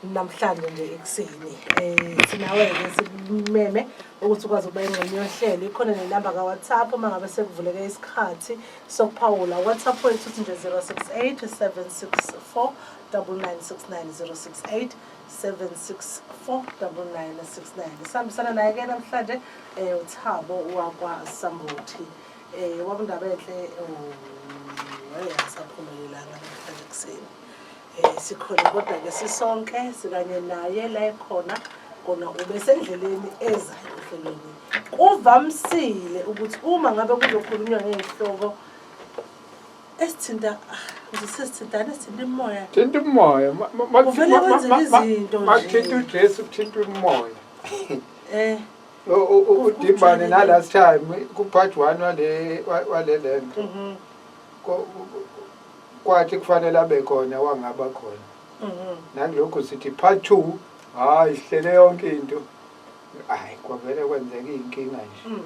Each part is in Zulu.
namhlanje nje ekuseni. Sinawe-ke simeme ukuthi ukwazi ukuba ingxenye yohlelo. Ikhona nenamba ka-WhatsApp uma ngabe sekuvuleke isikhathi sokuphawula. WhatsApp wethu uthi nje 068 764 9969 068 764 9969. Sihambisana naye-ke namhlanje uThabo wakwaSambuthi. Wabundaba enhle asaphumelelanga namhlanje ekuseni. Sikhona kodwa-ke sisonke sikanye naye la ekhona kona ubesendleleni ezayo ohlelweni. Kuvamsile ukuthi uma ngabe kuzokhulunywa ngey'hloko esithinta sesithintana esithinta imoya. Thinta umoya. Kuvele kwenzeka izinto nje. Makuthinta uJesu kuthinta umoya. Udimbane na last time ku-part 1 wale lento. Kwathi kufanele abe khona wangaba khona. Nakulokho sithi part 2 hayi ihlele yonke into. Hayi kwavele kwenzeka inkinga nje.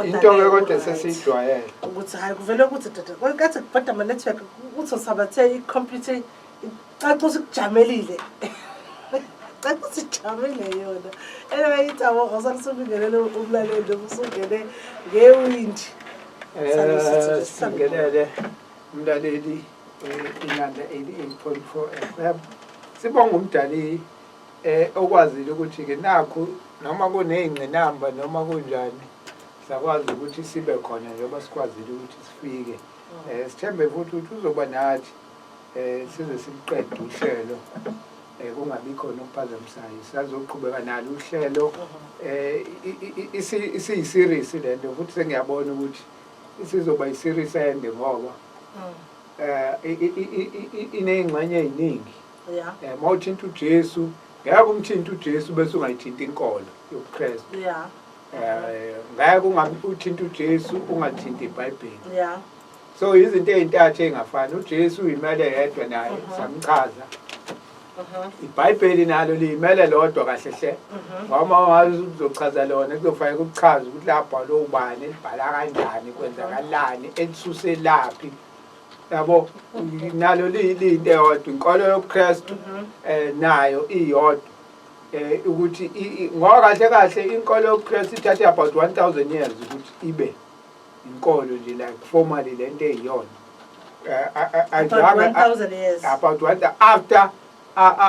Into kodwa sesijwayele. Ukuthi hayi kuvele ukuthi kathi kubhada ama network uthi usabathe icomputer caca usikujamelile. Caca usijamele yona. Anyway ithabo awusalusubingelele umlaleli usungene ngewindi. Singelele umlaleli inanda 88.4 FM. Sibonga umdali okwazile ukuthi ke nakho noma kuneyingqinamba noma kunjani sakwazi ukuthi sibe khona njengoba sikwazile ukuthi sifike. Sithembe futhi ukuthi uzoba nathi size siqede uhlelo kungabi khona okuphazamisayo. Sazoqhubeka nalo uhlelo isiyi-series lento futhi sengiyabona ukuthi isizoba i-series ende ngoba ineyingxenye eziningi. Mawuthinta uJesu ngeke umthinta uJesu bese ungayithinta inkolo yobuKristu. Ngeke uthinta uJesu ungathinta iBhayibheli. So izinto ezintathu ezingafani. uJesu uyimele yedwa naye samchaza. iBhayibheli nalo liyimele lodwa kahle hle. Ngoba uzochaza lona kuzofanele ukuchaza ukuthi lapha lo ubani libhala kanjani kwenzakalani elisuselaphi. Yabo nalo liyinto eyodwa inkolo yobuKristu nayo iyodwa ukuthi ngoba kahle kahle inkolo yobuKristu ithatha about 1000 years ukuthi ibe inkolo nje like formally lento eyiyona. About 1000 years. About 1000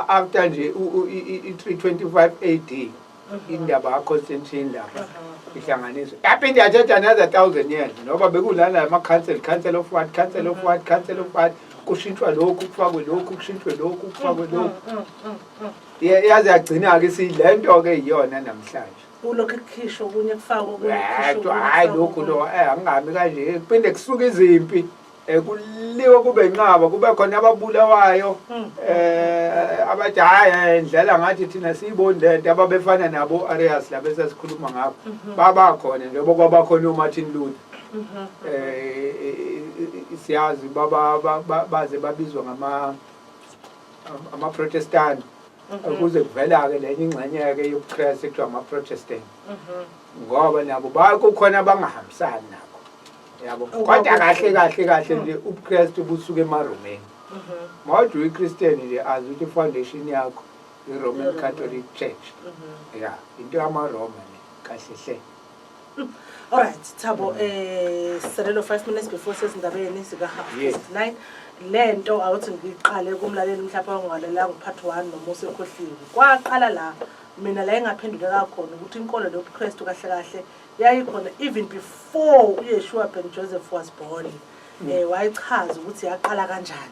after nje i325 AD indaba kaConstantine lapha ihlanganiswa yaphinde yathatha another 1000 years ngoba bekulana ama-council of what kushintshwa lokhu kufakwe lokhu kushintshwe lokhu kufakwe lokhu yaze yagcina-ke silento-ke iyona namhlanje kulokhu kukhishwa okunye kufakwe hayi lokhu lo angingabi kanje kuphinde kusuke izimpi kuliwe kube inqaba kube khona ababulawayo abathi hayi indlela ngathi thina siyibondente ababefana nabo Arias la bese sikhuluma ngabo babakhona njengoba kwabakhona uMartin Luther siyazi baze babizwa ama-Protestant ukuze kuvela-ke lenye ingxenye-ke yobuKristu ekuthiwa ama-Protestant ngoba nabo kukhona abangahambisani nabo. Yabo kodwa kahle nje ubuKristu busuke emaromeni. Mawuthi uyiChristian nje azi ukuthi ifoundation yakho iRoman Catholic Church. Into yamaRoma kahle hle. Alright Thabo sisalelo 5 minutes before sesindabeni sika 9 lento awuthi ngiqale kumlaleli mhlawumbe ongalalelanga part 1 noma usekhohliwe kwaqala la mina la engaphendule kakhona ukuthi inkolo lobuKristu kahle kahle yayikhona even before uYeshua ben Joseph was born. Wayichaza ukuthi yaqala kanjani.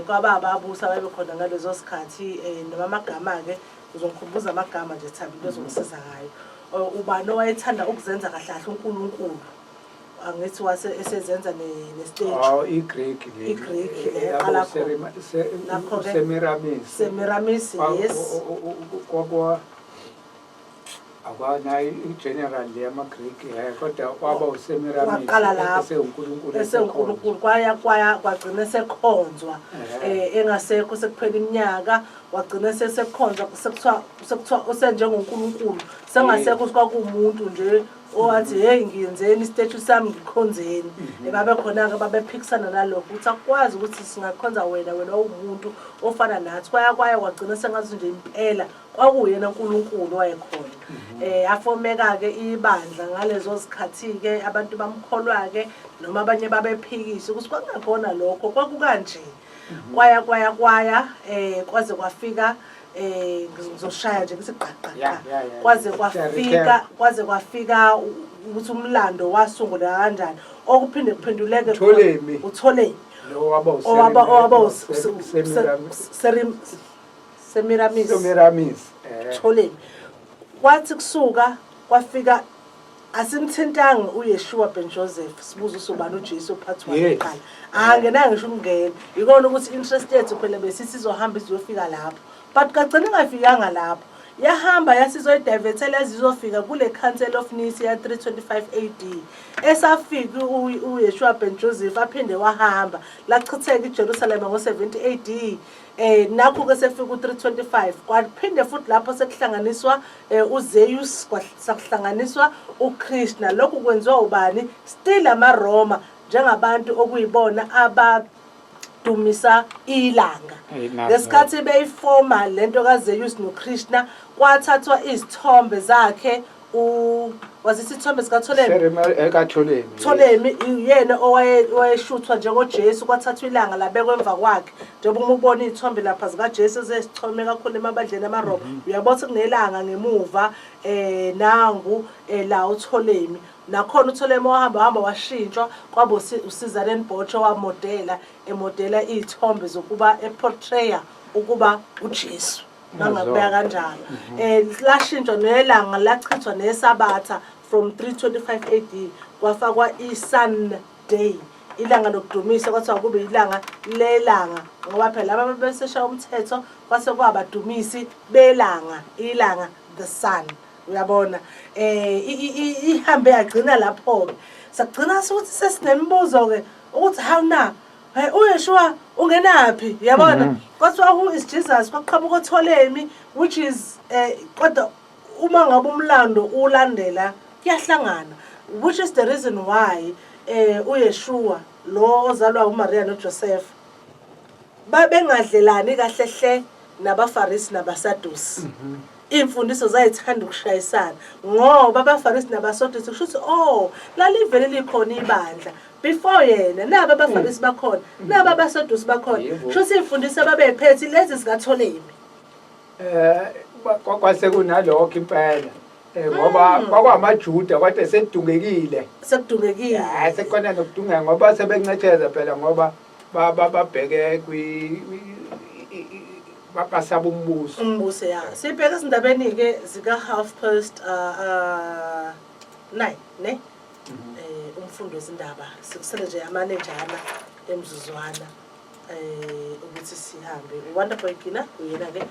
Kwababa abusa babekhona ngalezo sikhathi noma amagama-ke uzongikhumbuza amagama nje Thabo into ezongisiza ngayo. Ubani owayethanda ukuzenza kahle kahle uNkulunkulu angithi wase esezenza nestage. iGreek le. iGreek yaqala Semiramis yes. Akwana general le yamaGreek kodwa kwaba uSemiramis esewuNkulunkulu kwagcina sekhonzwa engasekho sekuphela iminyaka wagcina sekukhonza sekuthiwa usenjengonkulunkulu sengasekho kwakuwumuntu nje owathi hey ngiyenzeni istatue sami ngikhonzeni babe khona-ke babephikisana nalokho ukuthi akwazi ukuthi singakhonza wena uwumuntu ofana nathi kwaya wagcina sengathi nje impela kwakuyena uNkulunkulu wayekhona afomeka-ke ibandla ngalezo zikhathi-ke abantu bamkholwa-ke noma abanye babephikisa ukuthi kwakungakhona lokho kwakukanje kwaya kwaze kwafika ngizoshaya nje kusiqaqaqa kwaze kwafika ukuthi umlando wasungula kanjani okuphinde kuphenduleke uTholemi Semiramis Tholemi kwathi kusuka kwafika asimthintanga uYeshua ben Joseph sibuza usobani uJesu part 1 eqala angenanga ngisho ukungena ikona ukuthi interest yethu phela besithi izohamba izofika lapho but kagcina ingafikanga lapho yahamba yasizoyidivertela izofika kule Council of Nicaea ya 325 AD esafika uYeshua ben Joseph aphinde wahamba lachitheka iJerusalem ngo70 AD nakho ke sefika u325 kwaphinde futhi lapho sekuhlanganiswa uZeus kwakuhlanganiswa uKrishna lokhu kwenziwa ubani still amaRoma njengabantu okuyibona abadumisa ilanga ngesikhathi beyifoma lento kaZeus noKrishna kwathathwa izithombe zakhe wazisithombe Tholemi yena owayeshuthwa njengoJesu kwathathwa ilanga labekwa emva kwakhe njengoba umubona izithombe lapha zikaJesu ezithome kakhulu emabandleni amaRoma uyabona kunelanga ngemuva nangu la uTholemi nakhona uTholemi wahamba washintshwa kwabo uSizana Botsho emodela izithombe zokuba eportraya ukuba uJesu bangabeka kanjalo lashintshwa nelanga lachithwa nesabatha from 325 AD kwafakwa iSunday ilanga lokudumisa kwathiwa kube ilanga lelanga ngoba phela laba besesha umthetho kwase kwabadumisi belanga ilanga the sun uyabona ihambe yagcina lapho ke sagcina ukuthi sesinembuzo ke ukuthi how na uYeshua ungenapi yabona kwathiwa who is Jesus kwaqhamuka uTholemi which is kodwa uma ngabe umlando ulandela kuyahlangana which is the reason why uYeshua lo ozalwa uMaria noJoseph babengadlelani kahlehle nabaFarisi nabaSadusi imfundiso zayithanda ukushayisana ngoba abaFarisi nabaSadusi kusho ukuthi lalivele likhona ibandla before yena naba abaFarisi bakhona naba abaSadusi bakhona kusho ukuthi imfundiso ababephethe lezi zikaTholemi kwase kunalokho impela ngoba kwakwamaJuda kodwa sekudungekile sekukona nokudungeka ngoba sebenqetheza phela ngoba babheke basaba umbuso ya sibheke izindabeni ke zika 9:30 ne umfundo wezindaba sikusele nje amanejana emzuzwana ukuthi sihambe uwanda boykina uyena ke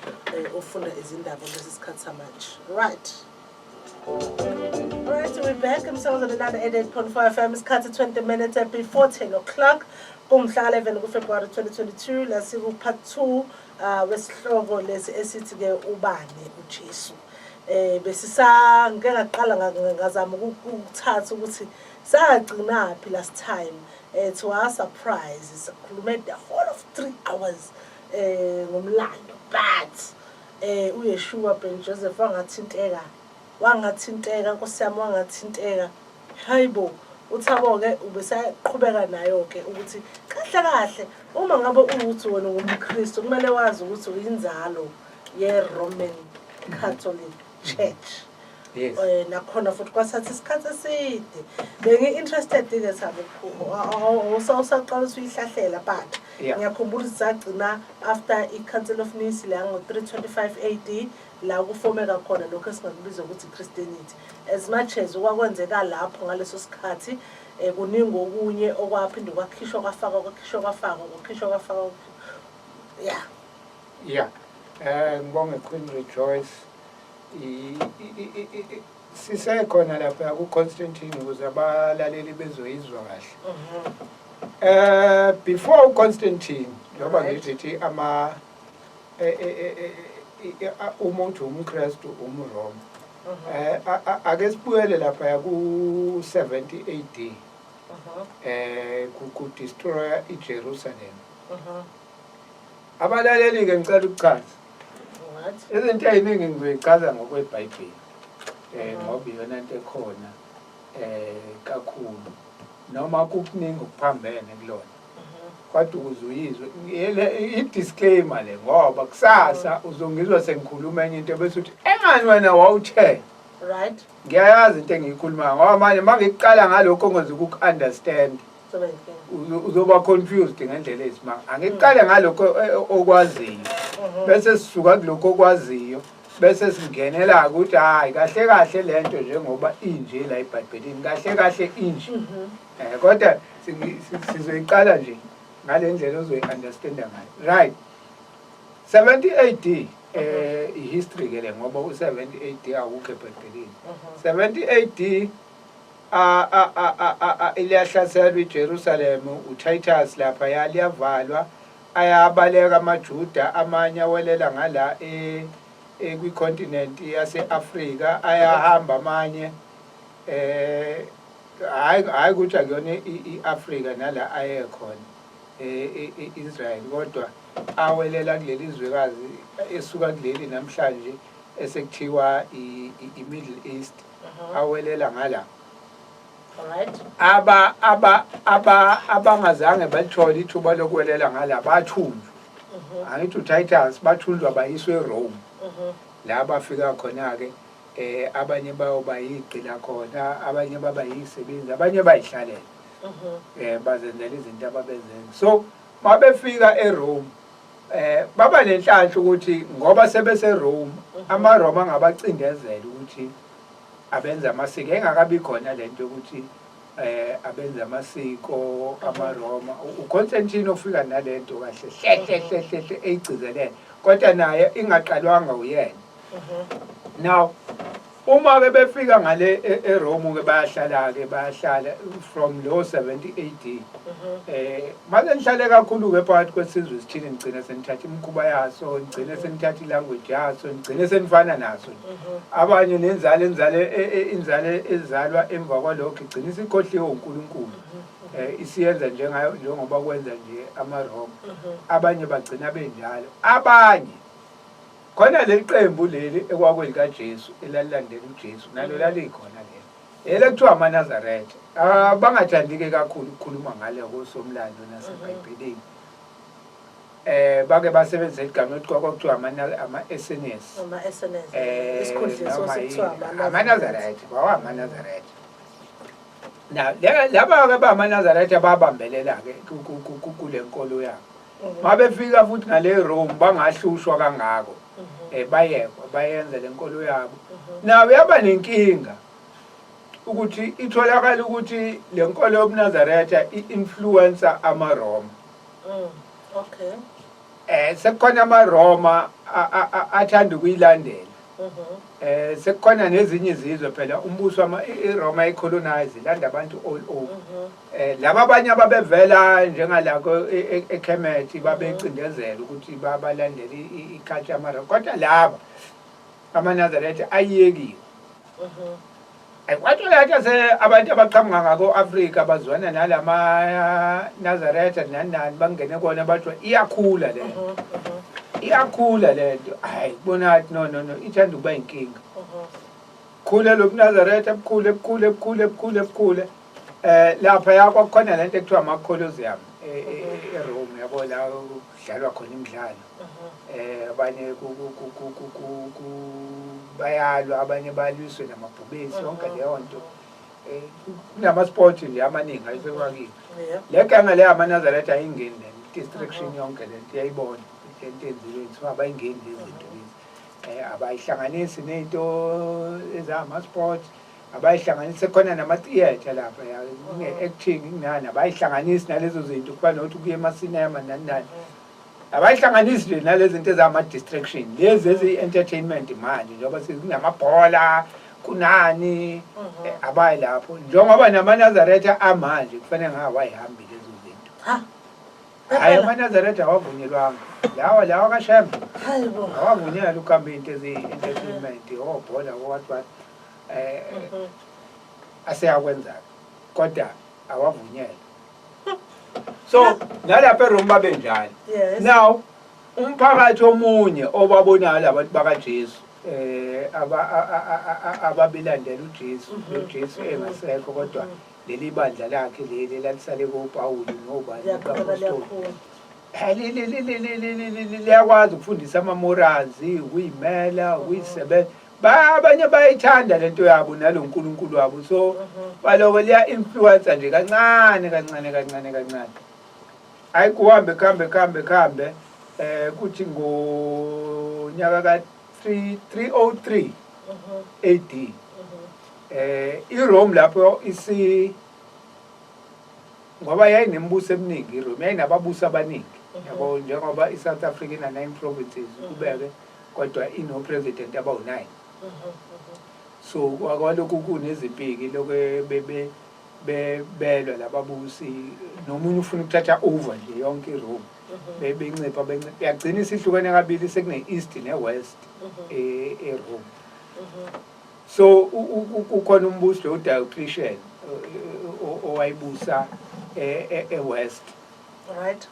ufunda izindaba kulesi sikhathi samanje right. Alright, so we're back. Themselves at another 88.4 FM. Isikhathi 20 minutes before 10 o'clock. Kumhla 11 February 2022. Lasi ku part 2 wesihloko lesi esithi ke ubani uJesu. Besisa ngeke ngaqala ngazama ukuthatha ukuthi sagcina phi last time. To our surprise, sikhulume the whole of 3 hours ngomlando. But uYeshua ben Joseph wangathinteka nkosiyami wangathinteka hayibo uthabo ke ubesaqhubeka nayo ke ukuthi kahle uma ngabe uthi wena ungumKristu kumele wazi ukuthi uyinzalo yeRoman Catholic Church nakhona futhi kwasathi isikhathi eside bengi-interested ke sabo usaqala uyihlahlela but ngiyakhumbula ukuthi sagcina after i-Council of Nicaea ngo325 AD la kufomeka khona lokho esingakubiza ukuthi Christianity as much as okwakwenzeka lapho ngaleso sikhathi kuningi okunye okwaphinde kwakhishwa kwafaka ngibonge Queen Rejoice sisekhona lapha kuConstantine ukuze abalaleli bezoyizwa kahle before uConstantine noma ngithi umuntu umKristu umRoma. Ake sibuyele lapha ku 70 AD. Ku destroy iJerusalem. Abalaleli ke ngicela ukuchaza. Izinto eziningi ngizoyichaza ngokweBhayibheli. Ngoba iyona into ekhona kakhulu. Noma kukuningi ukuphambene kulona. Kodwa ukuzuyizwe i-disclaimer le ngoba kusasa uzongizwa sengikhuluma enye into bese uthi engani wena wawuthe. Right. Ngiyayazi into engiyikhulumayo ngoba manje mangiqala ngalokho ongezuka uku-understand uzoba confused ngendlela esimanga. Angiqale ngalokho okwaziyo bese sisuka kulokho okwaziyo bese singenela ukuthi hayi kahle kahle lento njengoba inje la eBhayibhelini kahle kahle inje. Kodwa sizoyiqala nje ngale ndlela ozoyi-understanda ngayo. Right. 70 AD i-history ke le ngoba u-70 AD awukho eBhayibhelini. 70 AD iliyahlaselwa iJerusalem, uTitus lapha yaliyavalwa ayabaleka amaJuda amanye awelela ngala kwicontinent yase-Afrika ayahamba amanye hayi ukuthi akuyona i-Afrika nala ayekhona Israel kodwa awelela kuleli zwekazi esuka kuleli namhlanje esekuthiwa i-Middle East awelela ngala. Alright. Abangazange balithole ithuba lokwelela ngala bathunjwa. Angithi uTitus bathunjwa bayiswe eRome. La bafika khona ke abanye bayoba yiqila khona, abanye baba yisebenzi, abanye bayihlalela. Bazenzela izinto ababezenza. So mabefika eRome baba lenhlanhla ukuthi ngoba sebeseRome amaRoma angabacindezela ukuthi abenza amasiko engakabi khona lento ukuthi abenza amasiko amaRoma. uConstantine ofika nalento kahle hle eyigcizelele kodwa naye ingaqalwanga uyena. Now uma ke befika ngale eRome ke bayahlala from lo 70 AD. Manje nihlale kakhulu ke phakathi kwesizwe sithini ngicina senithatha imikhuba yaso, ngicine senithatha ilanguage yaso, ngicine senifana naso. Abanye inzalo ezalwa emva kwalokho igcina isikhohliwe uNkulunkulu. Isiyenza njengoba kwenza nje amaRoma. Abanye bagcina benjalo. Abanye khona leli qembu leli ekwakwelikaJesu elalilandela uJesu nalo lalikhona lelo elekuthiwa amaNazaretha. Bangathandike kakhulu ukukhuluma ngale kosomlando naseBhayibhelini. Bake basebenzisa igama lokuthiwa ama-SNS. Ama-SNS. Isikhundla sosithiwa amaNazaretha. AmaNazaretha. Now laba ke bamaNazaretha babambelela ke kule nkolo yabo. Mabefika futhi ngale Rome bangahlushwa kangako. Bayekwa bayenza lenkolo yabo. Nawe yaba nenkinga ukuthi itholakala ukuthi lenkolo yobuNazaretha i-influencer amaRoma. Okay. Sekukhona amaRoma athanda ukuyilandela. Sekukhona nezinye izizwe phela umbuso iRoma icolonize ilanda abantu all over. Laba abanye ababevela njengalako eKemet babecindezela ukuthi babalandele iculture yamaRoma kodwa laba amaNazaretha ayiyekiwe. Kwathi lathi abantu abaqhamuka ngako-Afrika bazwana nalama Nazaretha nani bangene kona bathi iyakhula lento. Iyakhula lento. Hayi kubona athi no ithanda ukuba inkinga. Khule lobuNazaretha bukhule. Lapha yakwakhona lento ekuthiwa ama-Colosseum eRome yabo la kudlalwa khona imidlalo. Abanye bayalwa abanye balwiswe namabhubesi yonke leyo nto. Kunama-sport nje amaningi ayisekwakini. Le ganga le amaNazaretha ayingeni distraction yonke lento iyayibona into enziwe kuthiwa abayingeni lezi zinto lezi. Abayihlanganisi nento ezama-sport. Abayihlanganise khona nama-theatre lapha ne-acting nani abayihlanganisi nalezo zinto kuba nokuthi kuye emasinema nani. Abayihlanganisi nje nalezi zinto ezama-distraction lezi ezi-entertainment manje njengoba sekunamabhola kunani abayi lapho njengoba namaNazaretha amanje kufanele ngawayihambi lezo zinto. Hayi amaNazaretha awavunyelwanga. lawa kaShembe Hayibo. awavunyelwa ukuhamba into ezi-entertainment obhola what aseyakwenza kodwa awavunyelwa. So nalapha eRome babenjalo. Yes. Now umphakathi omunye obabonayo labantu bakaJesu ababelandela uJesu noJesu engasekho kodwa leli bandla lakhe leli lalisale koPawuli nobani kaPostoli liyakwazi ukufundisa ama-morals, ukuyimela, ukuyisebenza. Abanye bayayithanda lento yabo naloNkulunkulu wabo, so baloko liya-influencer nje kancane. Hayi kuhambe kuthi ngonyaka ka-303 AD iRome lapho ngoba yayinembuso eminingi iRome, yayinababusi abaningi yabo, njengoba iSouth Africa ina-9 provinces kubeke kodwa ino-president abawu-9. So kwalokhu kunezimpiki lokhu belwa lababusi, nomunye ufuna ukuthatha over nje yonke iRome, bencipha yagcina isihlukene kabili, sekune-east ne-west eRome. So ukhona umbusi lo uDiocletian owayibusa e-west. Right.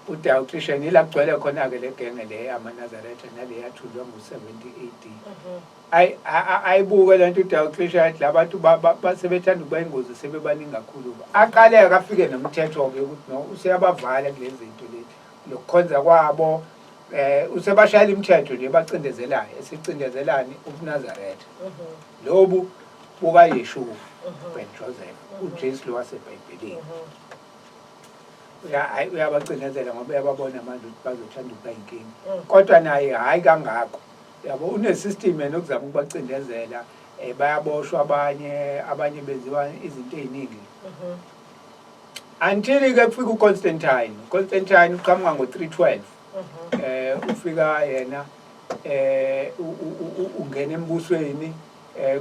uDiocletian ila kugcwele khona-ke le genge le yamaNazaretha nale yathulwa ngo-70 AD. Ayibuke le nto uDiocletian labantu sebethanda ukuba ingozi sebebaningi kakhulu. Aqaleka afike nomthetho-ke ukuthi no useyabavala kulezi zinto lezi lokukhonza kwabo, usebashayela imithetho nje bacindezelayo, esicindezelani uNazaretha lobu bukaYeshua ben Joseph, uJesu lo waseBhayibhelini. Uyabacindezela ngoba uyababona manje ukuthi bazothanda ukuba inkinga, kodwa naye hayi kangakho yabo, une-system yena okuzama ukubacindezela. Bayaboshwa abanye benziwa izinto ey'ningi until-ke kufika uConstantine uqhamuka ngo-312. Ufika yena ungena embusweni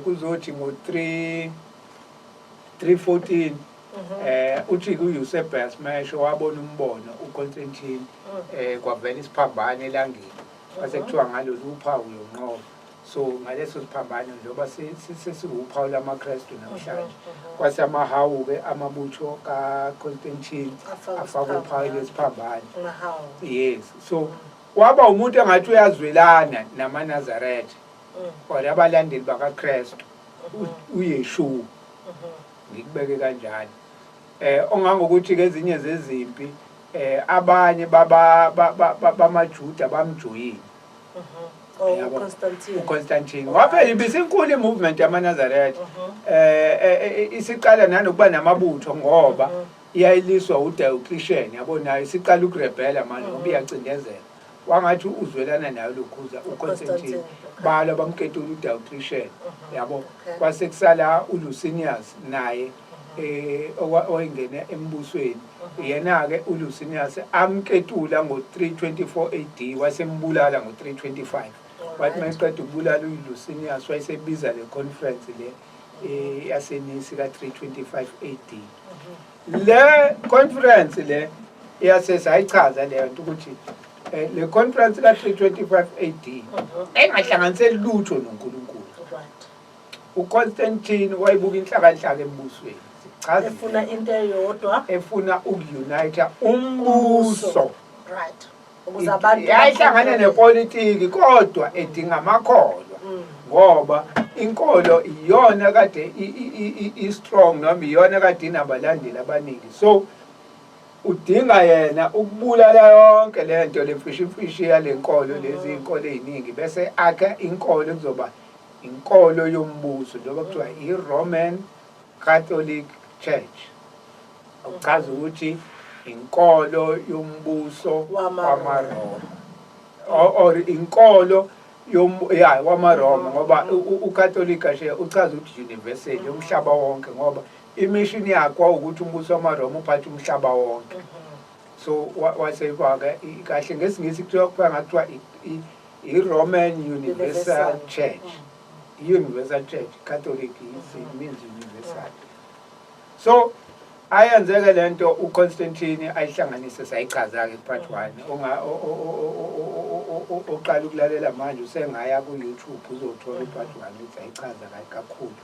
kuzothi ngo-314 uthi uEusebius Mesho wabona umbono uConstantine, kwavela isiphambano elangeni, base kuthiwa ngalolu uphawu yonqoba. So ngaleso siphambano njengoba sesiwuphawu lamaKristu namhlanje, kwase amahawu-ke amabutho kaConstantine afaka uphawu lwesiphambano. Yes, so waba umuntu engathi uyazwelana namaNazaretha or abalandeli bakaKristu, uYeshua, ngikubeke kanjalo. Ongangokuthi-ke ezinye zezimpi abanye bamaJuda bamjoyini uConstantine. Waphela ibisinkulu i-movement yamaNazaretha. Isiqala nanokuba namabutho ngoba iyayiliswa uDiocletian, yabo nayo isiqala ukurebhela manje ngoba iyacindezela. Wangathi uzwelana nayo lokhuza uConstantine, bala bamketula uDiocletian, yabo. Kwase kusala uLucinius naye owayengena embusweni, yena-ke uLucinius amketula ngo-324 AD, wasembulala ngo-325. Wathi mayeqeda ukubulala uLucinius wayesebiza le conference le yasenisi ka-325 AD. Le conference le yayichaza leyo nto ukuthi le conference ka-325 AD engahlanganiseli lutho noNkulunkulu. uConstantine wayebuka inhlakanhlaka embusweni, efuna into eyodwa, efuna ukunayitha umbuso. Right. Ukuze abantu yayihlangana nepolitiki kodwa edinga amakholwa, ngoba inkolo iyona kade i-strong noma iyona kade inabalandeli abaningi. So udinga yena ukubulala yonke lento lemfishimfishi yalenkolo, lezi inkolo eziningi, bese akha inkolo ekuzoba inkolo yombuso njengoba kuthiwa i-Roman Catholic Church. Ukuchaza ukuthi inkolo yombuso wamaRoma or inkolo wamaRoma, ngoba uCatholic ashe uchaza ukuthi universal, umhlaba wonke, ngoba imission yakho ukuthi umbuso wamaRoma uphathe umhlaba wonke. So waseyifaka kahle ngesingisi kuthiwa i-Roman Universal Church. Universal Church, Catholic means universal. So ayenzeke lento uConstantine ayihlanganise sayichaza ke part 1 oqala ukulalela manje usengaya ku YouTube uzothola part 1 ukuthi ayichaza kakhulu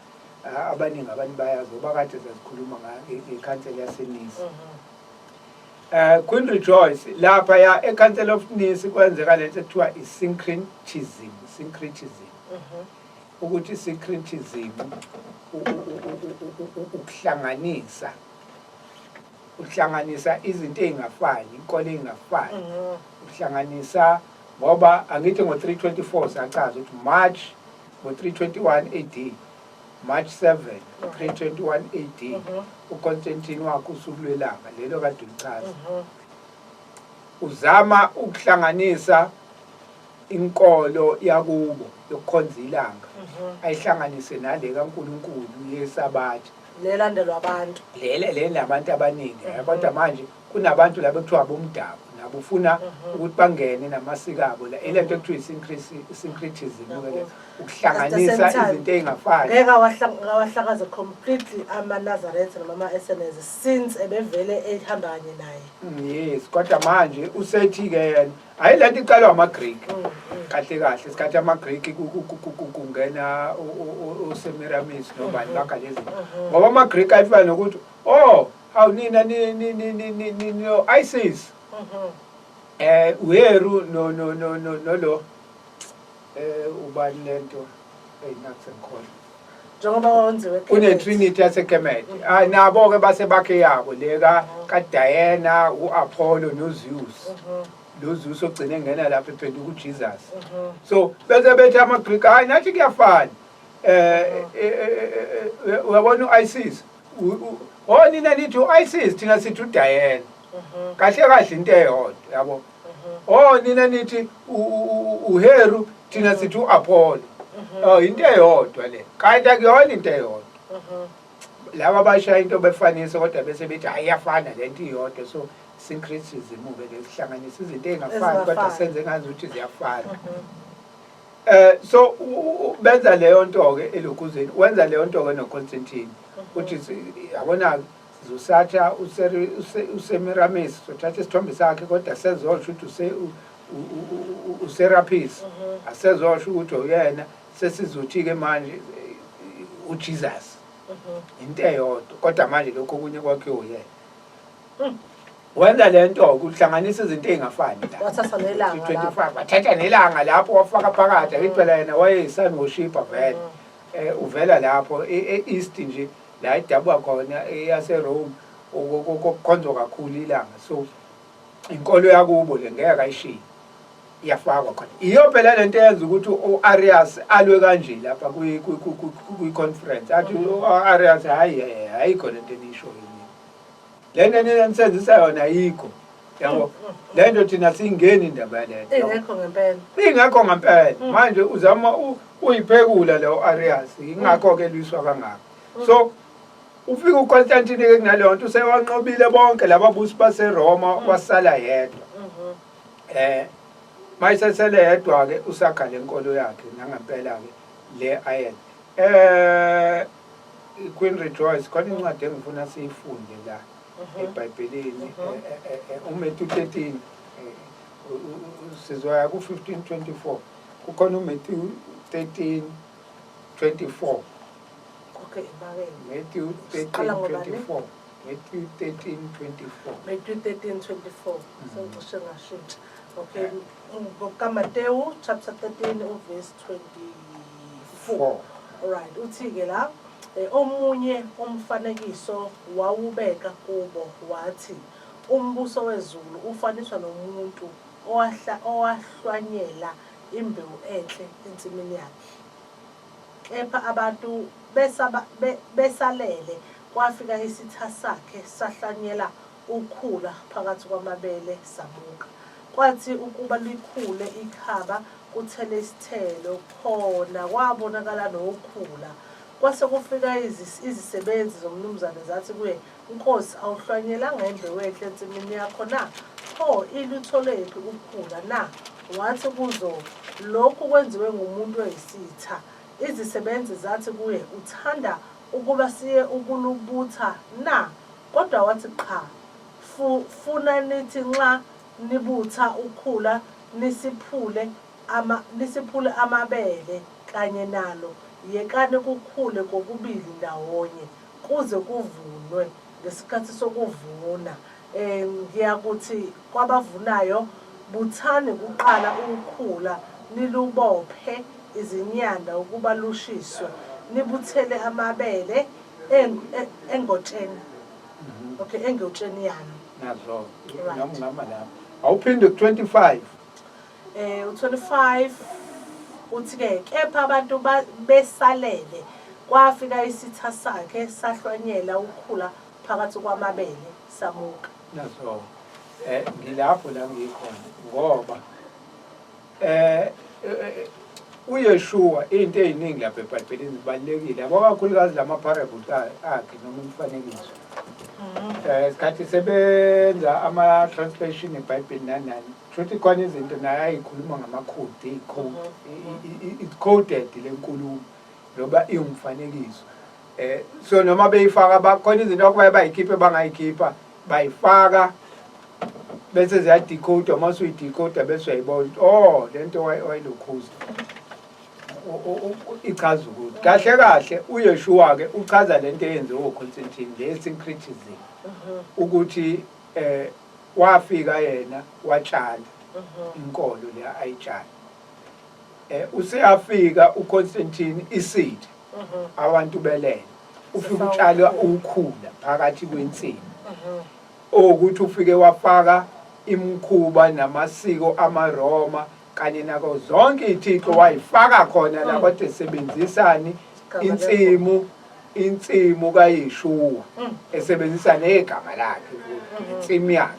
abaningi abantu bayazi ngoba kade sesikhuluma ngayo iCouncil yaseNisi Queen Rejoice lapha ya eCouncil of Nice kwenzeka lento ekuthiwa isyncretism ukuthi syncretism ukuhlanganisa izinto ezingafani inkolo ezingafani ukuhlanganisa ngoba angithi ngo324 sachaza ukuthi March ngo321 AD March 7 321 AD uConstantine wakhe usuku lwelanga lelo kade ulichaza uzama ukuhlanganisa inkolo yakubo yokukhonza ilanga ayihlanganise nale kaNkulunkulu yesabatha lelandelwa abantu labantu abaningi kodwa manje kunabantu laba ekuthiwa bomdabu nabo ufuna ukuthi bangene namasiko abo la elento ekuthiwa isyncretism ukuhlanganisa izinto ezingafani ngeke wahlakaza completely amaNazaretha noma ama-SNS since ebevele ehamba kanye naye yes kodwa manje usethi ke yena hayi lento iqalwa amaGreek kahle isikhathi amaGreek kungena uSemiramis nobani bakha lezi ngoba amaGreek ayifana nokuthi awunina no ISIS uheru no lo ubani lento eyinakusekhona njengoba wenziwe une-Trinity yaseKemet nabo ke base bakhe yabo leka kaDiana uApollo noZeus lo Zeus ogcine ngena lapha ephenduka uJesus so bese bethi amaGreek hayi nathi kuyafana uyabona uISIS nina nithi uISIS thina sithi uDiana kahle into eyodwa yabo nina nithi uHeru thina sithi uApollo into eyodwa le kanti akuyona into eyodwa laba abashaya into befanisa kodwa bese bethi ayiyafana lento iyodwa so syncretism ube lesihlanganisa izinto ezingafani kodwa senze ngazi ukuthi ziyafana so benza leyo nto ke elokuzeni wenza leyo nto ke noConstantine ukuthi yabona uzosatha uSemiramis sothatha isithombe sakhe kodwa sezosho ukuthi uSerapis asezosho ukuthi uyena sesizothi ke manje uJesus into eyodwa kodwa manje lokho kunye kwakhe uyena wenza lento ukuhlanganisa izinto ezingafani la wathatha nelanga 25 wathatha nelanga lapho wafaka phakathi ayithi phela yena wayeyisun worshipper vele uvela lapho east nje la idabwa khona eyaseRome ukukhonzwa kakhulu ilanga so inkolo yakubo le ngeke ayishiye iyafakwa khona iyo phela lento yenza ukuthi uArius alwe kanje lapha kwi-conference athi uArius hayi khona into enisho lento nisenzisa yona yikho yabo lento thina singeni indaba yalento ingekho ngempela manje uzama uyiphekula lo Arius ingakho ke lwiswa kangaka so ufika uConstantine ke kunaleyo nto usewanqobile bonke lababusi baseRoma wasala yedwa mayisesele yedwa ke usakha lenkolo yakhe nangempela ke le ayen Queen Rejoice khona incwadi engifuna siyifunde la eBhayibhelini uMatthew 13 sizwaya ku15:24 kukhona uMatthew 13:24 okay Matthew 13:24 Matthew 13:24 Matthew 13:24 sengisho ngashintsha okay ngokaMateyu chapter 13 verse 24 alright uthi ke la omunye umfanekiso wawubeka kubo wathi umbuso wezulu ufaniswa nomuntu owahlwanyela imbewu enhle ensimini yakhe kepha abantu besalele kwafika isitha sakhe sahlanyela ukhula phakathi kwamabele samuka kwathi ukuba likhule ikhaba kuthele isithelo khona kwabonakala nokhula kwase kufika izisebenzi zomnumzane zathi kuye Nkosi awuhlwanyelanga imbewu enhle ensimini yakho na ilutho lephi ukhula na wathi kuzo lokhu kwenziwe ngumuntu oyisitha izisebenzi zathi kuye uthanda ukuba siye ukulubutha na kodwa wathi qha funa nithi nxa nibutha ukhula nisiphule amabele kanye nalo yekane kukhule kokubili ndawonye kuze kuvunwe ngesikhathi sokuvuna. Ngiyakuthi kwabavunayo buthani kuqala ukhula nilubophe izinyanda ukuba lushiswe nibuthele amabele engotsheni. Okay, engotsheni yana. Nazo. Ngama la. Awuphinde ku25. U25 uthi ke kepha abantu besalele kwafika isitha sakhe sahlonyela ukhula phakathi kwamabele samuka. Nazo. Ngilapho la ngikhona ngoba uYeshua into eziningi lapha eBhayibhelini zibalekile kakhulukazi lama parables akhe noma umfanekiso. Isikhathi sebenza ama translation eBhayibheli nanani futhi khona izinto naye ayikhuluma ngamakhodi it's coded lenkulumo ngoba iumfanekiso. So noma beyifaka bakhona izinto okubaye bayikhiphe bangayikhipha bayifaka bese ziya decode mase uyidecoder bese uyayibona lento wayilokhuza ichaza ukuthi kahle uYeshua ke uchaza lento eyenziwe uConstantine le-syncretism ukuthi wafika yena watshala inkolo le ayitshala useyafika uConstantine iseed abantu belele ufika utshala ukhula phakathi kwensimu ukuthi ufike wafaka imkhuba namasiko amaRoma kanye nako zonke izithixo wayifaka khona la kodwa esebenzisani insimu kaYeshua esebenzisa negama lakhe insimu yakhe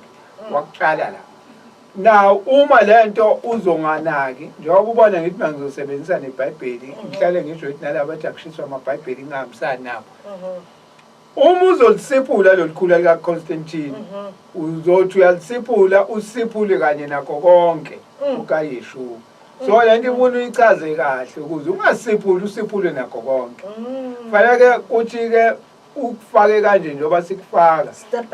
wakutshala la. Now uma lento uzonganaki njengoba ubona ngithi mangizosebenzisa neBhayibheli ngihlale ngisho ukuthi nalabo bathi akushiswa amaBhayibheli ngihambisani nabo. Uma uzolisiphula lolukhula likaConstantine uzothi uyalisiphula usiphule kanye nakho konke ukaYeshua. So lento ifuna uyichaze kahle ukuze ungasiphuli usiphule nakho konke. Fanele kuthi ke ukufake kanje njengoba sikufaka step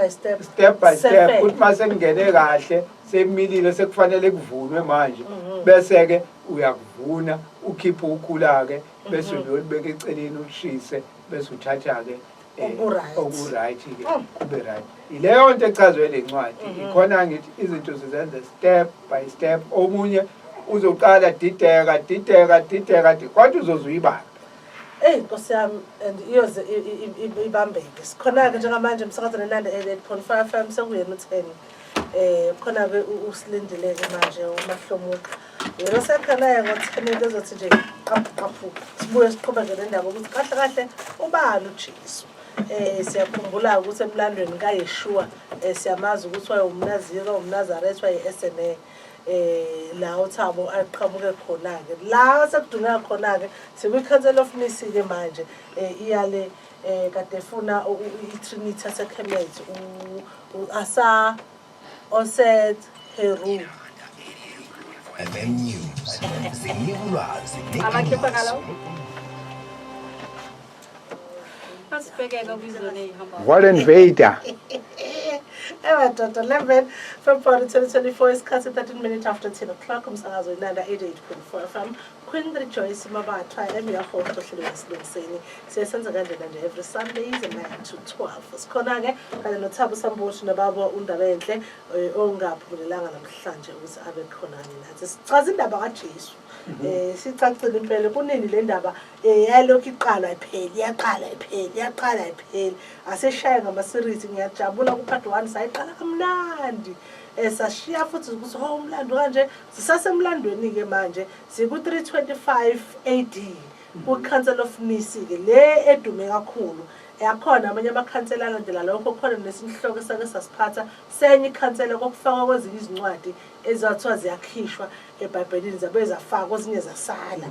by step ukuthi mase ngene kahle semilile sekufanele kuvunwe manje bese ke uyakuvuna ukhipha ukhula ke bese uyolibeka eceleni ushise bese uthatha ke okuright ke kube right. Ileyo nto echazwe lencwadi ikhona ngithi izinto sizenza step by step. Omunye uzoqala dideka kodwa uzozuyibala. Nkosi yami and iyoze ibambeke. Sikhona ke njengamanje umsakazo nenanda 8.5 FM sekuyena u10. Khona ke usilindeleke manje umahlomuka. Yena sekhanaye ngo10 ezothi nje qaphu sibuye siqhubeke nendaba ukuthi kahle ubani uJesu. Siyakhumbula ukuthi emlandweni kaYeshua siyamazi ukuthi wayumnaziri umNazaretha wayeSNA la uThabo aqhamuke khona ke la sekudungeka khona ke sikwi-Council of Nice ke manje iyale kade funa iTrinity Sekhemate uAsa Oset Heru and then news zinibulazi What invader? Dr. 11 February 2024 is cut 13 minutes after 10 o'clock. Umsakazo inanda 88.4 FM. Queen Rejoice Mabatha emiyahoto hlelo esilungiseni. Siyasenza kanjena nje every Sundays 9 to 12. Sikhona ke kanye noThabo Samboshi nababo uNdabenhle ongaphumulelanga namhlanje ukuthi abe khona nathi. Sichaza indaba kaJesu. Sicacile impela kunini le ndaba yalokho iqala iyaqala ipheli aseshaya ngama series ngiyajabula ku part 1 sayiqala kamnandi sashiya futhi ukuthi umlando kanje sisasemlandweni ke manje siku 325 AD ku Council of Nice ke le edume kakhulu yakhona amanye amakhansela alandela lokho khona nesinhloko sake sasiphatha senye ikhansela kokufaka kwezinye izincwadi ezathiwa ziyakhishwa eBhayibhelini zabe zafakwa ezinye zasala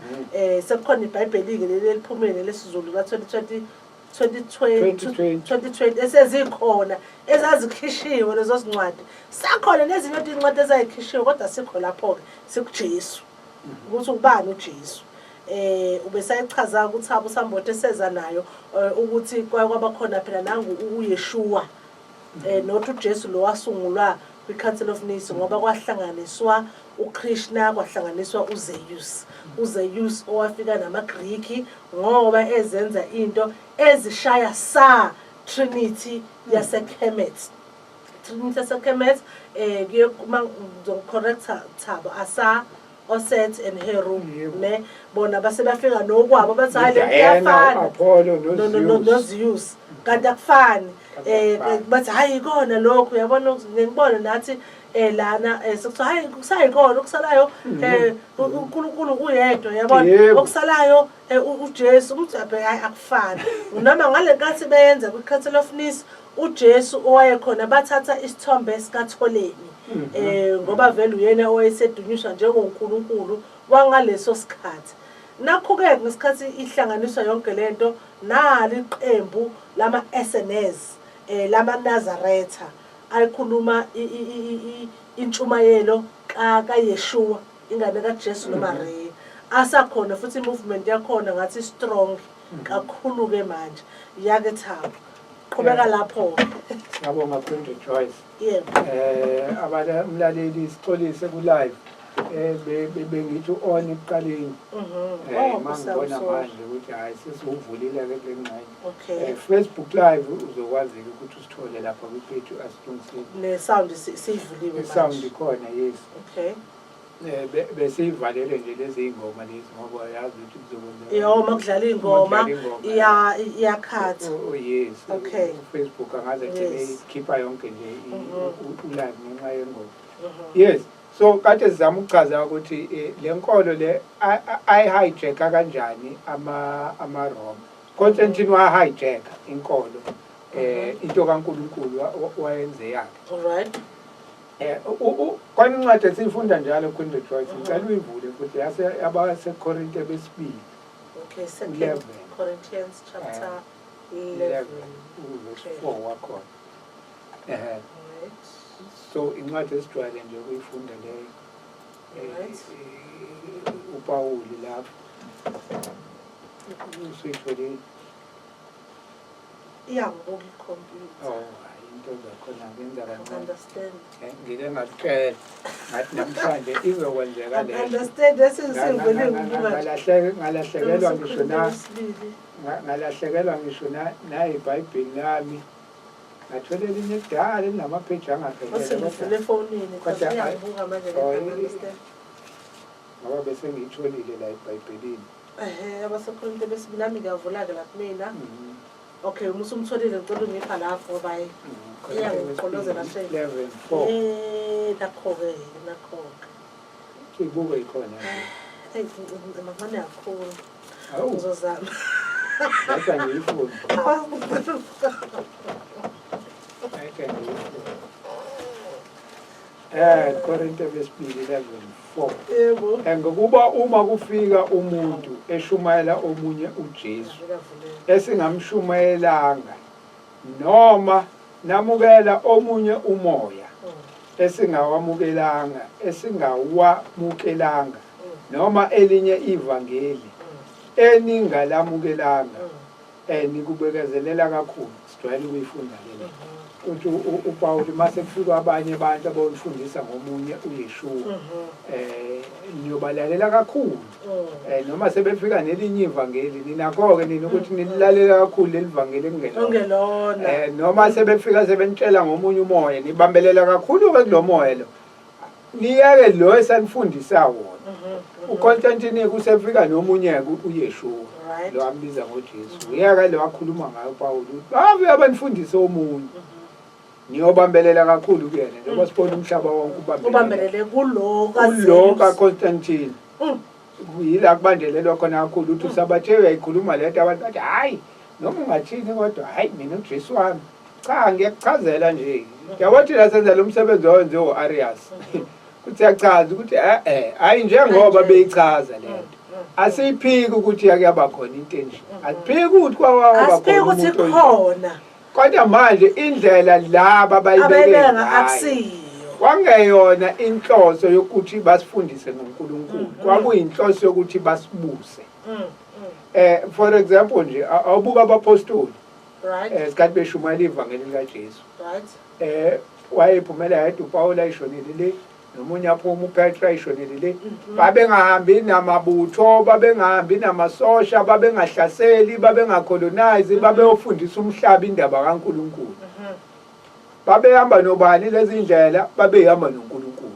sekukhona iBhayibheli ke leli liphumele lesizulu ka 2020 esezikhona ezazikhishiwe lezo zincwadi sakhona nezinye izincwadi ezayikhishiwe kodwa sikho lapho ke sikuJesu ukuthi ubani uJesu ubesayichaza ukuthi abo Sambothi eseza nayo ukuthi kwaba khona phela nangu uYeshua nothi uJesu lo wasungulwa kwi-Council of Nicaea ngoba kwahlanganiswa uKrishna kwahlanganiswa uZeus owafika namaGriki ngoba ezenza into ezishaya Trinity yaseKemet. Trinity yaseKemet kuye correct Thabo asa Oset and Heru ne bona base bafika nokwabo bathi hayi le iyafana no Zeus kanti akufani bathi hayi ikona lokho uyabona ngibona nathi lana sekuthi hayi kusayikona okusalayo uNkulunkulu uyedwa yabona okusalayo uJesu umuntu hayi akufani noma ngale nkathi beyenza kwi-Council of Nicaea uJesu owayekhona bathatha isithombe sikaTholeni ngoba vele uyena owayesedunyiswa njengoNkulunkulu wangaleso sikhathi. Nakho-ke ngesikhathi ihlanganiswa yonke lento nali iqembu lama SNS lama-Nazaretha ayikhuluma intshumayelo kaYeshua ingane kaJesu noMaria asakhona futhi movement yakhona ngathi strong kakhulu ke manje yake Thabo qhubeka lapho ngabonga Brenda Joyce yebo abamlaleli sixolise ku live bengithi on ekuqaleni mangibona manje ukuthi hayi sesivulile ke kule ngxenye Facebook live uzokwazi ukuthi usithole lapha ku page asiqinisile ne sound sivuliwe manje sound ikhona yes okay bese ivalele nje lezi ingoma lezi ngoba yazi ukuthi kuzokwenza yoma kudlala ingoma iyakhatha yes okay Facebook angaze nje keepa yonke nje ulive ngenxa yengoma yes so kade sizama ukuchaza ukuthi lenkolo le hijack kanjani ama Roma Constantine wa hijack inkolo into kaNkulunkulu wayenze yakhe all right kwani incwadi esifunda njalo Brenda Joyce ngicela uyivule futhi yase Korinte besibili okay 2 Corinthians chapter 11 verse 4 wakhona so incwadi esijwayele nje ukuyifunda leyo uPawuli lapho usuyithole iyangibuka ikhompyutha into zakhona ngenza kancane understand ngike ngacela ngathi namhlanje izokwenzeka le understand esingivele ngalahlekelwa ngisho na iBhayibheli lami ngathola elinye ekudala elinamapheji angaphelele efonini kodwa iyabuka manje understand ngoba bese ngiyitholile la eBhayibhelini abaseKorinte besibili nami ngiyavula-ke lapha mina okay umsumtholile ngicela ungipha lapho ngoba iyangiqolozela nje 11:4 nakho-ke ibuke ikhona mancane kakhulu awu ngizozama kodwa ngiyifuna Korinte besibili 11:4 yebo ngokuba uma kufika umuntu eshumayela omunye uJesu esingamshumayelanga noma namukela omunye umoya esingawamukelanga noma elinye ivangeli eningalamukelanga nikubekezelela kakhulu sijwayele ukuyifunda lelo uthi uPawuli mase kufika abanye abantu abawufundisa ngomunye uYeshua niyobalalela kakhulu noma sebefika nelinye ivangeli ninakho ke nina ukuthi nililalela kakhulu lelivangeli engelona noma sebefika sebenitshela ngomunye umoya nibambelela kakhulu kwelo moya lo niyeke lo esanifundisa wona uConstantine kusefika nomunye uYeshua lo ambiza ngoJesu uyaka lo wakhuluma ngayo uPawuli babe abanifundisa omunye niyobambelela kakhulu kuyena njengoba sibona umhlaba wonke ubambelele kulo kaConstantine kuyila kubandelelwa khona kakhulu uthi usabathe uyayikhuluma lento abantu bathi hayi noma ungathini kodwa hayi mina uJesu wami cha ngiyachazela nje yawathi la senza lo msebenzi owenze uArius kuthi yachaza ukuthi hayi njengoba beyichaza lento asiphiki ukuthi yakuyaba khona intention asiphiki ukuthi kwawaba khona kodwa manje indlela laba bayibeke ngayo kwangeyona inhloso yokuthi basifundise ngoNkulunkulu kwakuyinhloso yokuthi basibuse for example nje awubuka abapostoli Right. Sikhathi beshumayela ivangeli likaJesu. Right. Wayephumela yedwa uPawulu ayishonile le nomunye aphuma uPetra ayishonile le babengahambi namabutho babengahambi namasosha babengahlaseli babengacolonize babeyofundisa umhlaba indaba kaNkuluNkulu babehamba nobani lezi ndlela babehamba noNkulunkulu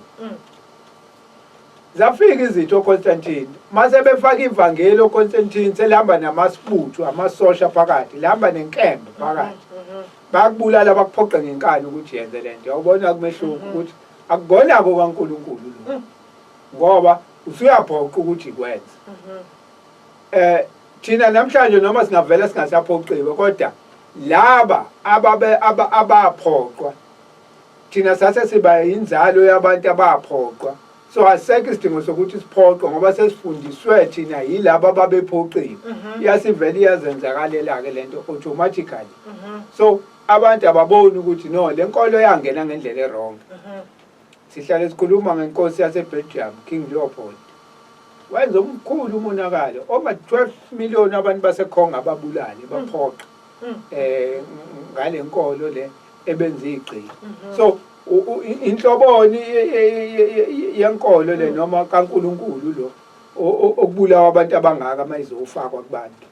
zafika izitho Constantine mase befaka ivangeli uConstantine selihamba namasibutho amasosha phakathi lihamba nenkembe phakathi bakubulala bakuphoqa ngenkani ukuthi yenze lento uyabona kumehluko ukuthi akugona kaNkulunkulu lo ngoba usuyaphoqa ukuthi ikwenze thina namhlanje noma singavela singasaphoqiwe kodwa laba abaphoqwa thina sase siba inzalo yabantu abaphoqwa so asekho isidingo sokuthi siphoqwe ngoba sesifundiswe thina yilabo ababephoqiwe iyasivela iyazenzakalela ke lento automatically so abantu ababoni ukuthi no lenkolo yangena ngendlela errong sihlale sikhuluma ngenkosi yaseBelgium King Leopold wenza umkhulu umonakalo over 12 million abantu baseKhongo ababulali baphoqa ngale nkolo le ebenza igciki so inhloboni yenkolo le noma kaNkuluNkulu lo okubulawa abantu abangaka mayizofakwa kubantu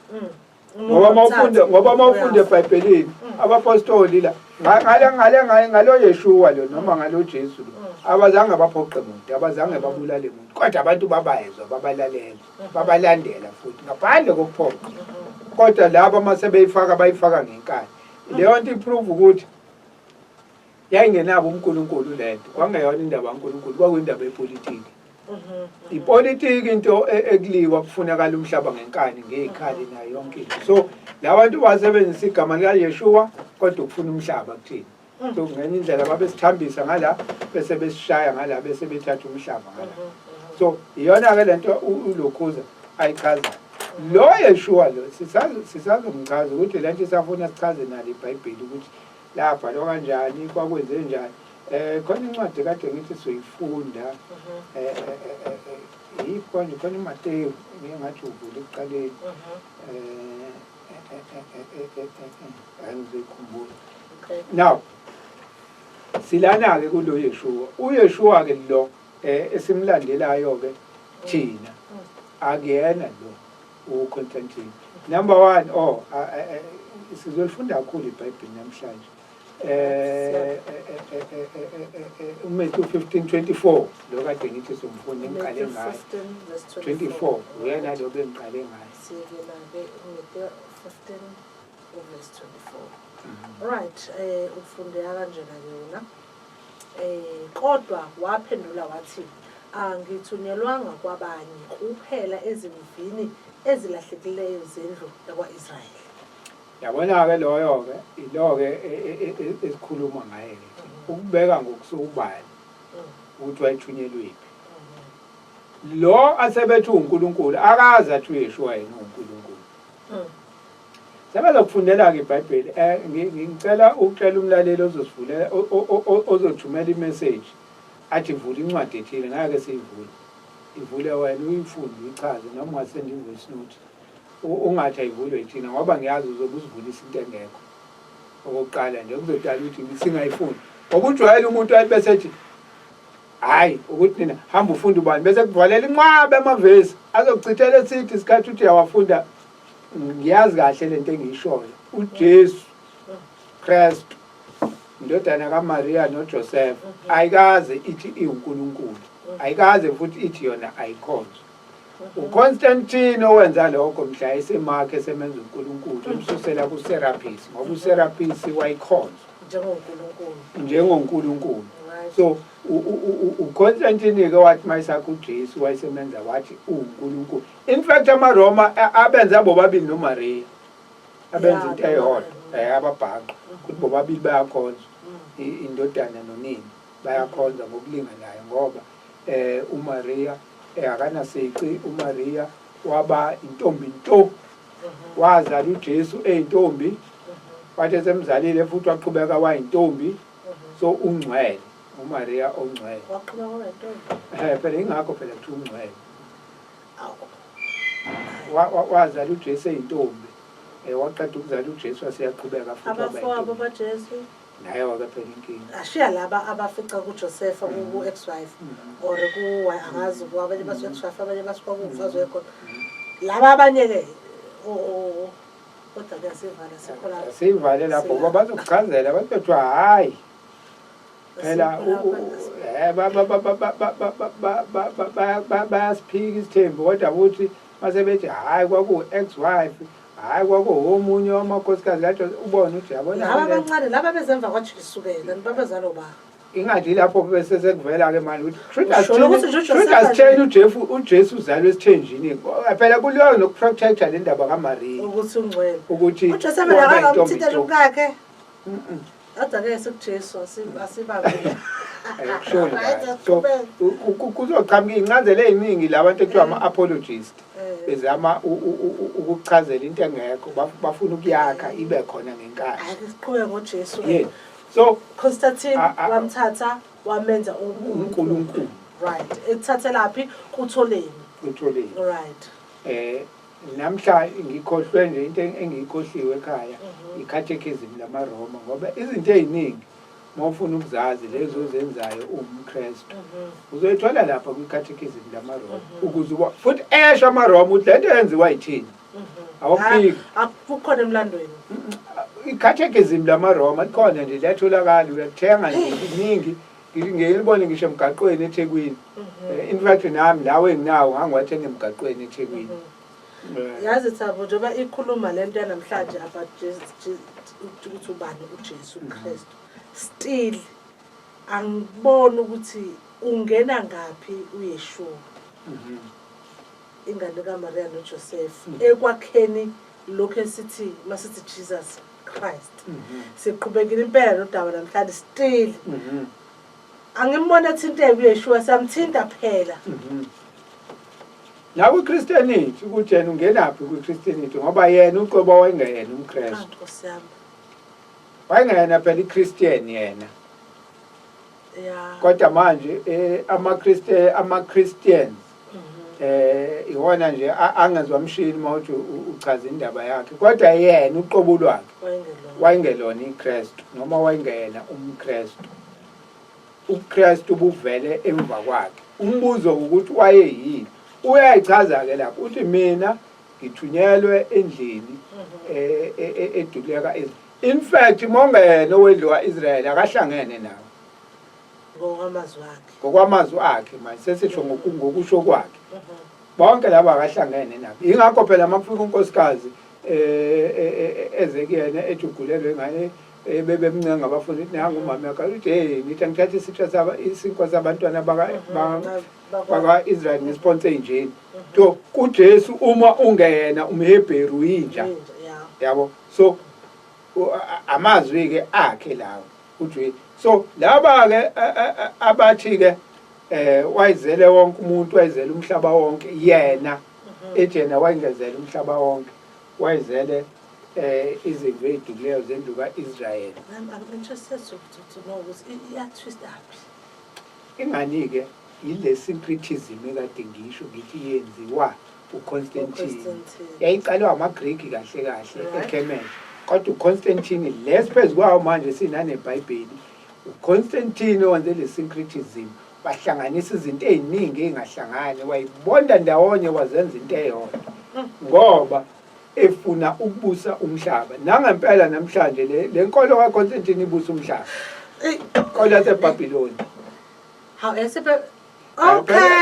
ngoba mawufunde eBhayibhelini abapostoli la ngalo Yeshua lo noma ngalo Jesu lo abazange baphoqe umuntu abazange babulale umuntu kodwa abantu babayezwa babalalela babalandela futhi ngaphandle kokuphoqa kodwa laba mase bayifaka ngenkani leyo nto iprove ukuthi yayingenabo uNkulunkulu lento kwangeyona indaba kaNkulunkulu kwakuyindaba yepolitiki ipolitiki into ekuliwa kufunakala umhlaba ngenkani ngezikhali nayo yonke into so labantu basebenzisa igama lika Yeshua kodwa ukufuna umhlaba kuthini so ngenye indlela babesithambisa ngala bese besishaya ngala bese bethatha umhlaba ngala so iyona ke lento uLokhuza ayichaza lo Yeshua lo sisazomchaza ukuthi lento isafuna sichaze nalo iBhayibheli ukuthi lapha lo kanjani kwakwenze njani khona incwadi kade ngithi soyifunda yikhona khona uMateyu ngingathi uvule ekuqaleni angizikhumbula now silana ke kulo Yeshua uYeshua ke lo esimlandelayo ke thina akuyena lo uConstantine number 1 sizolifunda kakhulu iBhayibheli namhlanje uMatthew 15:24 lo kade ngithi somfunda engiqale ngayo 24 uyena lo bengiqale ngayo siyekela ke uMatthew 15:24 right ufundeka kanjena ke yona kodwa waphendula wathi angithunyelwanga kwabanye kuphela ezimvini ezilahlekileyo zendlu yakwaIsrayeli yabona ke loyo ke ilo ke esikhuluma ngaye ke ukubeka ngokusubani ukuthi wayithunyelwe lo asebethi uNkulunkulu akazi athi uYeshua yena uNkulunkulu sebezokufundela ke iBhayibheli ngicela ukucela umlaleli ozosivulela ozothumela imessage athi vula incwadi ethile ngeke siyivule ivule wena uyifunde uyichaze noma ungasenda invoice note ungathi ayivulwe thina ngoba ngiyazi uzobe usivulisa into engekho okokuqala nje kuzodala ukuthi ngisingayifundi ngoba ujwayele umuntu ayibese ethi hayi ukuthi nina hamba ufunda ubani bese kuvalela inqwabe amavesi azokuchithela esithi isikhathi uthi uyawafunda ngiyazi kahle lento engiyishoyo uJesu Kristu indodana kaMaria noJoseph ayikaze ithi iuNkulunkulu ayikaze futhi ithi yona ayikhonzwa uConstantine owenza lokho mhla esemakhe esemenza uNkulunkulu umsusela kuSerapis ngoba uSerapis wayikhonza njengoNkulunkulu so uConstantine ke wathi mayisakho uJesu wayesemenza wathi uNkulunkulu in fact amaRoma abenza bobabili noMaria abenza into eyodwa ababhaqwa ukuthi bobabili bayakhonza indodana nonini bayakhonza ngokulinganayo ngoba uMaria akanasici uMaria waba intombi nto wazala uJesu eyintombi wathi esemzalile futhi waqhubeka wayintombi so ungcwele uMaria ongcwele waqhubeka wayintombi phela ingakho phela kuthi ungcwele wazala uJesu eyintombi waqeda ukuzala uJesu waseyaqhubeka futhi abafowabo baJesu nayo-ke phela inkinga. ashiya laba abafica kuJoseph ku-ex-wife or angazi abanye basu-ex-wife abanye basuka kumfazi wekhona laba abanye-ke kodwa kuyasivala sikhola sivale lapho ngoba bazokuchazela bathi kuthiwa hhayi phela bayasiphika isithembu kodwa futhi mase bethi hhayi kwaku-ex-wife hhayi kwakuwomunye wamakhosikazi lathi ubone ukuthi yabona laba abancane laba bezemva kwaJesu-ke babezala ubaba ingathi lapho bese sekuvela-ke manje ukuthi should asitshele uJesu uzalwe esithenjini phela kuliwa nokuprotecta le ndaba kaMariya ukuthi ungcwele ukuthi uJoseph akakamthintela umkakhe kodwa-ke sekuJesu asibambe so kuzoqhamuka iy'ncazelo ey'ningi labantu ekuthiwa ama-apologist bezama ukuchazela into engekho bafuna ukuyakha ibe khona ngenkani siqhubeke ngoJesu so Constantine wamthatha wamenza uNkulunkulu right ethathe laphi kuTholeni right namhla ngikhohlwe nje into engiyikhohliwe ekhaya i-catechism lamaRoma ngoba izinto ey'ningi mawufuna ukuzazi lezo zenzayo uwumKristu uzoyithola lapha kwi-catechism lamaRoma ukuze futhi esho amaRoma ukuthi lento yenziwa yithini awufiki akukhona emlandweni i-catechism lamaRoma likhona nje liyatholakala uyathenga nje iningi ngiyibone ngisho emgaqweni eThekwini in fact nami lawe enginawo ngangiwathenga emgaqweni eThekwini yazi Thabo njengoba ikhuluma lento yanamhlanje about ukuthi ubani uJesu Kristu still angiboni ukuthi ungena ngapi uYeshua ingane kaMaria noJoseph ekwakheni lokho esithi masithi Jesus Christ siqhubekile impela nodaba namhlanje still angimbona ethinta uYeshua samthinta phela la kwi-Christianity ukuthi yena ungenaphi kwi-Christianity ngoba yena uqobo wayengeyena umKristu Nkosi yami wayengeyena phela i-Christian yena kodwa manje ama-Christians iwona nje angezwa mshini mawuthi uchaza indaba yakhe kodwa yena uqobo lwakhe wayengelona iKristu noma wayengeyena umKristu uKristu ubuvele emva kwakhe umbuzo ukuthi wayeyini uyayichaza-ke lapho uthi mina ngithunyelwe endlini eduleka in fact mongena owedliwa Israyeli akahlangene nawo ngokwamazwi akhe manje sesisho ngokusho kwakhe bonke laba akahlangene nabo ingakho phela makufika unkosikazi ezekuyena ejugulelwe ngane bebemncenga abafuna ukuthi nangu umama yakhe uthi hey ngithi ngithatha isinkwa sabantwana bakwa-Israyeli ngisponse njeni so kuJesu uma ungena umHebheru inja yabo so amazwi-ke akhe lawo uJesu so laba-ke abathi-ke wayizele wonke umuntu wayizele umhlaba wonke yena ejena wayengezele umhlaba wonke wayizele izimvu ey'dukileyo zendlu ka-Israyeli ingani-ke yile syncretism ekade ngisho ngithi yenziwa uConstantine yayicalwa amaGreki kahle kahle eKhemesh kodwa uConstantine lesiphezu kwawo manje sinaneBhayibheli uConstantine owenze le syncretism bahlanganisa izinto ey'ningi ey'ngahlangani wayibonda ndawonye wazenza into eyodwa ngoba efuna ukubusa umhlaba nangempela namhlanje le nkolo kaConstantine ibusa umhlaba inkolo yaseBhabhiloni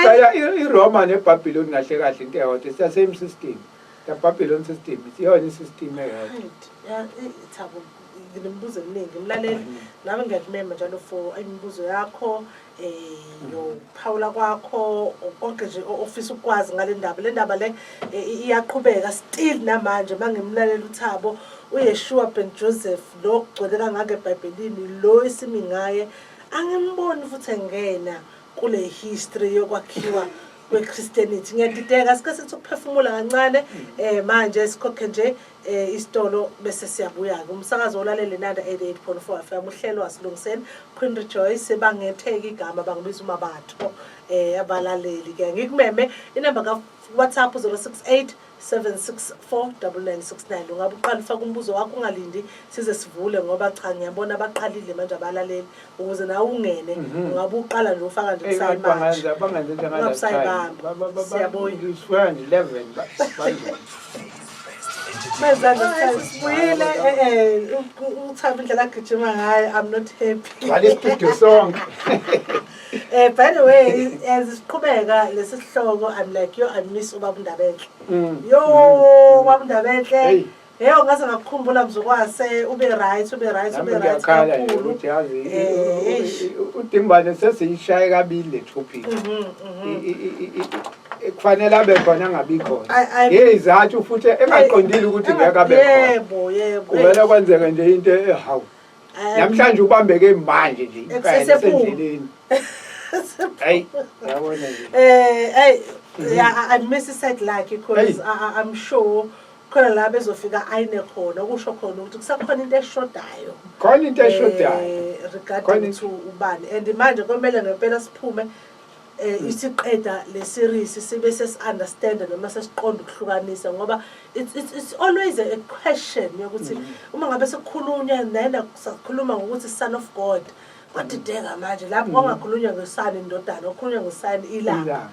phela iRoma neBhabhiloni kahle kahle into eyodwa it's the same system the Babylon system isiyona isystem eyodwa Thabo nginemibuzo eminingi mlaleli nami ngiyakumema njalo for imibuzo yakho yokuphawula kwakho konke nje ofisa ukwazi ngale ndaba le ndaba le iyaqhubeka still namanje mangimlalela uThabo uYeshua ben Joseph lo kugcwele kangaka eBhayibhelini lo isimi ngaye angimboni futhi engena kule history yokwakhiwa kweChristianity ngiyadideka sike sithi ukuphefumula kancane manje sikhokhe nje isitolo bese siyabuya ke umsakazo olalele nanda 88.4 FM uhlelo wasilungiseni Queen Rejoice bangetheka igama bangibiza uMabatho abalaleli ke ngikumeme inamba ka WhatsApp 068-764-9969. Ungabe uqala ufaka umbuzo wakho ungalindi size sivule ngoba cha ngiyabona abaqalile manje abalaleli ukuze nawe ungene ungabe uqala nje ufaka nje kusayimanje. Siyabonga. I'm not happy. By the way, as siqhubeka lesihloko, I'm like, yo, I miss ubaba Ndabenhle. Yo, ubaba Ndabenhle. Yebo ngase ngakukhumbula mzokwase ube right kakhulu. Udimbane sesiyishaye kabili le topic. Kufanele abe khona angabi khona. Izathu futhi engaqondile ukuthi ngeke abe khona. Yebo. Kumele kwenzeke nje into ehawu. Namhlanje ubambeke manje nje endleleni. Hey, yabona nje. I miss it like because I'm sure khona la bezofika ayine khona okusho khona ukuthi kusakhona into eshodayo. Khona into eshodayo. Regarding to Ubani and manje kumele ngempela siphume isiqeda le series sibe sesi-understand noma sesiqonda ukuhlukanisa ngoba it's always a question yokuthi uma ngabe sekukhulunywa nenda sakhuluma ngokuthi son of God kodideka manje lapho ongakhulunywa ngesani indodana okhulunywa ngesani ilanga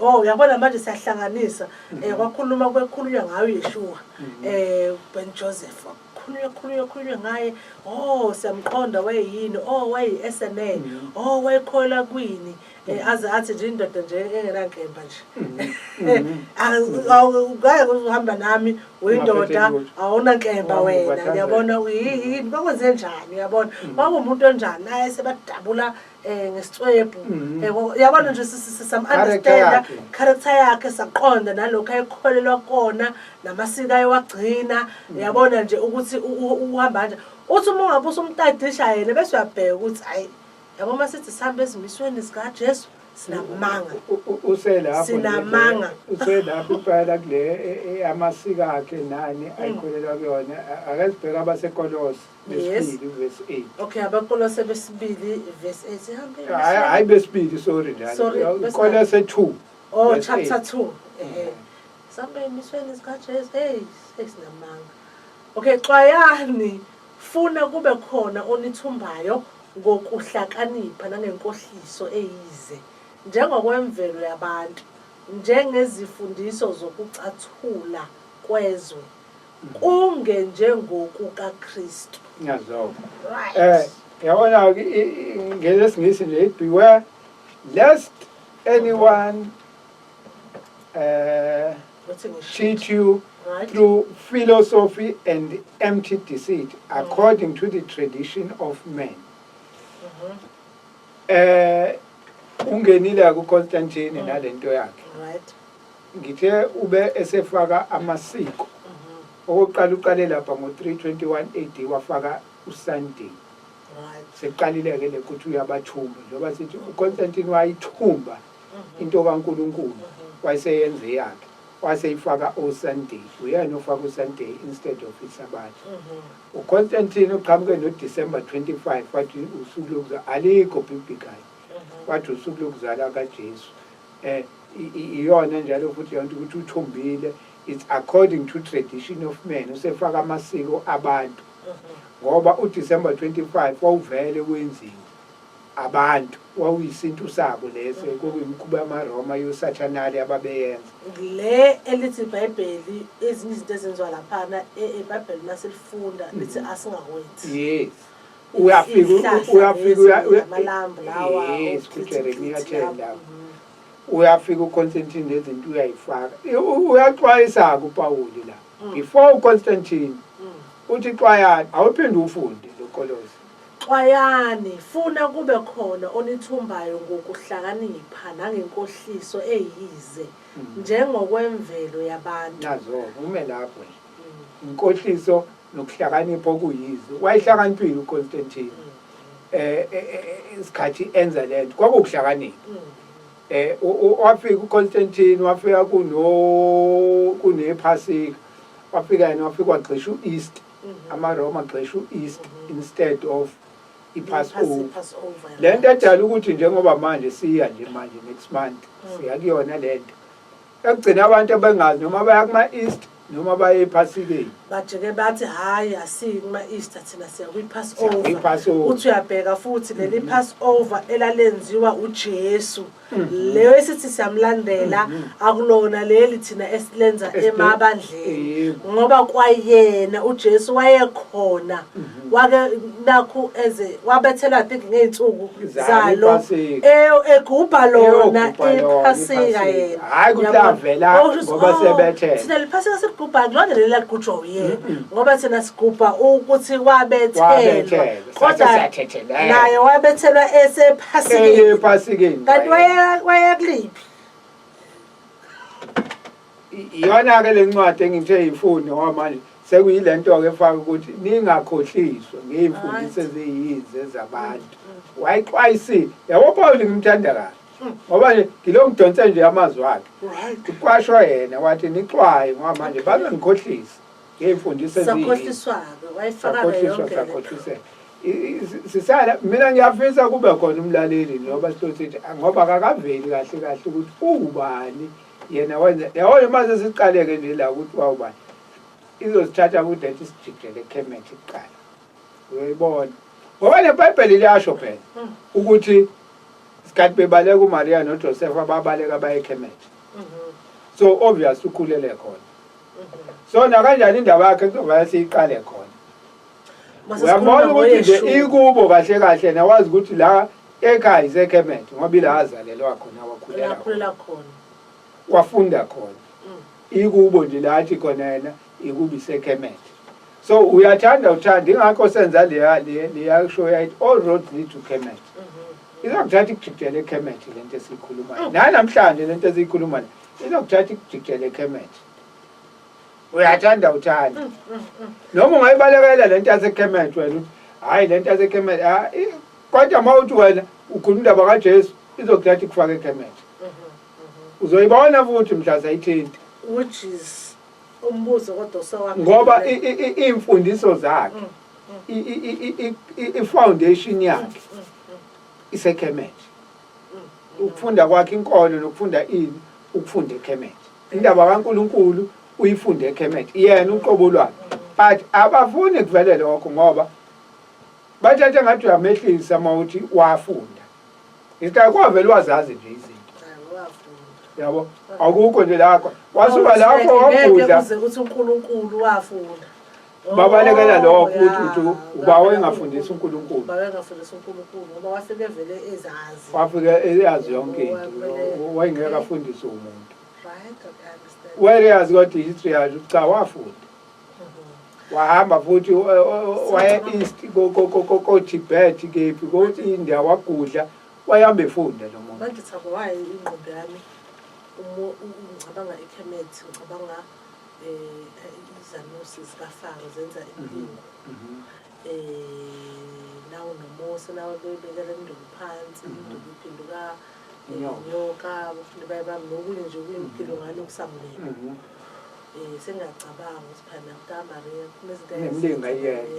uyabona manje siyahlanganisa kwakhuluma kwekhulunywa ngayo Yeshua Ben Joseph khulunywa ngaye siyamqonda wayeyini wayi-SNA wayekhola kwini athi nje indoda nje engenankemba nje ngeke uhamba nami uyindoda awunankemba wena uyabona yini bakwenze njani uyabona kwakumuntu onjani naye sebadabula ngesitswebhu uyabona nje sam-understanda character yakhe saqonda nalokhu ayekholelwa kona namasiko ayewagcina uyabona nje ukuthi uhamba nje uthi uma ungabe usumtadisha yena bese uyabheka ukuthi hayi yabo masithi sihambe ezimisweni zikaJesu sinamanga sinamanga uselapho phela kule amasiko akhe nani ayikholelwa kuyona akazibheka abasekolose besibili verse 8 okay abakolose besibili verse 8 sihambe hayi besibili sorry njalo kolose 2 chapter 2 sihambe emisweni zikaJesu sinamanga okay xwayani funa kube khona onithumbayo ngokuhlakanipha nangenkohliso eyize njengokwemvelo yabantu njengezifundiso zokucathula kwezwe kungenjengokukaKristu yazo yabona ngelesingisi nje beware lest anyone cheat you through philosophy and empty deceit according to the tradition of men. Ungenile kuConstantine nalento yakhe. Right. Ngithe ube esefaka amasiko. Oqala uqale lapha ngo321 AD wafaka uSunday. Right. Seqalile ke ukuthi uyabathumba ngoba sithi uConstantine wayithumba into kaNkuluNkulu wayeseyenze yakhe. Waseyifaka uSunday. Uyena ofaka uSunday instead of iSabatha. uConstantine uqhamuke noDecember 25 wathi usuku lokuzalwa alikho biblical. Wathi usuku lokuzalwa kaJesu. Iyona njalo futhi yonke ukuthi uthumbile it's according to tradition of men usefaka amasiko abantu. Ngoba uDecember 25 wawuvele wenziwe abantu wawisintu sabo leso kokuyimkhuba yamaRoma yoSathanali ababeyenza le elithi iBhayibheli ezinye izinto ezenziwa laphana eBhayibheli naselifunda lithi asingakwenzi yes uyafika amalambu lawa scripture ngiyathela uyafika uConstantine lezinto uyayifaka uyaxwayisa kuPawuli la before uConstantine uthi xwayani awuphinde ufunde loKolose xwayani funa kube khona onithumbayo ngokuhlakanipha nangenkohliso eyize njengokwemvelo yabantu nazo ume lapho inkohliso nokuhlakanipha okuyize wayihlakaniphile uConstantine isikhathi enza lento kwakuhlakanipha wafika uConstantine wafika kunePhasika wafika yena wafika wagxisha uEast amaRoma agxisha uEast instead of iPassover. Lento edala ukuthi njengoba manje siya nje manje next month siya kuyona lento ekugcina abantu abangazi noma baya kuma-east noma baye ephasikeni bajike bathi hayi asiki kuma-easter thina siya kwi-passover kwi-Passover. uthi uyabheka futhi leli passover elalenziwa uJesu leyo esithi siyamlandela akulona leli thina esilenza emabandleni ngoba kwayena uJesu wayekhona wake nakho eze wabethela I think ngeinsuku zalo egubha lona iphasika yena hayi kutavela ngoba sebethela thina liphasika sigubha kulona leli lagujwa uyena ngoba thina sigubha ukuthi wabethelwa kodwa naye wabethelwa esephasikeni kanti wayakuliphi iyona ke lencwadi engithe ifundi ngoba manje sekuyilento-ke efaka ukuthi ningakhohliswa ngey'mfundiso eziyize ezabantu wayixwayisile yabo Pawuli ngimthanda kahle ngoba nje ngilo ngidonse nje amazwi akhe kuqwashwa yena wathi nixwaye ngoba manje bazongikhohlisa ngey'mfundiso sakhohliswa-ke wayifaka yonke sisala mina ngiyafisa kube khona umlaleli ngoba sithi ngoba akakaveli kahle kahle ukuthi ubani yena wenza yabona mase siqaleke nje la ukuthi wawubani izosithatha kude ethi sijikele eKhemet kuqala uyayibona ngoba neBhayibheli liyasho phela ukuthi isikhathi bebaleka uMaria noJoseph ababaleka baye eKhemet so obvious ukhulele khona so nakanjani indaba yakhe kuzoba siyiqale khona uyabona ukuthi nje ikubo kahle kahle nawazi ukuthi la ekhaya iseKhemet ngoba ila azalelwa khona wakhulela khona wafunda khona ikubo nje lathi khona yena ikubi seKhemet so uyathanda uthanda ingakho senza leya show yathi all roads lead to Kemet izokuthatha ikujikele eKhemet lento esiyikhulumayo namhlanje lento esiyikhulumayo izokuthatha ikujikele eKhemet uyathanda uthanda noma ungayibalekela lento yaseKhemet wena uthi hayi lento yaseKhemet kodwa mawuthi wena ukhuluma indaba kaJesu izokuthatha ikufaka eKhemet uzoyibona futhi mhla sayithinta which is umbuzo kodwa sowami ngoba imfundiso zakhe ifoundation yakhe iseKhemet ukufunda kwakhe inkolo nokufunda ini ukufunda eKhemet indaba kaNkuluNkulu uyifunde eKhemet yena uqobo lwakhe but abafuni kuvele lokho ngoba bathatha ngathi uyamehlisa mawuthi wafunda isikhathi kwavele wazazi nje izinto yabo akukho nje lakho wasuka lapho wabhuda ukuthi uNkulunkulu wafunda babalekela lokho ukuthi uba wengafundisa uNkulunkulu bawengafundisa uNkulunkulu ngoba wafike vele ezazi wafike eyazi yonke into wayengeka afundise umuntu right I understand whereas kodwa history yayo cha wafunda wahamba futhi waya east ko Tibet kephi ko India wagudla wayahamba efunda lo muntu manje thabo waye ingqondo yami ngicabanga eKhemet ngicabanga izanusi zikafaro zenza impilo nawo noMose nawo bebekela induku phansi induku iphinduka nyoka bafundi bayibamba nokunye nje kuyimpilo ngalo kusamulela sengiyacabanga ukuthi phela kaMaria kunezinto nemlinga yenza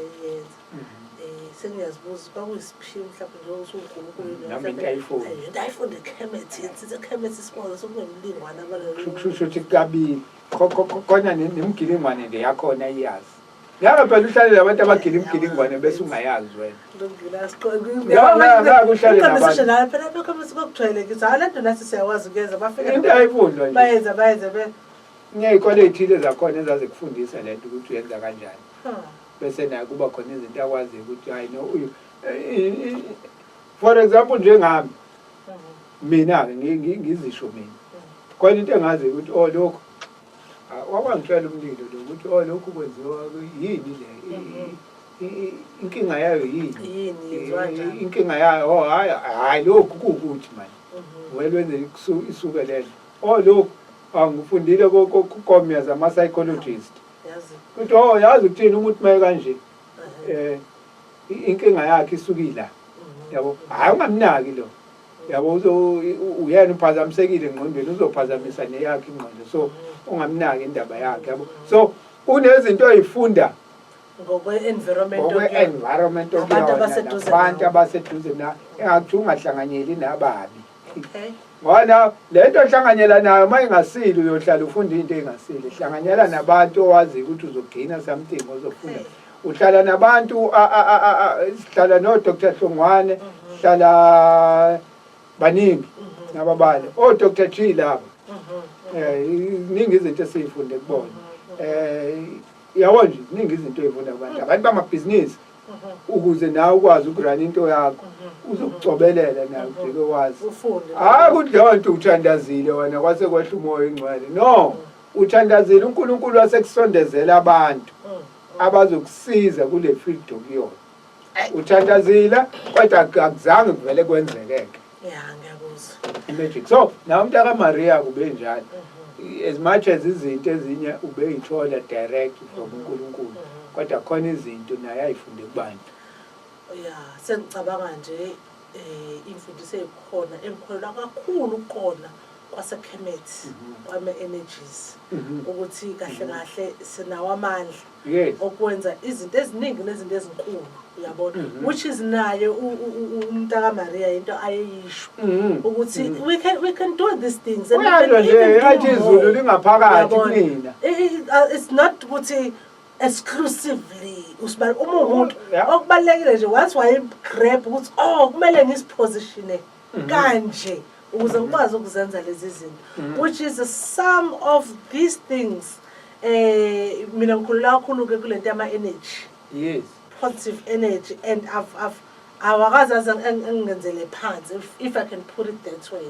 sengiyazibuza kwakuyisiphiwo mhlawumbe nje usuNkulunkulu nami ngiyayifunda ndayifunde eKhemet sithi eKhemet isibona sokunemlingwane abalelo kusho kabili khona nemgilingwane nje yakhona iyazi ngabe phela uhlale labantu abagila imgilingwane bese ungayazi wena kuhlale nabantu phela lokho sikujwayelekile hayi lento nathi siyawazi ukwenza bafike into ayifundwa nje bayenza ngiyayikole ezithile zakhona ezazikufundisa lento ukuthi uyenza kanjani bese naye kuba khona izinto akwazi ukuthi hayi no uyu for example njengami mina ngizisho mina khona into engazi ukuthi lokho wakwangitshela umlilo lo ukuthi lokho kwenziwa yini le inkinga yayo yini inkinga yayo hayi lokhu kukuthi manje welwenze isuke lelo lokhu angifundile kokomya zama psychologist ukuthi yazi ukuthini umuntu maye kanje inkinga yakhe isukila yabo hayi ungamnaki lo yabo uyena uphazamisekile engqondweni uzophazamisa neyakhe ingqondo so ungamnaki indaba yakhe yabo so unezinto ezifunda ngokwe-environment abantu abaseduze na engakuthi ungahlanganyeli nababi Okay. Ngoba lento ohlanganyela nayo mayingasili uyohlala ufunda into engasili. Hlanganyela nabantu owazi ukuthi uzogaina something ozofunda. Uhlala nabantu sihlala no Dr. Hlongwane, sihlala baningi nababali. O Dr. G laba. Iningi izinto esifunde kubona. Yabona nje iningi izinto ezifunda abantu bamabhizinisi ukuze nawe ukwazi ukurun into yakho uzokucobelela nawe ujike wazi akudlonto uthandazile wena kwase kwehla umoya engcwele no uthandazile uNkulunkulu wasekusondezela abantu abazokusiza kule field okuyona uthandazile kodwa akuzange kuvele kwenzekeke ngiyakuzwa magic so nawe umntaka Maria kube njalo as much as izinto ezinye ubeyithola direct from uNkulunkulu kodwa khona izinto naye ayifunde kubantu sengicabanga nje imfundiso ekhona engikholwa kakhulu ukona kwaseKhemet kwame energies ukuthi kahle kahle sinawo amandla okwenza izinto eziningi nezinto ezinkulu uyabona which is naye umntaka Maria into ayeyisho ukuthi we can do these things and yathi izulu lingaphakathi kunina it's not ukuthi exclusively usibala umuntu okubalekile nje once waye grab ukuthi kumele ngisipositione kanje ukuze ukwazi ukuzenza lezi zinto which is a sum of these things mina ngikhulula kakhulu ke kulento yama energy positive energy and I've awakazazi engenzele phansi if I can put it that way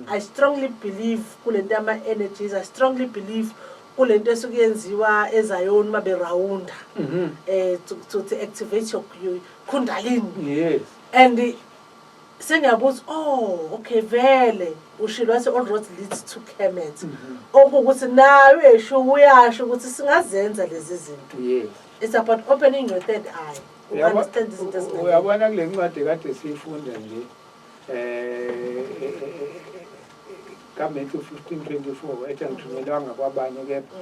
I strongly believe kulento yama energies I strongly believe kulento esukuyenziwa eZion mabe round to activate your kundalini and sengiyabuza okay vele ushilo wathi all roads leads to Kemet okuthi nawe esho uyasho ukuthi singazenza lezi zinto it's about opening your third eye you understand this into uyabona kule ncwadi kade sifunda nje kaMatthew 15:24 ethi ngithunyelwanga kwabanye kepha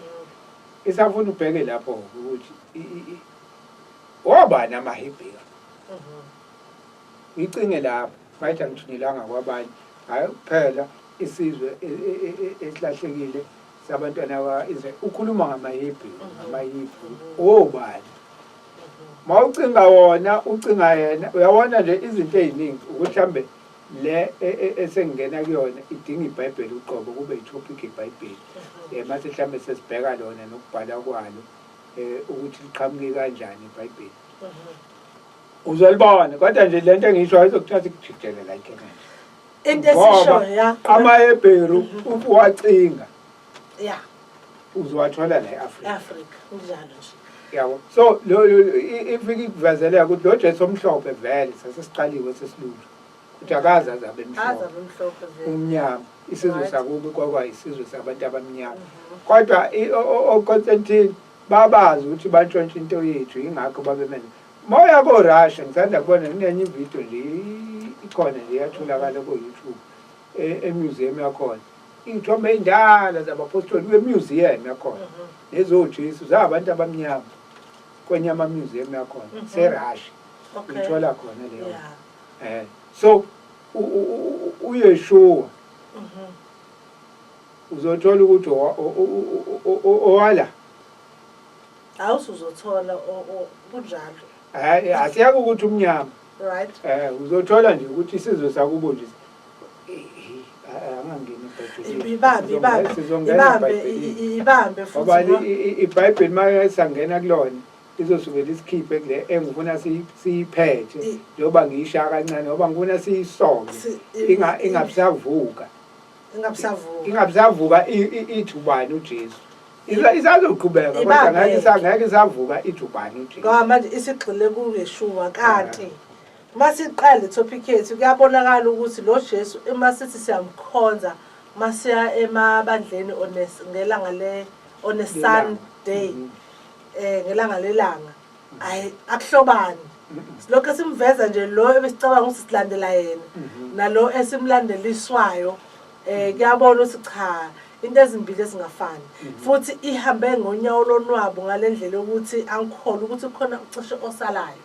isafuna ubheke lapho ukuthi obani amaHebheru icinge lapho bathi ngithunyelwanga kwabanye hayi kuphela isizwe esilahlekile sabantwana baIsrael ukhuluma ngamaHebheru obani mawucinga wona ucinga yena uyabona nje izinto eziningi ukuthi mhlambe le esengena kuyona idinga iBhayibheli uqobo kube itopic iBhayibheli mase mhlambe sesibheka lona nokubhala kwalo ukuthi liqhamuke kanjani iBhayibheli uzolibona kodwa nje lento engisho ayizokuthatha ikujikele la eKenya into esisho amaHebheru uwacinga uzowathola la eAfrica kunjalo nje yabo so ifike ikuvezeleka ukuthi lo Jesu omhlophe vele sasesiqaliwe sesilulu ukuthi akazi azabe mhlophe umnyama isizwe sakubo kwakwayisizwe sabantu abamnyama kodwa oConstantine babazi ukuthi bantshontsha into yethu ingakho babemele moya ko Russia ngisanda kubona nenye ivideo nje ikhona nje yatholakala ku YouTube emuseum yakhona ingithombe indala zabapostoli kwemuseum yakhona lezo Jesu zabantu abamnyama kwenye ama museum yakhona seRussia ithola khona leyo so uYeshua uzothola ukuthi owala awusuzothola kunjalo hayi asiyake ukuthi umnyama right uzothola nje ukuthi isizwe sakubo nje angangeni ibambe futhi iBhayibheli mayesangena kulona izosukela isikhiphe kule engifuna siyiphethe njoba ngiyishaka kancane ngoba ngifuna siyisonke ingabisavuka ithubani uJesu isazoqhubeka kodwa ngeke isavuka ithubani uJesu ngoba manje isigxile kuYeshua kanti masiqale topic yethu kuyabonakala ukuthi lo Jesu emasithi siyamkhonza masiya emabandleni ngelanga le on a Sunday ngelanga lelanga ayi akuhlobani lokho simveza nje lo ebesicabanga ukuthi silandela yena nalo esimlandeliswayo kuyabona ukuthi cha into ezimbili ezingafani futhi ihambe ngonyawo lonwabo ngalendlela ukuthi angikholwa ukuthi khona ucishe osalayo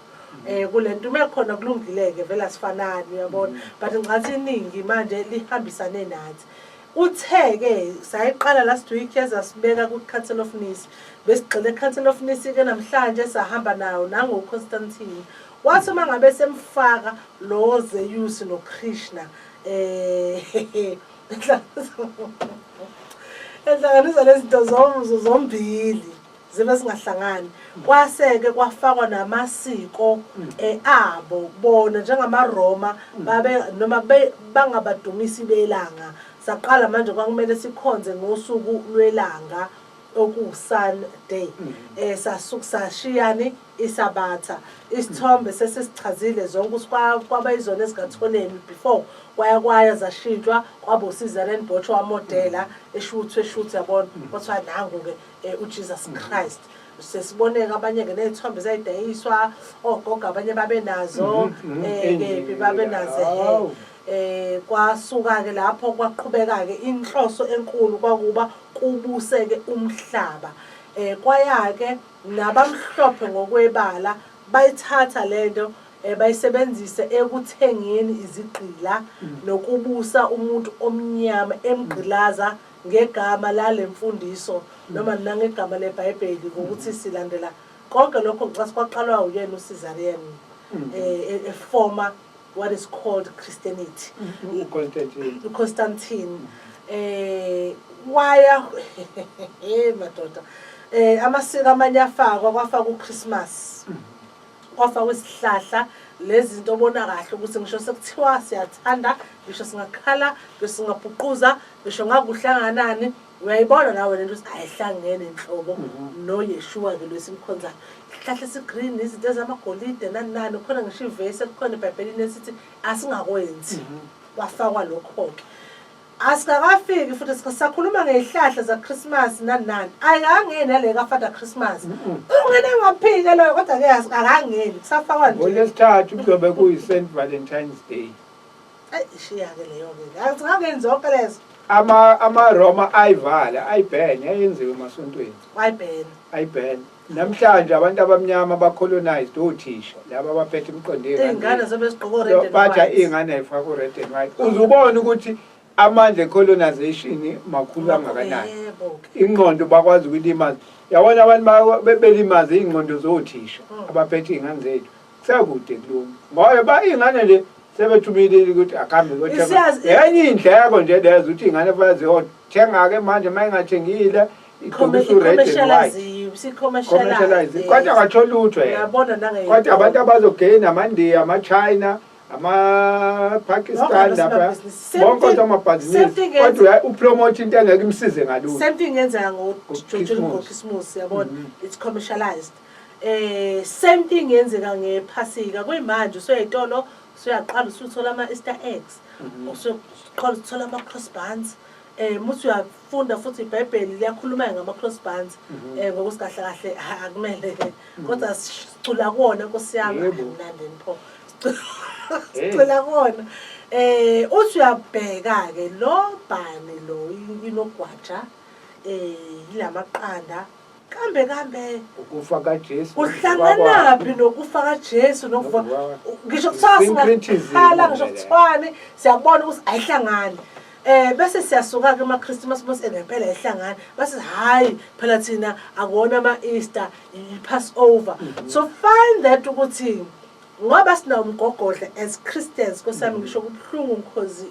kulento mekhona kulungileke vela sifanani uyabona but ngathi iningi manje lihambisane nathi uthe-ke sayiqala last week yazasibeka ku-Council of Nice besigxile e-Council of Nice ke namhlanje sahamba nayo nango-Constantine wathi uma ngabe semfaka lo Zeus noKrishna ehlanganisa lezinto zombili zibe singahlangani kwaseke kwafakwa namasiko abo bona njengamaRoma babe noma bangabadumisi belanga saqala manje kwakumele sikhonze ngosuku lwelanga okuSunday sashiyani isabatha isithombe sesisichazile zonke kwaba izona ezingathoneni before kwaya zashintshwa kwaba uSizarene Botsho wamodela eshuthi yabona kuthiwa nangu-ke uJesus Christ sesiboneka abanye-ke ney'thombe zayidayiswa ogogo abanye babe nazo kephi babe nazo kwasuka-ke lapho kwaqhubeka-ke inhloso enkulu kwakuba kubuseke umhlaba kwaya-ke nabamhlophe ngokwebala bayithatha lento bayisebenzise ekuthengeni izigqila nokubusa umuntu omnyama emgqilaza ngegama lale mfundiso noma nangegama leBhayibheli ngokuthi silandela konke lokho ngicela kwaqalwa uyena uCesarian former what is called Christianity Constantine waya madoda amasiko amanye afakwa kwafaka uChristmas kwafaka isihlahla lezi zinto obona kahle ukuthi ngisho sekuthiwa siyathanda ngisho singakhala ngisho singabhuquza ngisho ngakuhlanganani uyayibona nawe lento ukuthi ayihlangene inhlobo noYeshua ke lwesimkhonzayo isihlahla esigreen izinto ezamagolide nani khona ngisho ivesi kukhona eBhayibhelini esithi asingakwenzi kwafakwa lokho-ke asikakafiki futhi sisakhuluma ngezihlahla zaChristmas nani ayangeni nale kaFather Christmas ungene ngaphike loyo kodwa ke asikangeni kusafakwa nje ngolesithathu kuzobe kuyi-St. Valentine's Day ishiya-ke leyo-ke asikangeni zonke lezo amaRoma ayivala ayibhene yayenziwe emasontweni ayibhene namhlanje abantu abamnyama bacolonized othisha laba abaphethe imiqondo iy'ngane zobe zigqoke bathi iy'ngane ayifaka u-red and white uzubona ukuthi amandla ecolonization makhulu angakanani ingqondo bakwazi ukulimaza yabona abantu belimaza iy'ngqondo zothisha abaphethe iy'ngane zethu kusakude kulungu ngoba iy'ngane nje sebethumile ukuthi akuhambe enye iy'ndleko nje lezo ukuthi iy'ngane bayaziyothenga-ke manje uma ingathengile ikhombisa u-red and white commercialize kodwa akatsho lutho yena kodwa abantu abazogeyina amandiya ama-China ama-Pakistan lapha bonke amabhizinisi kodwa upromote into engeke imsize ngalutho same thing yenzeka ngoChristmas yabona it's commercialized same thing yenzeka ngephasika kuyimanje usuyayitolo usuyaqala usuthola ama-Easter eggs usuyaqala uthola ama-cross buns muthi uyafunda futhi iBhayibheli liyakhuluma ngama-cross buns ngokusikahle kahle akumele kodwa sicula kuwona Nkosi yami mnandeni pho sicula kuwona uthi uyabheka-ke lo bhani lo inogwaja yilamaqanda kambe ukufa kaJesu uhlanganaphi nokufa kaJesu ngisho kuthiwa singakhala ngisho kuthiwani siyabona ukuthi ayihlangani bese siyasuka-ke ama-Christmas ngempela ayihlangani bese hayi phela thina akuwona ama-Easter i-Passover so find that ukuthi ngoba sinawo umgogodla as Christians Nkosi yami ngisho kubuhlungu because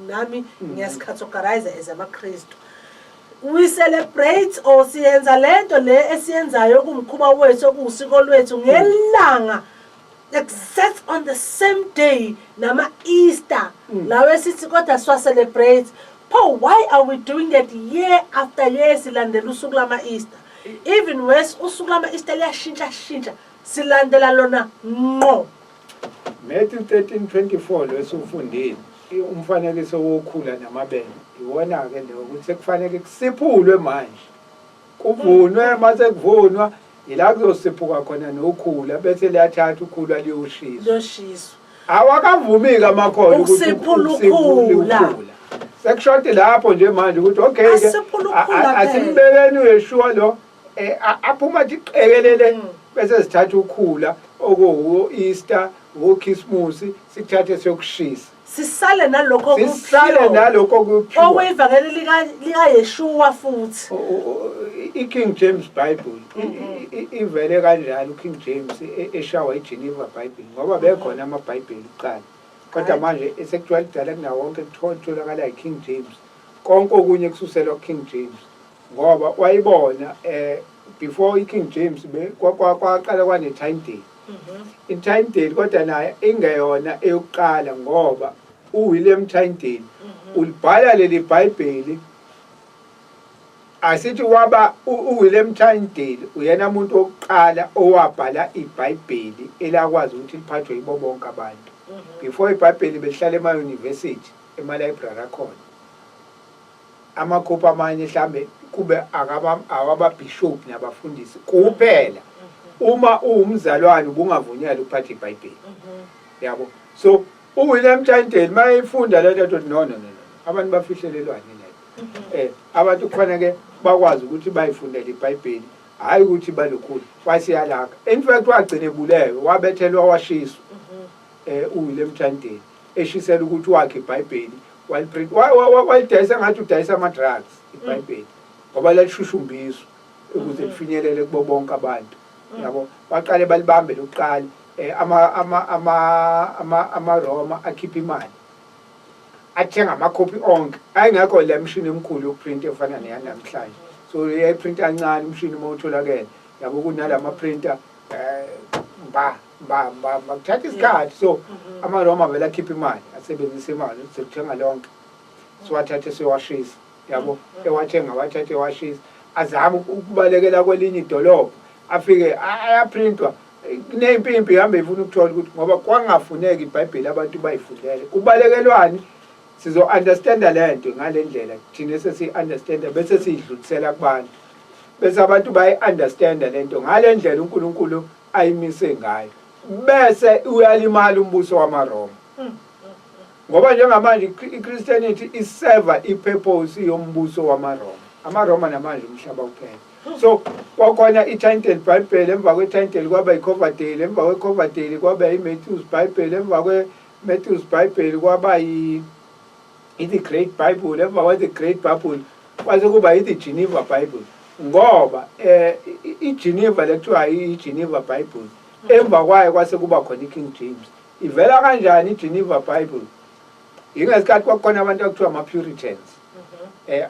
nami ngiyasicategorize as amaKristu we celebrate or siyenza lento le esiyenzayo kumkhuba wethu okusiko lwethu ngelanga exact on the same day nama-Easter lawe sithi kodwa siwa-celebrate Paul why are we doing that year after year silandela usuku lama-Easter even worse usuku lama-Easter liyashintsha silandela lona ngqo Matthew 13:24 lwesufundile umfanekiso wokhula namabele iwona-ke leyo ukuthi sekufanele kusiphulwe manje kuvunwe mase kuvunwa ila kuzosiphuka khona nokhula bese liyathatha ukhula liyoshiswa awakavumi-ke amakhono ukuthi ukhula sekushote lapho nje manje ukuthi okay-ke asimbekeni uYeshua lo aphuma athi qekelele bese sithatha ukhula okuwo Easter uKhisimusi sithathe siyokushisa sisale nalokho kuphiwa okuyivangeli lika Yeshua futhi iKing James Bible ivele kanjalo uKing James eshawa iGeneva Bible ngoba bekhona amaBhayibheli kuqala kodwa manje esekuthiwa kudala kunawo wonke kutholakala iKing James konke okunye kususelwa kuKing James ngoba wayibona before iKing James kwaqala kwane-timetable i-timetable kodwa naye ingeyona eyokuqala ngoba uWilliam Tyndale ulibhala leli Bhayibheli asithi waba uWilliam Tyndale uyena umuntu wokuqala owabhala iBhayibheli elakwazi ukuthi liphathwe yibo bonke abantu before iBhayibheli belihlala ema-university ema-library akhona amakhophi amanye mhlambe kube awababishop nabafundisi kuphela uma uwumzalwane ubungavunyelwa ukuphatha iBhayibheli yabo so uWilliam Tyndale mayefunda lento ethi no abantu bafihlelelwane la abantu kufanele bakwazi ukuthi bayifundele iBhayibheli hayi ukuthi balokhulu wasiyalaka in fact wagcina ebulewe wabethelwa washiswa uWilliam Tyndale eshisela ukuthi wakhe iBhayibheli walidayisa ngathi udayisa ama-drugs iBhayibheli ngoba lalishushumbiswa ukuze lifinyelele kubo bonke abantu yabo baqale balibambe lokuqala ama-Roma akhipha imali athenga amakhophi onke ayingekho le mshini emkhulu yokuprinta efana neyanamhlanje so iyayiprinta kancane umshini uma utholakele yabo kunalama-printer kuthatha isikhathi so ama-Roma vele akhipha imali asebenzisa imali sekuthenga lonke siwathathe siwashisa yabo wathathe ewashisa azame ukubalekela kwelinye idolobha afike ayaprintwa kunempimpi ihambe ifuna ukuthola ukuthi ngoba kwangafuneki iBhayibheli abantu bayifundele kubalekelwani sizo-understanda lento ngale ndlela thina sesi-understanda bese siyidlulisela kubantu bese abantu bayi-understanda lento ngale ndlela uNkulunkulu ayimise ngayo bese uyalimala umbuso wamaRoma ngoba njengamanje iChristianity iseva ipurpose yombuso wamaRoma amaRoma namanje umhlaba uphela so kwakhona i-Tyndale Bible emva kwe-Tyndale kwaba i-Coverdale emva kwe-Coverdale kwaba i-Matthew's Bible emva kwe-Matthew's Bible kwaba i-The Great Bible emva kwe-The Great Bible kwaze kuba i-The Geneva Bible ngoba i-Geneva lekuthiwa i-Geneva Bible emva kwayo kwase kuba khona i-King James ivela kanjani i-Geneva Bible ingesikhathi kwakhona abantu akuthiwa ama-Puritans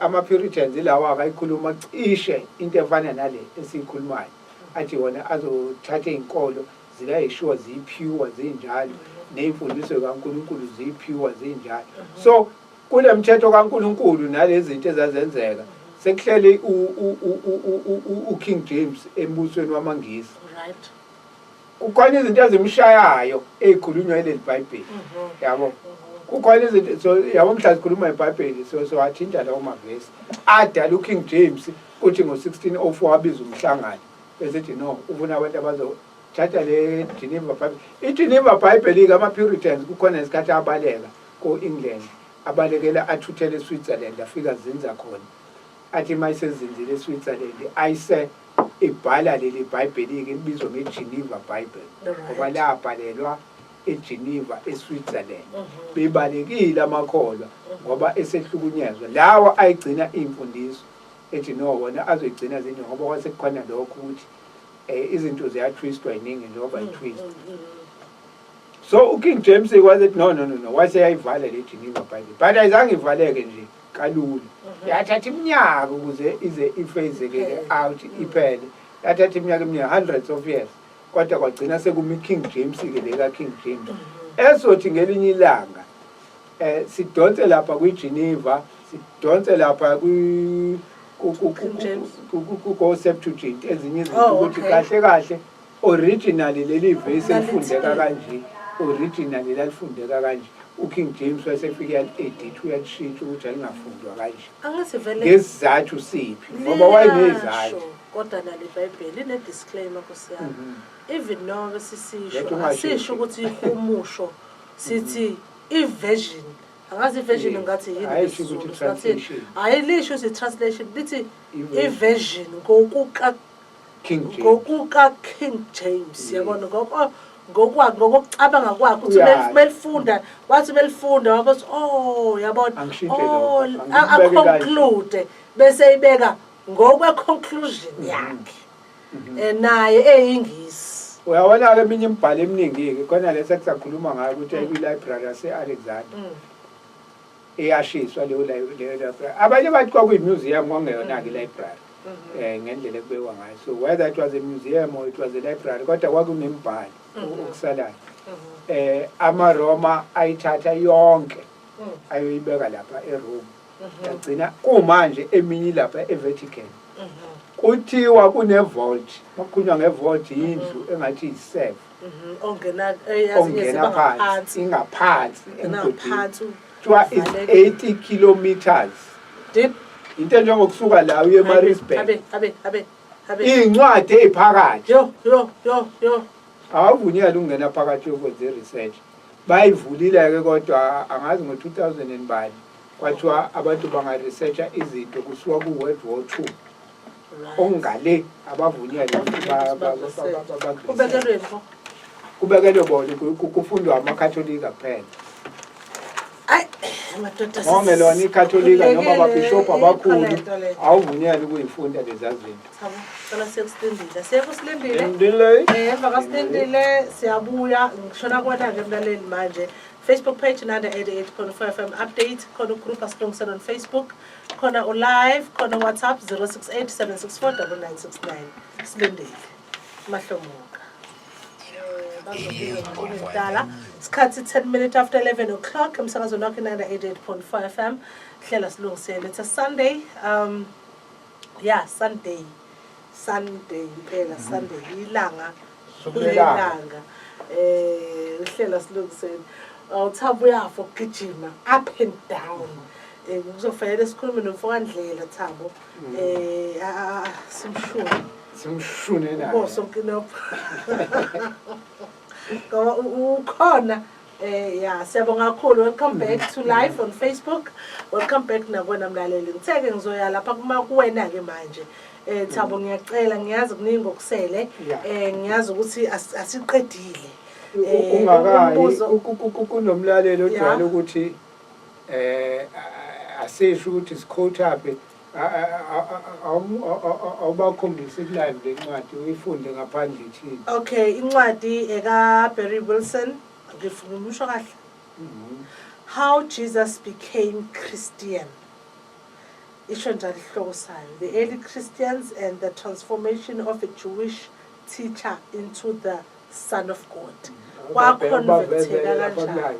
ama-Puritans ilawa akayikhuluma cishe into efana nale esiyikhulumayo athi wona azothatha iy'nkolo zikayeshuwa ziyipure zinjalo ney'mfundiso kaNkulunkulu ziyipure zinjalo so kule mthetho kaNkulunkulu nalezi zinto ezazenzeka sekuhlele uKing James embusweni wamaNgisi kukhona izinto ezimshayayo ey'khulunywa yileli Bhayibheli yabo kukhona izinto so yabo mhla sikhuluma iBhayibheli so athinta lawo mavesi adala uKing James uthi ngo-1604 wabiza umhlangano besethi no ufuna abantu abazothatha le Geneva Bible iGeneva Bible ama-Puritans kukhona isikhathi abaleka ko-England abalekela athuthele eSwitzerland afika zinza khona athi mayisezinzile eSwitzerland ayise ibhala leli Bhayibheli-ke libizwa ngeGeneva Bible ngoba labhalelwa eGeneva eSwitzerland bebalekile amakholwa ngoba esehlukunyezwa lawa ayigcina imfundiso ethi no wona azoyigcina zinto ngoba kwasekukhona lokho ukuthi izinto ziyatwistwa iningi njengoba itwist so uKing James wayethi no waseyayivala le Geneva Bible but ayizange ivaleke nje kalula yathatha iminyaka ukuze ize ifezeke out iphele yathatha iminyaka hundreds of years kodwa kwagcina sekumi King James-ke leka King James esothi ngelinye ilanga sidonse lapha kwiGeneva sidonse lapha ku-Septuagint ezinye izinto ukuthi kahle originally leli vesi elifundeka kanje originally lalifundeka kanje uKing James wasefike yali-edit uyalishintsha ukuthi alingafundwa kanje ngesizathu siphi ngoba wayenezathu kodwa nale Bhayibheli ine-disclaimer kusiyami even noma sisisho asisho ukuthi ihumusho sithi i-version angazi i-version ngathi yini hayi lisho ukuthi translation lithi i-version King James. Ngokuka King James yabona ngokucabanga kwakhe uthi melifunda wathi melifunda wabathi yabona conclude bese ibeka ngokwe conclusion yakhe naye eyingisi uyabona ke eminye imibhalo eminingi ke khona lesa kusakhuluma ngayo ukuthi i-library yase-Alexander iyashiswa leyo library abanye bathi kwakuyi-museum kwangeyona-ke i-library ngendlela ekubekwa ngayo so whether it was a museum or it was a library kodwa kwakunemibhalo okusalayo amaroma ayithatha yonke ayoyibeka lapha eRome yagcina kumanje eminye lapha eVatican kuthiwa kunevault makukhulunywa ngevault yindlu engathi yi-safe ongena phansi ingaphansi emgodini kuthiwa is 80 kilometers deep into njengokusuka la uye eMaritzburg iy'ncwadi ey'phakathi yo awuvunyelwa ukungena phakathi yokwenza i-research bayivulile-ke kodwa angazi ngo-2000 bani kwathiwa abantu bangaresearcha izinto kusuka ku-World War II okungale abavunyelwe ukuthi kubekelwe bona kufundwa amakatholika kuphela ngongelona ikatholika noma ababhishophu abakhulu awuvunyelwe ukuyifunda leza zinto emva kasilindile siyabuya ngishona kona-ke emlaleli manje Facebook page nanda 88.4 FM update khona ugroup asilungisela on Facebook khona ulive khona WhatsApp 068 silindile mahlomuka bazobika isikhathi 10 minutes after 11 o'clock emsakazweni wakhe nanda 88.4 FM hlela silungisele it's a Sunday Sunday impela Sunday ilanga uhlela silungisele awuthaba uyafa ukugijima up and down kuzofanele sikhulume nomfokandlela Thabo simshune naye sonkinopho ngoba ukhona siyabonga kakhulu welcome back to live on Facebook welcome back nakwena mlaleli ngitheke ngizoya lapha kuwena ke manje Thabo ngiyacela ngiyazi kuningi ngokusele ngiyazi ukuthi asiqedile ungakayi kunomlalelo ojwayele ukuthi asesho ukuthi siquote up awubakhombisi live lencwadi uyifunde ngaphandle ithini okay incwadi eka Barry Wilson ngifuna ukusho kahle how Jesus became Christian isho njalo isihloko sayo the early Christians and the transformation of a Jewish teacher into the Son of God kwaconverteka kanjani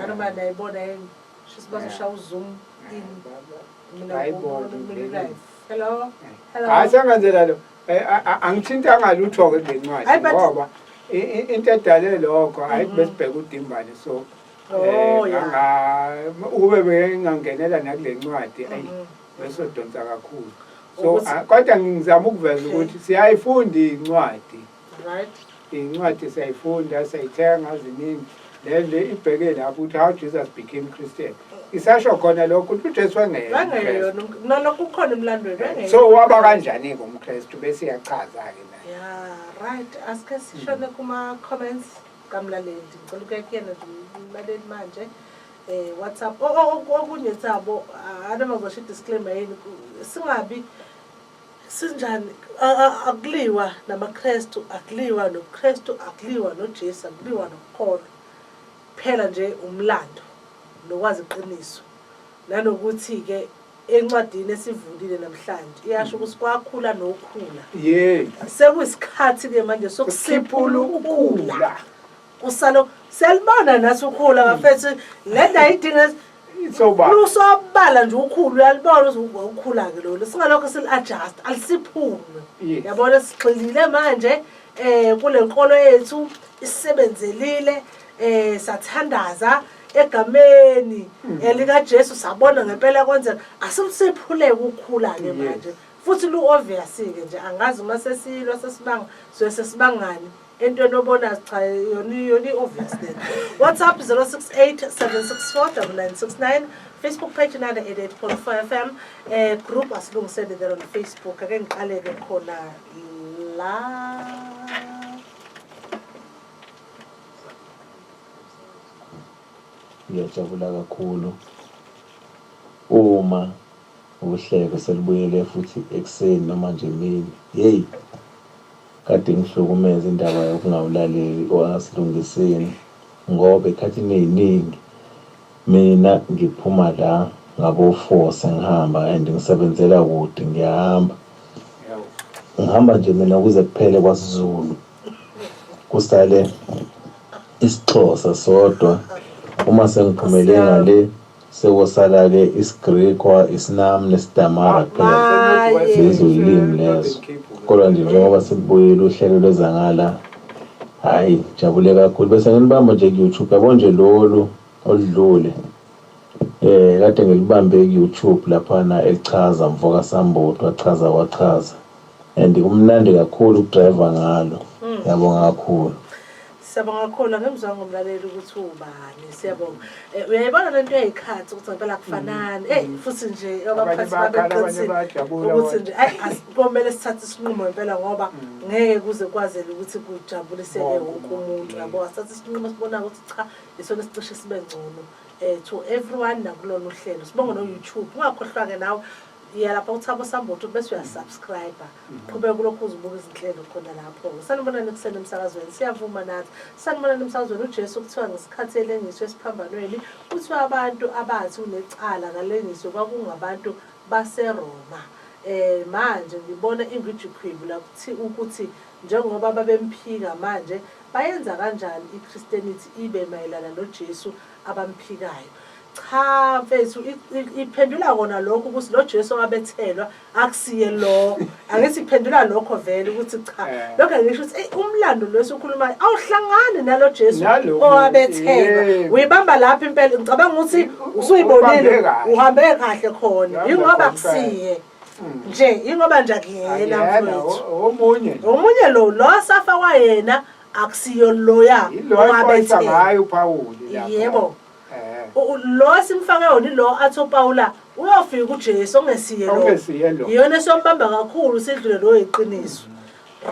anoma nayibona sisibazo uzoom in mina live hello asangenzela lo angithintanga lutho ke lencwadi ngoba into edale lokho ayithi besibheka udimbane so ube bengangenela nakule ncwadi ayi besodonsa kakhulu so kodwa ngizama ukuveza ukuthi siyayifunda incwadi right incwadi siyayifunda sayithenga ziningi le ibheke lapho ukuthi how Jesus became Christian isasho khona lokho ukuthi uJesu wangeyona nalokho kukhona emlandweni so waba kanjani ke umKristu bese iyachaza ke naye right asike sishone kuma comments kamlaleli ngicela ukuyakuyena umlaleli manje WhatsApp okunye Thabo anoma ngosho disclaimer yini singabi sinjani akuliwa namaKristu akuliwa noKristu akuliwa noJesu akuliwa nokukholwa phela nje umlando nokwazi iqiniso nanokuthi ke encwadini esivulile namhlanje iyasho ukuthi kwakhula nokhula sekuyisikhathi ke manje sokusiphula ukukhula usalo selibona nathi ukhula bafethu lenda ayidinga lusobala nje ukhulu uyalibona ukhula ke lo singalokho sil-adjust alisiphume yabona sigxilile manje kule nkolo yethu isisebenzelile sathandaza egameni elikaJesu sabona ngempela kwenzeka asikusiphuleke ukukhula ke manje futhi lu-obvious ke nje angazi uma sesilwa sesibanga sesibangani entweni obona cha yoni obvious then WhatsApp 068 764 9969 Facebook page 88.4 FM group asilungisele there on Facebook ake ngiqale ke khona la ngiyajabula kakhulu uma uhlelo selibuyele futhi ekseni noma nje emini hey kade ngihlukumeza indaba yokungawulaleli owasilungiseni ngoba ekhathini eziningi mina ngiphuma la ngabo-4 sengihamba and ngisebenzela kude ngihamba nje mina kuze kuphele kwaSizulu kusale isiXhosa sodwa uma sengiphumele ngale sekosala-ke isiGrikwa iSnam nesidamara kuphela lezo yilimi lezo kodwa nje njengoba selibuyele uhlelo lwezangala hayi jabule kakhulu bese ngilibamba nje ku-YouTube yabo nje lolu oludlule kade ngilibambe ku-YouTube laphana elichaza mvoka sambuto wachaza and kumnandi kakhulu ukudrive ngalo yabonga kakhulu siyabonga kakhulu ngemzwa ngomlaleli ukuthi ubani siyabonga uyayibona lento eyikhathi ukuthi ngempela kufanani futhi nje abaphathi babeqinisile ukuthi nje asikomele sithathe isinqumo ngempela ngoba ngeke kuze kwazele ukuthi kujabuliseke wonke umuntu yabo asithathe isinqumo sibona ukuthi cha isona isicishe sibe ngcono to everyone nakulona uhlelo sibonga no YouTube ungakhohlwa ke nawe lapha uthabo sambuto bese uyasubscribe qhubeka kulokhu uzibuka izinhlelo khona lapho sanibonani kusena emsakazweni siyavuma nathi sanibonani emsakazweni uJesu kuthiwa ngesikhathi elengiswe esiphambanweni kuthiwa abantu abathi unecala ngalengiswe kwakungabantu baseRoma manje ngibona ingwijikhwibu la ukuthi njengoba babemphika manje bayenza kanjani iChristianity ibe mayelana noJesu abamphikayo cha mfethu iphendula kona lokho ukuthi lo Jesu wabethelwa akusiye lo angithi iphendula lokho vele ukuthi cha lokho ngisho ukuthi umlando lwesikhulumayo awuhlangani nalo Jesu owabethelwa uyibamba lapha impela ngicabanga ukuthi usuyibonile uhambe kahle khona ingoba akusiye nje ingoba nje akuyena mfethu omunye lo safa kwayena akusiyo loya owabethelwa ngayo uPawuli yebo lo simfake wona lo atho Paula uyofika uJesu ongesiye lo iyona esombamba kakhulu sidlule lo yiqiniso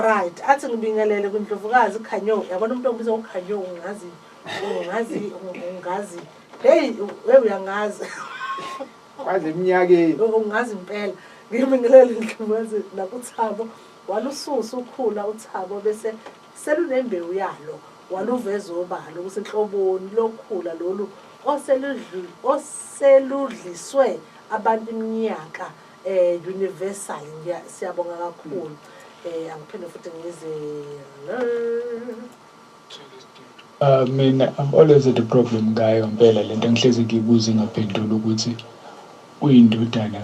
right athi ngibingelele kwindlovukazi ikhanyo yabona umuntu ongibiza ukhanyo ungazi hey uyangazi kwaze iminyakeni ungazi impela ngibingelele indlovukazi nakuthabo walususa ukhula uthabo bese selunembewu yalo waluveza obalo kusenhloboni lokhula lolu oseludliswe abantu iminyaka universal siyabonga kakhulu angiphinde futhi ngize mina I'm always at the problem ngayo ngempela lento engihlezi ngiyibuza ingaphendula ukuthi uyindodana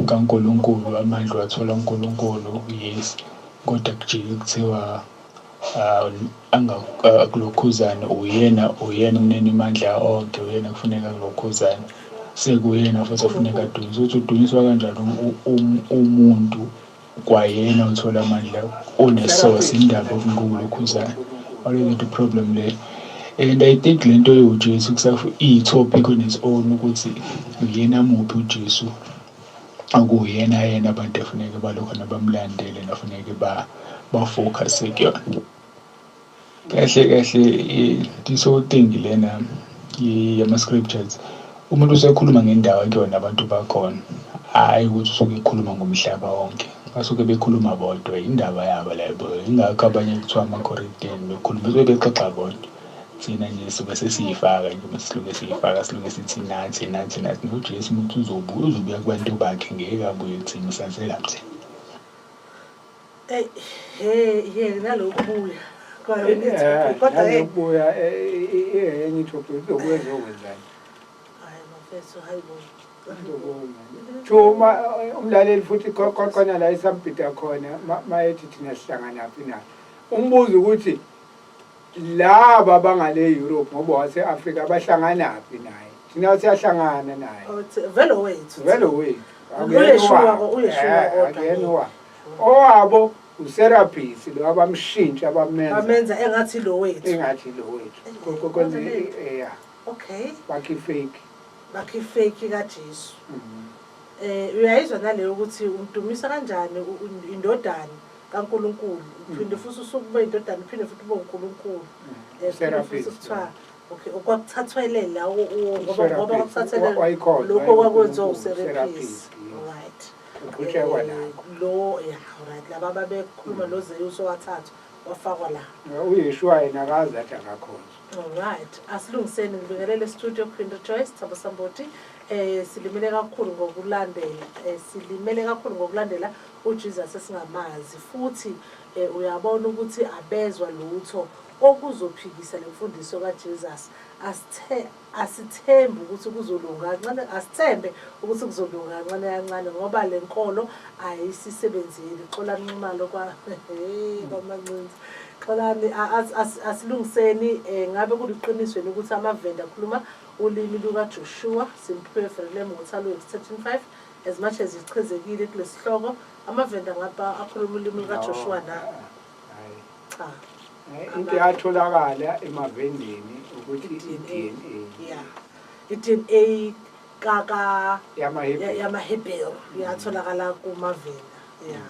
kaNkulunkulu amandla wathola uNkulunkulu yes kodwa kujike kuthiwa akulokhuzane uyena kunena imandla onke uyena kufuneka kulokhuzane sekuyena futhi kufuneka adunyiswe ukuthi udunyiswa kanjani umuntu kwayena uthola amandla onesource indaba okulokhuzane already the problem le and I think lento yoJesu kusafu i-topic on its own ukuthi uyena muphi uJesu akuyena yena abantu efuneka balokho nabamlandele nafuneka ba-focus kuyona kahle this whole thing lena yama-scriptures umuntu usekhuluma ngendawo kuyona abantu bakhona hayi ukuthi usuke ekhuluma ngomhlaba wonke basuke bekhuluma bodwa indaba yabo labo ingakho abanye kuthiwa ama-Corinthian bekhuluma bexoxa bodwa thina nje sobe sesiyifaka nje masiluke siyifaka siluke sithi nathi noJesu umuntu uzobuya kubantu bakhe ngeke abuye kuthina usazela kuthina nalokubuya kodwa enye ithopi uzobuya zokwenzani hayi mafethu hayibo Thuma umlaleli futhi khona la isambita khona mayethi thina sihlanganaphi na umbuzo ukuthi laba bangale Europe ngoba wase-Afrika abahlanganaphi naye thina siyahlangana naye vele wethu uyeshuwa owabo utherapist lo abamshintsha bamenza engathi lo wethu kwenze okay bakhe fake bakhe fake kaJesu. Uyayizwa naleyo ukuthi umdumisa kanjani indodana kaNkulunkulu uphinde futhi usukube indodana uphinde futhi ube uNkulunkulu. Futhi kuthiwa okay okwakuthathelele la ngoba kwakuthathelele lokho kwakwenziwa userapist. Right. Lo right laba babekhuluma lo Zeus owathathu wafakwa la. uYeshua yena akazi athi akakhona. Alright, asilungiseni ngibingelele studio Queen Rejoice Thabo Samboti. Silimele kakhulu ngokulandela uJesus esingamazi futhi uyabona ukuthi abezwa lutho okuzophikisa lemfundiso kaJesus. Asithembe ukuthi kuzolunga kancane, asithembe ukuthi kuzolunga kancane ngoba lenkolo ayisisebenzeli. Xola nqimalo kwa kwamancinci. Xolani asilungiseni ngabe kuliqiniso ukuthi amavenda akhuluma ulimi lukaJoshua simphiwe Frelem ngothalo 13:5 as much as ichezekile kulesihloko amavenda ngapha akhuluma ulimi lukaJoshua na cha into yatholakala emavendeni ukuthi iDNA iDNA kaka yamaHebrew yatholakala kumavenda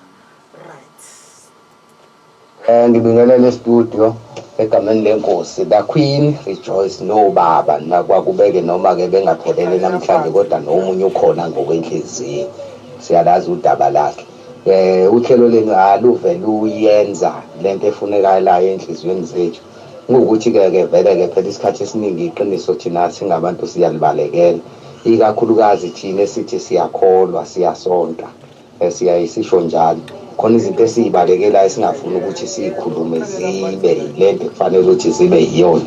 right. Ngibingelele studio egameni lenkosi the Queen Rejoice nobaba nakwakubeke noma ke bengaphelele namhlanje kodwa nomunye ukhona ngokwenhliziyo siyalazi udaba lakhe. Uhlelo lenu aluve luyenza lento efunekalayo enhlizweni zethu ngokuthi ke vele ke phela isikhathi esiningi iqiniso thina singabantu siyalibalekela ikakhulukazi thina esithi siyakholwa siyasonta siyayisisho njalo khona izinto esizibalekela esingafuni ukuthi sizikhulume zibe lento kufanele ukuthi zibe yiyona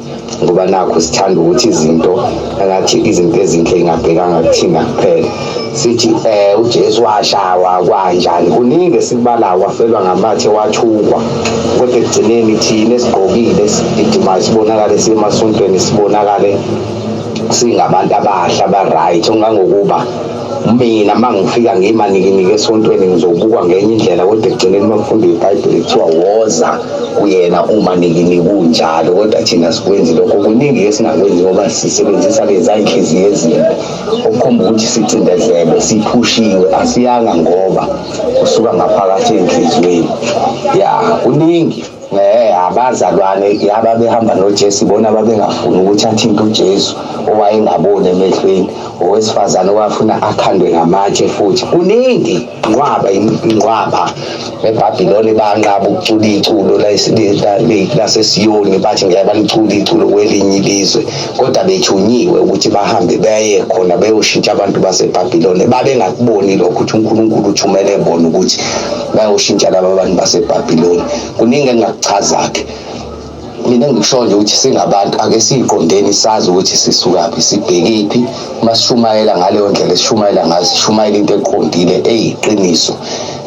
ngoba nakho sithanda ukuthi izinto engathi izinto ezinhle ingabhekanga kuthina kuphela sithi uJesu washawa kanjani kuningi esikubalayo wafelwa ngamathe wathukwa kodwa ekugcineni thina esigqokile sidima sibonakale semasontweni sibonakale singabantu abahle aba-right ongangokuba mina mangifika ngimanikinike esontweni ngizobukwa ngenye indlela kodwa ekugcineni makufunda iBhayibheli kuthiwa woza kuyena uma nikinike kunjalo kodwa thina sikwenzi lokho kuningi esingakwenzi ngoba sisebenzisa lezi inhliziyo ezimbi okukhomba ukuthi sicindezele siphushiwe asiyanga ngoba kusuka ngaphakathi enhliziyweni kuningi abazalwane yaba behamba noJesu bona babengafuni ukuthi athinte uJesu owayengaboni emehlweni owesifazane owafuna akhandwe ngamatshe futhi kuningi inqwaba eBhabhiloni banqaba ukucula iculo lasesiyoni bathi ngeke balicule iculo kwelinye ilizwe kodwa bethunyiwe ukuthi bahambe beye khona beyoshintsha abantu baseBhabhiloni babengakuboni lokho ukuthi uNkulunkulu uthumele bona ukuthi bayoshintsha laba bantu baseBhabhiloni kuningi engakuchaza-ke mina ngisho nje ukuthi singabantu ake siqondeni sazi ukuthi sisukaphi sibhekiphi masishumayela ngaleyo ndlela sishumayela ngayo sishumayela into eqondile eyiqiniso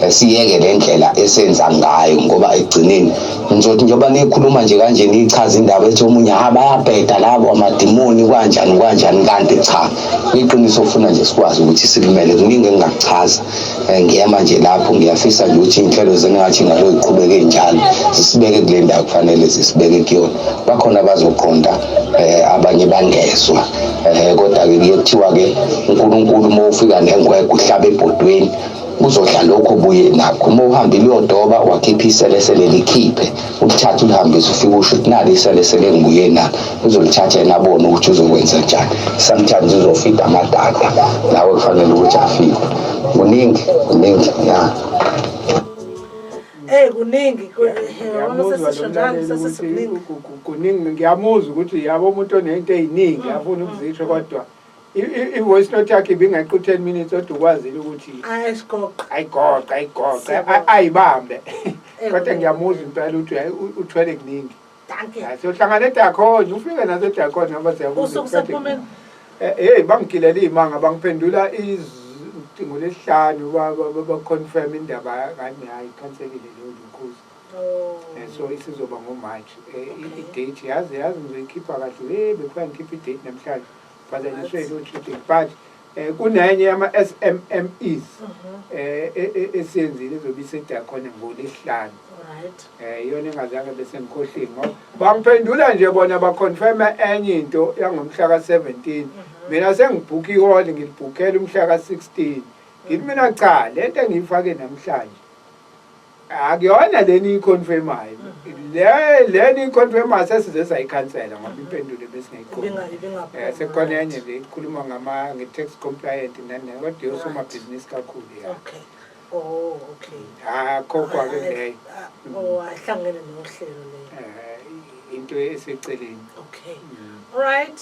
siyeke le ndlela esenza ngayo ngoba egcineni ngizothi njengoba nikhuluma nje kanje nichaza indaba ethi omunye bayabheda labo amadimoni kanjani kanti cha iqiniso ufuna nje sikwazi ukuthi silimele kuningi engingakuchaza ngiyama nje lapho ngiyafisa nje ukuthi inhlelo zengathi ngalo iqhubeke njalo sisibeke kule ndawo kufanele sisibeke kuyona bakhona abazoqonda abanye bangezwa kodwa ke kuyethiwa ke uNkulunkulu uma ufika nengwegwe uhlaba ebhodweni uzodla lokho buye nakho uma uhambile uyodoba wakhipha iselesele likhiphe uthatha ulihambise ufike usho ukuthi nali iselesele ngibuye na uzolithatha enabona ukuthi uzokwenza njani sometimes uzofida amadada lawe kufanele ukuthi afike kuningi kuningi kuningi ngiyamuzwa ukuthi yabo umuntu onento eziningi afuna ukuzisho kodwa ivoice note yakhe ibingaqi 10 minutes kodwa ukwazile ukuthi ayigoqa ayibambe kodwa ngiyamuzwa impela ukuthi uthwele kuningi siyohlangana eDakhona ufike nazo eDakhona ngoba siyabuza bangigilela izimanga bangiphendula ngolesihlanu baconfirm indaba kanye hayi ikhanselile leyo nkosi so isizoba ngoMarch idate yazi ngizoyikhipha kahle bekufanele ngikhiphe idate namhlanje phazanyiswe lo treating but kunenye yama-SMMEs esiyenzile ezobe isedakhona ngoLwesihlanu. Iyona engazange bese ngikhohlile ngoba bangiphendula nje bona baconfirma enye into yangomhla ka-17. Mina sengibhukha ihall ngilibhukhela umhla ka-16. Ngithi mina cha lento engiyifake namhlanje akuyona leni iconfirmayo. Leni iconfirmayo sesize sayikhansela ngoba impendulo besingayikhona. Sekhona enye le ikhuluma nge-tax compliant nani kodwa yosomabhizinisi kakhulu ya. Okay. Oh, okay. Khokhwa-ke leyo. Ahlangene nohlelo leyo. Into eseceleni. Okay. Alright,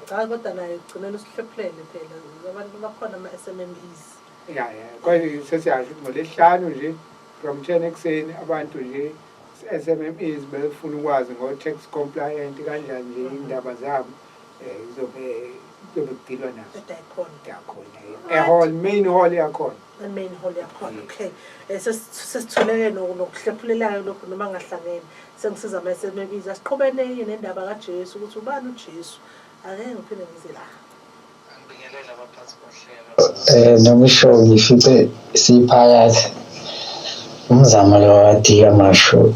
cha kodwa naye ugcinela usihlephulele phela abantu bakhona ama-SMMEs. Ya kodwa sesiyasho ngoLwesihlanu nje from 10 ekuseni abantu nje SMMEs befuna ukwazi ngo-tax compliant kanjani nje indaba zabo izobe kudilwa nazo. Yakhona. Main hall yakhona. Main hall yakhona. Okay. Sesitholeke nokuhlephulelayo lokho noma ngahlangene. Sengisiza ama-SMMEs asiqhubene nendaba kaJesu ukuthi ubani uJesu. Ake ngiphinde ngize la. Ngibingelela abaphathi bohlelo. Nokusho ngifice siphakathi umzamo lo wadika masho.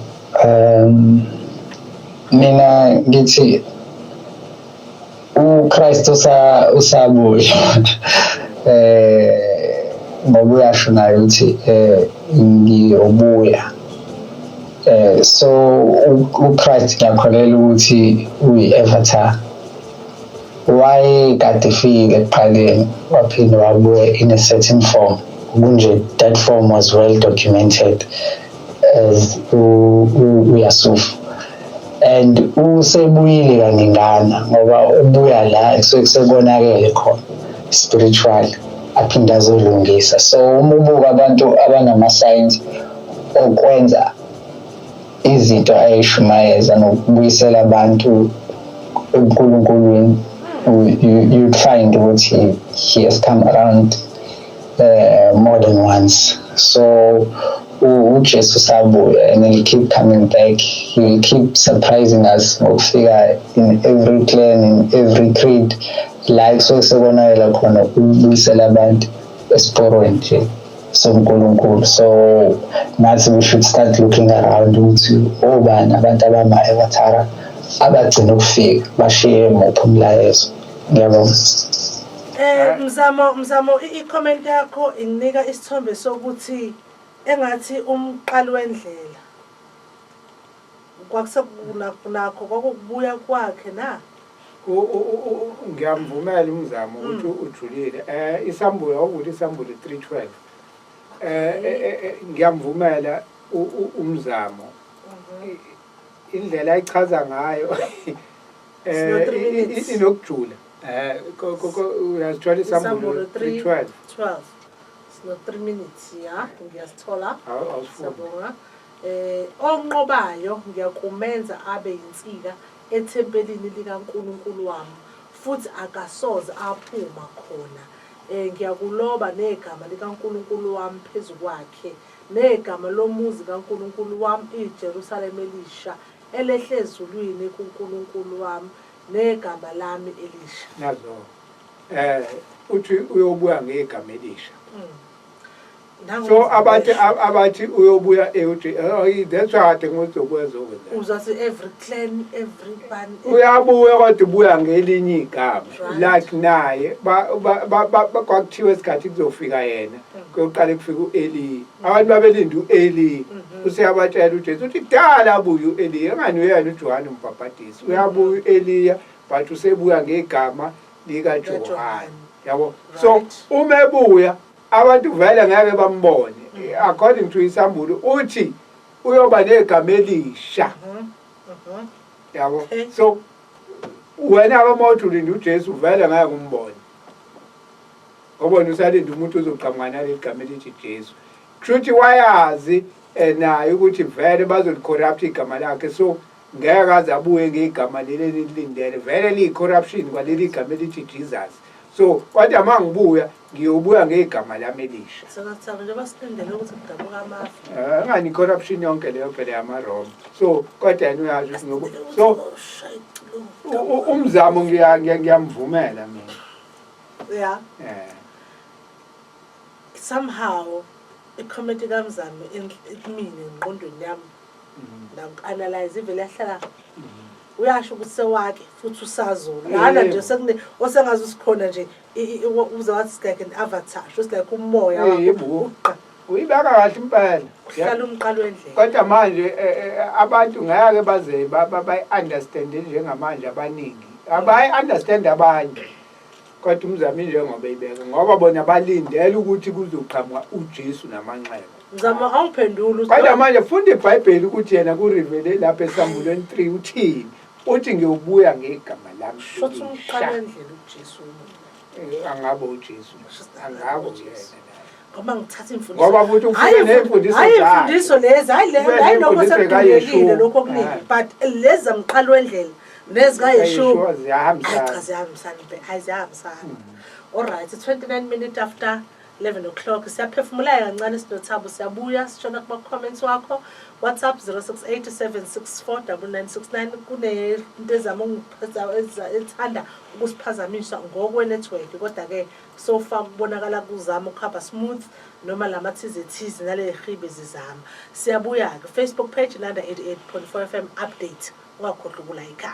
Mina ngithi uKristu usabuya. Ngoba uyasho naye ukuthi ngiyobuya. So uChrist ngiyakholelwa ukuthi uyi-avatar. Kade efike ekuqaleni waphinde wabuya in a certain form. Kunje that form was well documented as uYasuf. And usebuyile kaningana ngoba ubuya la ekusekonakele khona spiritual aphinde azolungisa. So uma ubuka abantu abanama-signs okwenza izinto ayishumayeza nokubuyisela abantu eNkulunkuluwini, you'd find ukuthi he has come around more than once. So uJesu sabuya and he'll keep coming back. He will keep surprising us ngokufika in every clan, in every creed, like so sekonakela khona ukubuyisela abantu esiporweni nje soNkulunkulu. So nathi we should start looking around ukuthi obani abantu abama-avatar abagcina ukufika bashiye muphi umlayezo. Ngiyabonga. Mzamo i-comment yakho inginika isithombe sokuthi engathi umqali wendlela kwakusekunakho kwakubuya kwakhe na. Ngiyamvumela umzamo ukuthi ujulile. Isambulo ukuthi isambulo 3:12. Ngiyamvumela umzamo. Indlela ayichaza ngayo inokujula. Uyasithola isambulo 3:12. Sino 3 minutes ya ngiyasithola. Awusifuna. Onqobayo ngiyakumenza abe yinsika ethempelini likaNkulunkulu wami futhi akasoze aphuma khona. Ngiyakuloba negama likaNkulunkulu wami phezukwakhe negama lomuzi kaNkulunkulu wami iJerusalem elisha elehle ezulwini kuNkulunkulu wami negama lami elisha. Nazo uthi uyobuya ngegama elisha. So abathi uyobuya that's why I think uzokwenza ukwenza. Uzathi every clan, every band. Uyabuya kodwa ubuya ngelinye igama. Like naye kwakuthiwa isikhathi kuzofika yena. Kuyoqala kufika uEli. Abantu babelinda uEli. Useyabatshela uJesu uthi dala abuye uEli. Engani uyena uJohane umbhaphatisi. Uyabuya uEliya but usebuya ngegama likaJohane. Yabo. So uma ebuya abantu vele ngeke bambone. According to isambulo uthi uyoba negama elisha. Yabo. So wena abamothi ulinda uJesu vele ngeke umbone. Ngoba usalinde umuntu ozoqhamuka nalegama elithi Jesu. Kushuthi wayazi naye ukuthi vele bazolicorrupt igama lakhe. So ngeke aze abuye ngegama leli lilindele. Vele liyi-corruption kwaleli igama elithi Jesus. So kwathi uma ngibuya ngiyobuya ngegama lami elisha. Sakathaba nje basindele ukuthi kudabuka amafu. Ngani corruption yonke leyo phela yama-Rome. So kodwa yena uyazi ukuthi ngoba so umzamo ngiyamvumela mina. Yeah. Eh. Somehow i-comment kaMzamo kumina engqondweni yami analyze ivele yahlala uyasho ukuthi sewake futhi usazola lana nje sekune osengazi usikhona nje uze wathi like an avatar just like umoya wakho uyibeka kahle impela uhlala umqalo wendlela kodwa manje abantu ngeke baze bayi-understand njengamanje abaningi abayi-understand abanye kodwa uMzamo njengoba eyibeka ngoba bona balindele ukuthi kuzoqhamuka uJesu namanxeba Mzamo awuphendula kodwa manje funda iBhayibheli ukuthi yena kurivele lapha eSambulweni 3 uthini uthi ngiyobuya ngegama lami shothi umqalo wendlela uJesu angabe uJesu angabe yena ngoba ngithatha imfundiso ngoba futhi ufike nemfundiso imfundiso lezi hayi lokho sekudingekile lokho okuningi but lezi zamqalo wendlela nezikayeshuwa ziyahambisana ayizihambisana alright 29 minutes after 11 o'clock siyaphefumula kancane sinothabo siyabuya sishona kuma comments wakho WhatsApp 0687649969 kunento ezama ungiphatha ethanda ukusiphazamisa ngokwe network kodwa ke so far kubonakala kuzama ukuhamba smooth noma lamathize thize nale hibe zizama siyabuya ke Facebook page nanda 88.4 FM update ungakhohlwa ukulike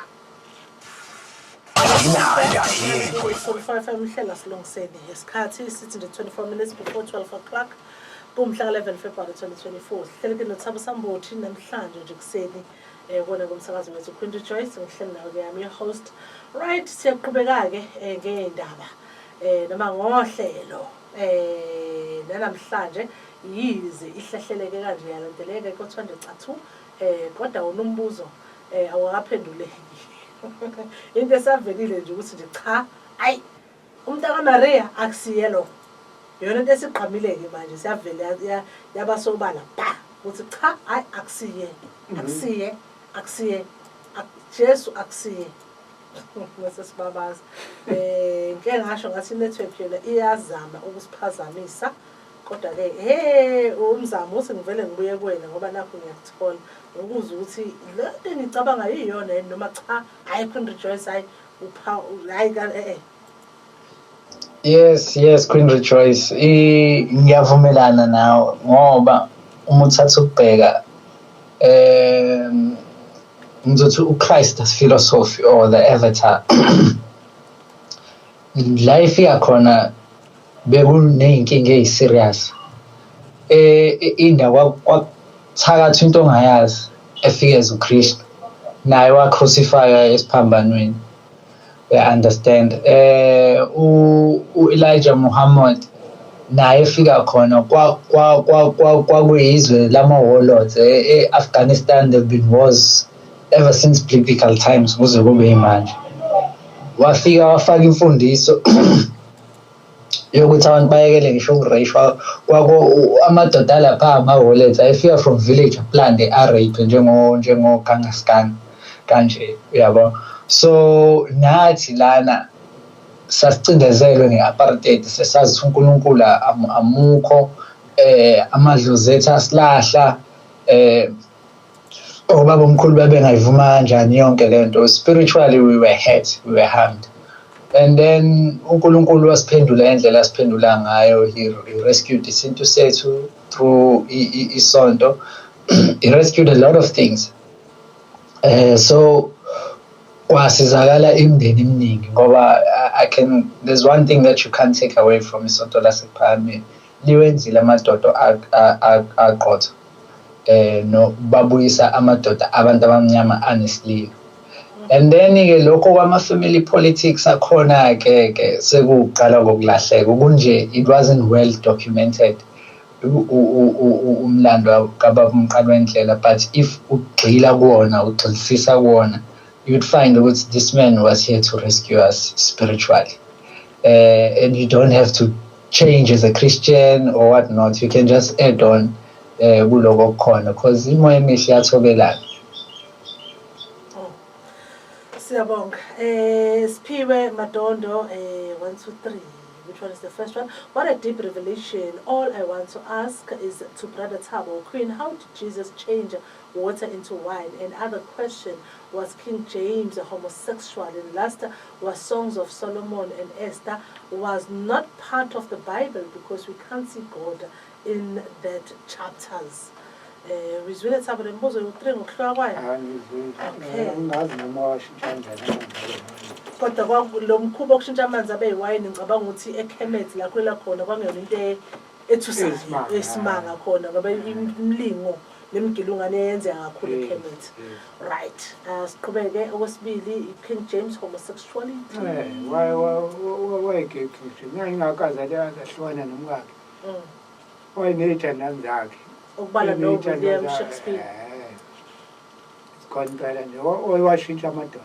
Mhlela silungisene isikhathi sithi nje 24 minutes before 12 o'clock kumhla 11 February 2024 sihleleke noThabo Sambothi namhlanje nje kuseni kona kumsakazo wethu Queen Joyce ngihleli nawe ke yami host right siyaqhubeka ke ngeindaba noma ngohlelo namhlanje yize ihlehleleke kanje yalandeleke kothwande cathu kodwa unombuzo awakaphenduleki into esavelile nje ukuthi nje cha ayi umntaka Maria akusiye lo yona into esiqhamileke manje siyavela yabasobala ba ukuthi cha ayi akusiye Jesu akusiye sesibabaza ngeke ngasho ngathi network yona iyazama ukusiphazamisa kodwa ke uMzamo uthi ngivele ngibuye kuwena ngoba nakho ngiyakuthola ukuze ukuthi le nto ngicabanga yiyona noma cha hayi Queen Rejoice hayi hayi Yes Queen Rejoice ngiyavumelana nawe ngoba uma uthatha ukubheka ngizothi uChrist as philosophy or the avatar life yakhona bekuneyinkinga eziserious indawo kwathakatha into ongayazi efike uKristu naye wacrucify esiphambanweni understand uElijah Muhammad naye efika khona kwakuyizwe lama warlords eAfghanistan there been wars ever since biblical times kuze kube yimanje wafika wafaka imfundiso yokuthi abantu bayekele ngisho ukurayishwa amadoda lapha ama-wallets ayefika from village planned arape njengo Kangaskhan kanje uyabo so nathi lana sasicindezelwe nge-apartheid sesazi ukuthi uNkulunkulu amukho amadlozi ethu asilahla obaba omkhulu babengayivuma kanjani yonke lento spiritually we were hurt we were harmed and then uNkulunkulu wasiphendula indlela asiphendula ngayo he rescued isintu sethu through isonto he rescued a lot of things so kwasizakala imindeni eminingi ngoba there's one thing that you can't take away from isonto lasePhakameni liwenzile amadoda aqotho no babuyisa amadoda abantu abamnyama honestly and then ke lokho kwama-family politics akhona ke sekuqala kokulahleka kunje it wasn't well documented umlando kababa uMqalo wendlela but if ugxila kuwona ugxilisisa kuwona you'd find that this man was here to rescue us spiritually and you don't have to change as a Christian or whatnot you can just add on kuloko khona because imoya emihle iyathobelana. Siyabonga Siphiwe Madondo 1 2 3 which one is the first one? What a deep revelation. All I want to ask is to Brother Thabo, Queen, how did Jesus change water into wine? And other question, was King James a homosexual? And last was Songs of Solomon and Esther was not part of the Bible because we can't see God in that chapters. Rizwile Thabo le mbuzo yokuthi ngokuhlwa kwayo. Angazi noma washintsha kanjani. Kodwa lo mkhuba okushintsha amanzi abe yiwayini ngicabanga ukuthi eKhemet la kulela khona kwangeyona into ethusayo esimanga khona ngoba imlingo nemgilungane yenzeka kakhulu eKhemet. Right. Siqhubeke okwesibili King James homosexuality. Why King James? Ngingakaze ahlukana nomkakhe. Wayiney'thandani zakhe. Ukubala no William Shakespeare. Sikhona impela nje washintsha amadoda.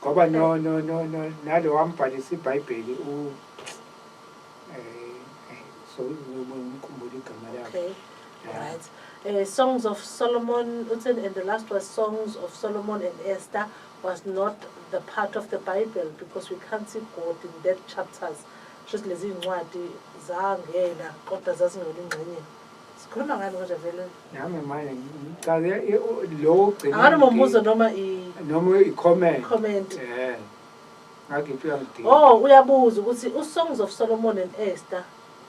Ngoba no nalo wambhalisa iBhayibheli so ngikhumbula igama lakhe. Okay. Right. Songs of Solomon, and the last was Songs of Solomon and Esther was not the part of the Bible because we can't see God in that chapters. Just lezi incwadi zangena kodwa zazingena ingxenye. Sikhuluma ngani kodwa vele? Nami manje ngicale lo ugcina. Angani umbuzo noma i-comment. Comment. Ngakiphiwa ngidini. Oh, uyabuza ukuthi uSongs of Solomon and Esther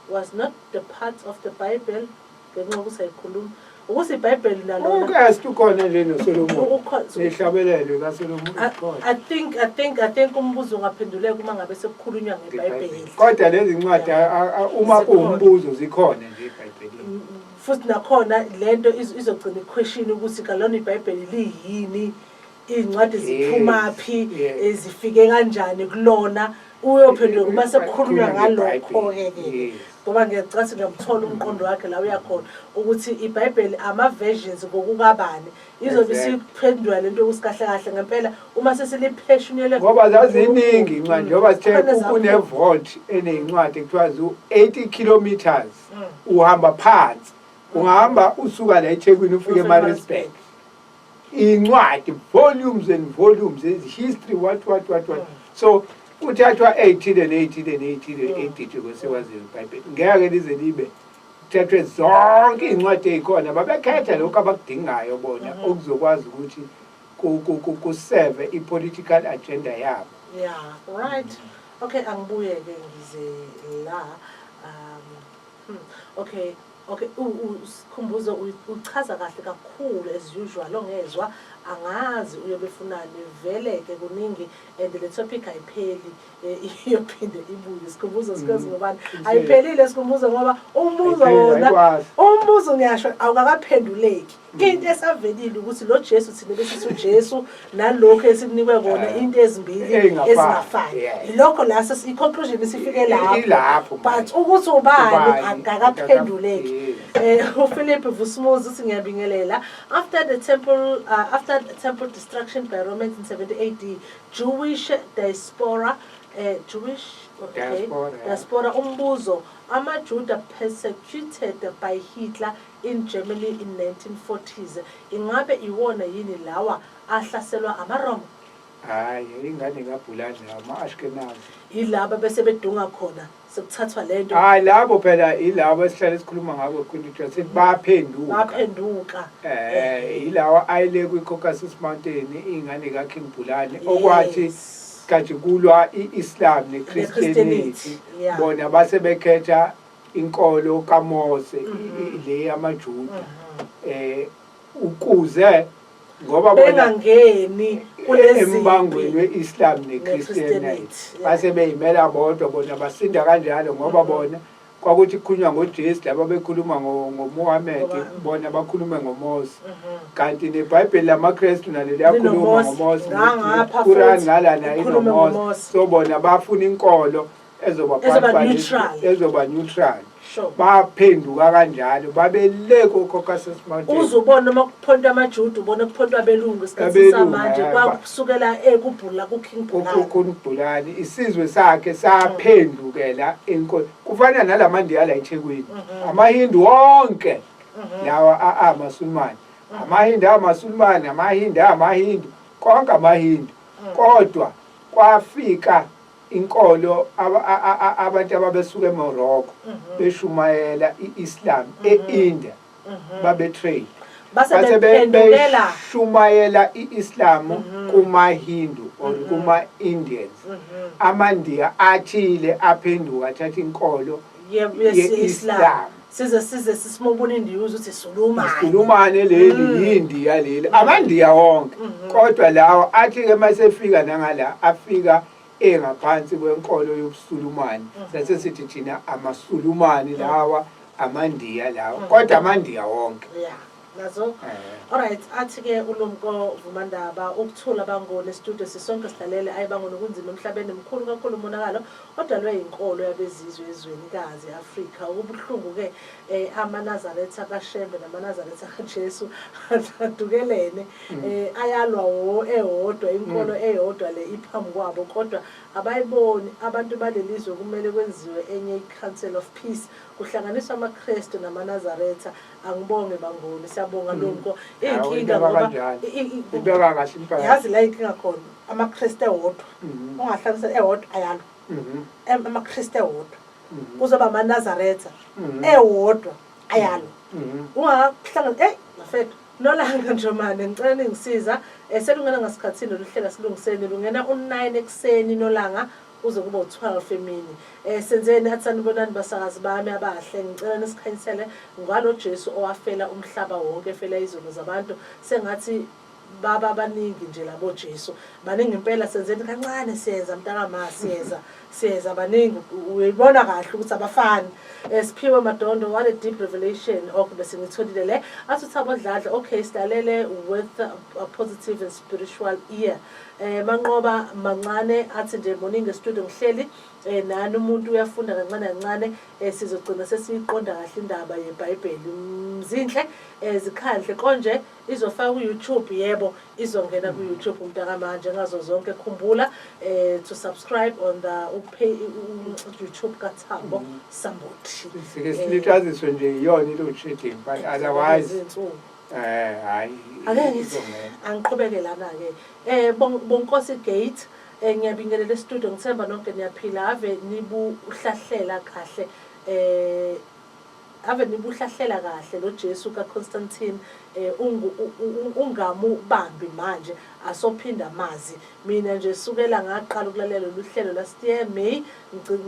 was not the part of the Bible. Ngenxa ukusayikhuluma. Ukuthi iBhayibheli nalo. Ukestu ukhona nje noSolomon. Nehlabelelo kaSolomon. I think umbuzo ungaphenduleka uma ngabe sekukhulunywa ngeBhayibheli. Kodwa lezi ncwadi uma kuwumbuzo zikhona nje eBhayibhelini. Futhi nakhona lento izogcina iquestion ukuthi kalona iBhayibheli liyini, incwadi ziphumaphi, ezifike kanjani kulona, uyophendula uma sekukhulunywa ngalokho ke. Ngoba ngiyacathi ngiyamthola umqondo wakhe la uyakhona ukuthi iBhayibheli ama-versions ngokukabani izobe siphendula lento yokusikahle kahle ngempela uma sesilipheshunele ngoba zaziningi incwadi njengoba sithe kunevolt eneyincwadi ekuthiwa zu-80 kilometers uhamba phansi ungahamba usuka la eThekwini ufike eMaritzburg incwadi volumes and volumes history what so uthathwa 80 kwesiwaziyo iBhayibheli ngeke lize libe kuthathwe zonke iy'ncwadi ey'khona babekhetha lokhu abakudingayo bona okuzokwazi ukuthi kuseve i-political agenda yabo. Yeah, right. Okay, angibuye-ke ngize la okay Sikhumbuzo uchaza kahle kakhulu as usual ongezwa angazi uyobefunani vele-ke kuningi and le topic ayipheli iyophinde ibuye Sikhumbuzo sikazi ngobani ayiphelile Sikhumbuzo ngoba umbuzo ngiyasho awukakaphenduleki into esavelile ukuthi lo Jesu thina besithi uJesu nalokho esikunikwe kona into ezimbili ezingafani lokho la i-conclusion isifike lapho but ukuthi ubani akakaphenduleki uPhilip Vusumuzi uthi ngiyabingelela after the temple destruction by Romans in 70 AD Jewish diaspora diaspora umbuzo amaJuda persecuted by Hitler in Germany in 1940s ingabe iwona yini lawa ahlaselwa amaRoma hayi ingane ngabhulana ama-Ashkenazi ilaba bese bedunga khona sekuthathwa lento hayi labo phela ilabo esihlala sikhuluma ngabo kunithiwa sithi baphenduka ilawa ayile kwi-Caucasus Mountain ingane kaKing Bulane okwathi kathi kulwa i-Islam ne-Christianity bona base bekhetha inkolo kaMose le yamaJuda ukuze ngoba bona bengangeni embangweni we-Islam ne-Christianity base beyimela bodwa bona basinda kanjalo ngoba bona kwakuthi kukhulunywa ngoJesu laba bekhuluma ngoMuhammad bona bakhulume ngoMose kanti neBhayibheli lamaKristu nalo liyakhuluma ngoMose Quran ngalana inomose so bona bafuna inkolo ezoba neutral baphenduka kanjalo babele ku-Caucasus Mountain uzubona uma kuphonta amaJuda ubona kuphonta abelungu esikhathini samanje kwakusukela kubhula kuKing Bulane isizwe sakhe saphendukela enkolo kufana nalamandi yala eThekwini amaHindu wonke lawa amaSulumane amaHindu konke amaHindu kodwa kwafika inkolo abantu ababesuka eMorocco beshumayela iIslam eIndia babetray base beshumayela iIslam kuma-Hindu or kuma-Indians amaNdiya athile aphenduka athatha inkolo ye-Islam size sisimobona indiyuza uthi Sulumane leli yindiya leli amaNdiya wonke kodwa lawo athi-ke masefika nangala afika engaphansi kwenkolo yobuSulumane sase sithi thina amaSulumane lawa amaNdiya lawa kodwa amaNdiya wonke nazo alright athi-ke uLumko Vumandaba ukuthula bangone studio sisonke sidlalele ayibangona kunzima emhlabeni mkhulu kakhulu umonakalo odalwe inkolo yabezizwe ezwenikazi eAfrika okubuhlungu-ke amaNazaretha kaShembe namaNazaretha kaJesu adukelene ayalwa eyodwa inkolo eyodwa le iphambi kwabo kodwa abayiboni abantu balelizwe kumele kwenziwe enye i-Council of Peace kuhlanganiswa amaKristu namaNazaretha angibonge bangoni siyabonga Lumko inkinga ngoba ibeka kahle impela yazi la inkinga khona amaKristu ewodwa ongahlanganisa ewodwa ayalwa amaKristu ewodwa kuzoba amaNazaretha ewodwa ayalwa ungahlanganisa mafethu nolanga nje manje ngicela ningisiza selungena ngasikhathini lokuhlela silungiseni lungena u9 ekseni nolanga uze kuba u12 emini senzeni athani bonani basakazi bami abahle ngicela nisikhanyisele ngalo Jesu owafela umhlaba wonke efela izono zabantu sengathi baba abaningi nje labo Jesu baningi impela senzeni kancane siyenza mntaka siyeza baningi uyibona kahle ukuthi abafani Siphiwe Madondo what a deep revelation bese ngitholile le athi uThabo Dladla okay sidalele with a positive and spiritual ear manqoba mancane athi nje morning studio ngihleli nani umuntu uyafunda kancane sizogcina sesiyiqonda kahle indaba yeBhayibheli mzinhle zikhandle konje izofaka kuYouTube yebo izongena kuYouTube umntaka manje ngazo zonke khumbula to subscribe on the YouTube kaThabo Sambuthi sike silithaziswe nje iyona into cheating but otherwise hayi angiqhubekela ke bonkosi gate ngiyabingelela studio ngithemba nonke niyaphila ave nibuhlahlela kahle ave nibuhlahlela kahle lo Jesu kaConstantine ungamubambi manje asophinda amazi mina nje sukela ngaqala ukulalela luhlelo last year May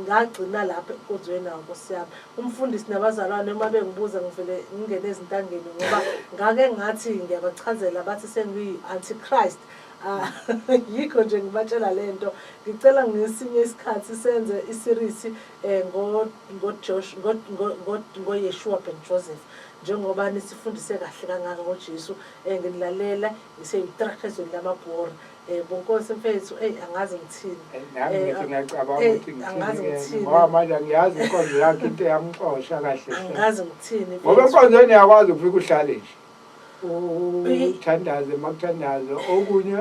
ngagcina lapha enkonzweni Nkosi yami umfundisi nabazalwane uma bengibuza ngivele ngingene ezintangeni ngoba ngake ngathi ngiyabachazela bathi sengiyi antichrist yikho nje ngibatshela lento ngicela ngesinye isikhathi senze iseries ngo Yeshua ben Joseph njengoba nisifundise kahle kangaka ngoJesu nginilalela ngiseyitrakhezo lamabhora bonkosi mfethu angazi ngithini nami ngithi ngiyacabanga ukuthi ngithini ngoba manje ngiyazi inkonzo yakhe into yamxosha kahle angazi ngithini ngoba enkonzweni yakwazi ukufika uhlale nje uthandaze makuthandaze okunye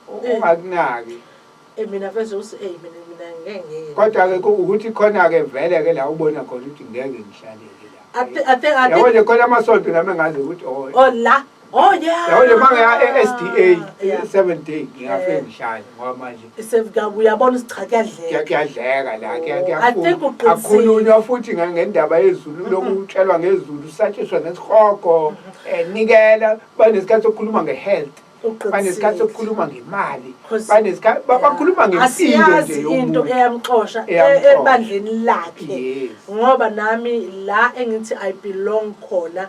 ungakunaki mina mfethu mina ngeke kodwa ke ukuthi khona ke vele ke la ubona khona ukuthi ngeke ngihlalele la yabo nje khona amasonto nami ngazi ukuthi la yeah yabo nje manga SDA 7 day ngiyafike ngihlale ngoba manje isefika uyabona isicha kuyadleka la kuyafuqa akhulunywa futhi ngendaba yezulu lokutshelwa ngezulu satshiswa nesihogo nikela banesikhathi sokukhuluma ngehealth banesikhathi sokukhuluma ngemali banesikhathi bakhuluma ngempilo nje into eyamxosha ebandleni lakhe ngoba nami la engithi I belong khona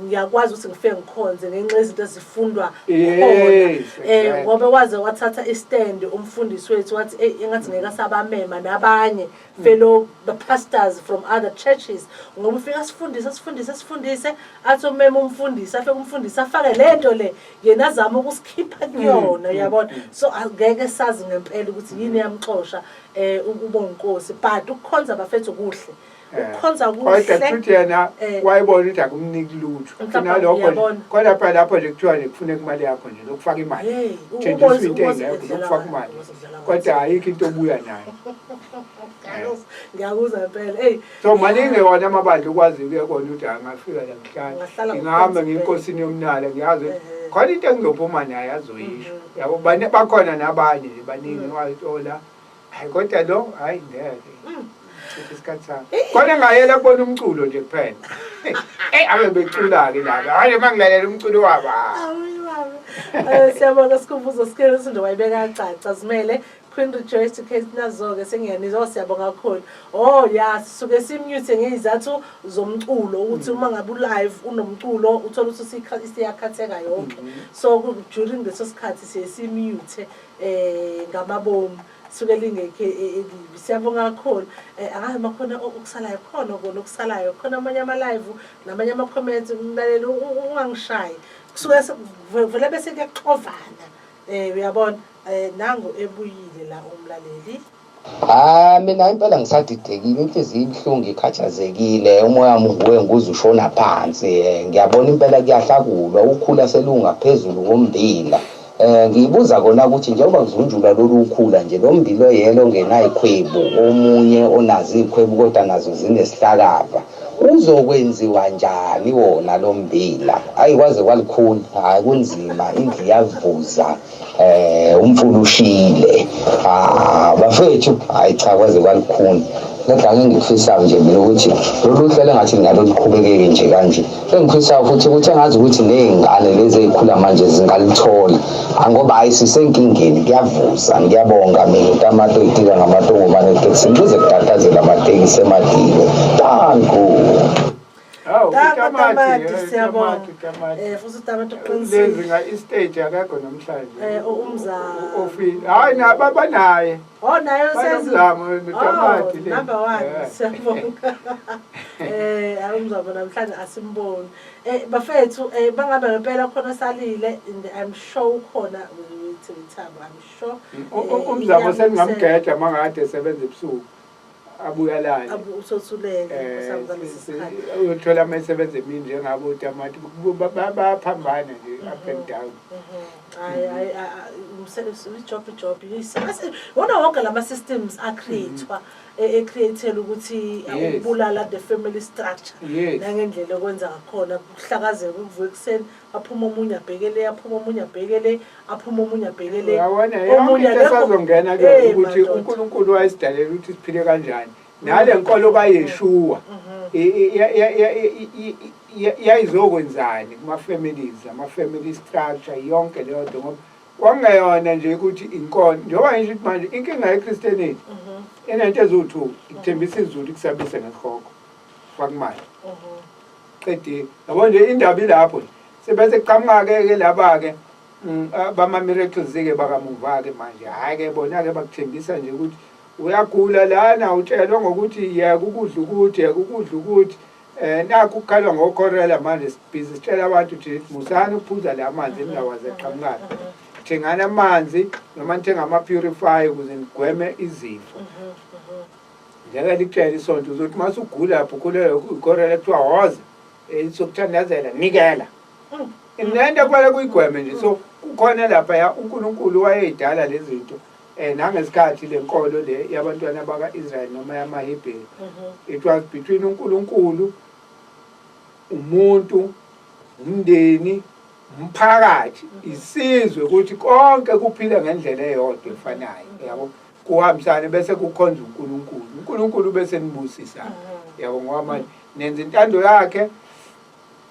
ngiyakwazi ukuthi ngifike ngikhonze ngenxa yezinto ezifundwa khona ngoba waze wathatha istand umfundisi wethu wathi engathi ngeke asabamema nabanye fellow pastors from other churches ngoba ufika sifundise athi umema umfundisi afike umfundisi afake lento le yena azama ukusikhipha kuyona uyabona so ngeke sazi ngempela ukuthi yini yamxosha ubonkosi but ukukhonza bafethu kuhle ukukhonza kodwa kuhle futhi yena wayibona ukuthi akumniki lutho nalokho kodwa phela lapho nje kuthiwa nje kufuneka imali yakho nje lokufaka imali tshenziswa into engekho lokufaka imali kodwa ayikho into obuya nayo ngiyakuzwa impela so maningi wona amabandla ukwazi ukuya kona ukuthi angafika namhlanje ngihamba ngenkosini yomnala ngiyazi khona into engizophuma nayo azoyisho yabo bakhona nabanye nje baningi wayitola hayi kodwa lo hayi ngeke isikhathi sami khona ngayela kubona umculo nje kuphela abe becula-ke laba hayi mangilalela umculo wabo siyabonga sikhumbuzo sikele sindo wayibeka caca zimele Queen Rejoice.2 nazo-ke sengiyanizwa siyabonga kakhulu ya sisuke simute ngey'zathu zomculo ukuthi uma ngabe ulive unomculo uthola ukuthi isiyakhatheka yonke so during leso sikhathi siye simute ngamabomu suke lingekho elibi siyabonga kakhulu angazi makhona okusalayo khona kona okusalayo khona amanye ama-live namanye ama-comments umlaleli ungangishayi kusuke vele bese kuyaxovana uyabona nangu ebuyile la umlaleli mina impela ngisadidekile inhliziyo ibuhlungu ikhathazekile umoya wami nguwe nguze ushona phansi ngiyabona impela kuyahlakulwa ukhula selunga phezulu ngommbila ngiyibuza kona ukuthi njengoba kuzunjula lolu ukhula nje lo mbila oyelo ongenayo ikhwebu omunye onazo ikhwebu kodwa nazo zinesihlakava uzokwenziwa njani wona lo mbila ayikwaze kwalikhulu hayi kunzima indlu iyavuza umfula ushile bafethu hayi cha kwaze kwalikhulu kodwa ngengikufisayo nje mina ukuthi lolu hlelo ngathi ngaloluqhubekeke nje kanje engifisayo futhi ukuthi engazi ukuthi nezingane lezi ezikhula manje zingalithola ngoba hayi sisenkingeni kuyavuza ngiyabonga mina uTamato itika ngamatongomane etekisini kuze kutatazela amatekisi emadile tanku Tamati siyabonga futhi uTamato uqinisile lezi nga-estate akekho namhlanje umzamo ofile hayi nabanaye nayo umzamo noTamati le number 1 siyabonga umzamo namhlanje asimboni bafethu bangabe ngempela khona salile and I'm sure khona withabo I'm sure umzamo sengingamgeda mangade esebenza ebusuku abuya lana usosuleke uthola amasebenza emini njengabo uTamati bayaphambana nje up and down hayi job wona wonke lama systems acreatewa ecreatela ukuthi ukubulala the family structure nangendlela okwenza ngakhona kuhlakazeka kuvuka ekseni aphuma omunye abhekele aphuma omunye abhekele aphuma omunye abhekele omunye esazongena ke ukuthi uNkulunkulu wayesidalela ukuthi siphile kanjani nale nkolo kaYeshua yayizokwenzani kuma families ama-family structure yonke leyo nto ngoba kwangeyona nje ukuthi inkolo njengoba ngisho ukuthi manje inkinga ye-Christianity enento eziwu-2 ikuthembisa izulu ikusabise ngesikhokho kwakumali qede yabo nje indaba ilapho sebese kuqhamuka-ke laba-ke bama-miracles-ke bakamuva-ke manje hhayi-ke bona-ke bakuthembisa nje ukuthi uyagula lana utshelwa ngokuthi yeka ukudla ukuthi yeka ukudla ukuthi nakho ukukhalwa ngokhorela manje sibhizi sitshela abantu nje musani ukuphuza la manzi eninawazi eqhamukayo thengani amanzi noma nithenga ama-purify ukuze nigweme izifo njeke likutshela isonto uzothi uma usugula lapho ukhulelwa ikhorela kuthiwa woza sokuthandazela nikela nento kumele kuyigweme nje so kukhona laphaya uNkulunkulu wayeyidala lezi zinto nangesikhathi le nkolo le yabantwana baka-Israyeli noma yamaHebheru it was between uNkulunkulu umuntu umndeni umphakathi isizwe ukuthi konke kuphila ngendlela eyodwa efanayo yabo kuhambisane bese kukhonza uNkulunkulu bese nibusisa yabo ngoba manje nenza intando yakhe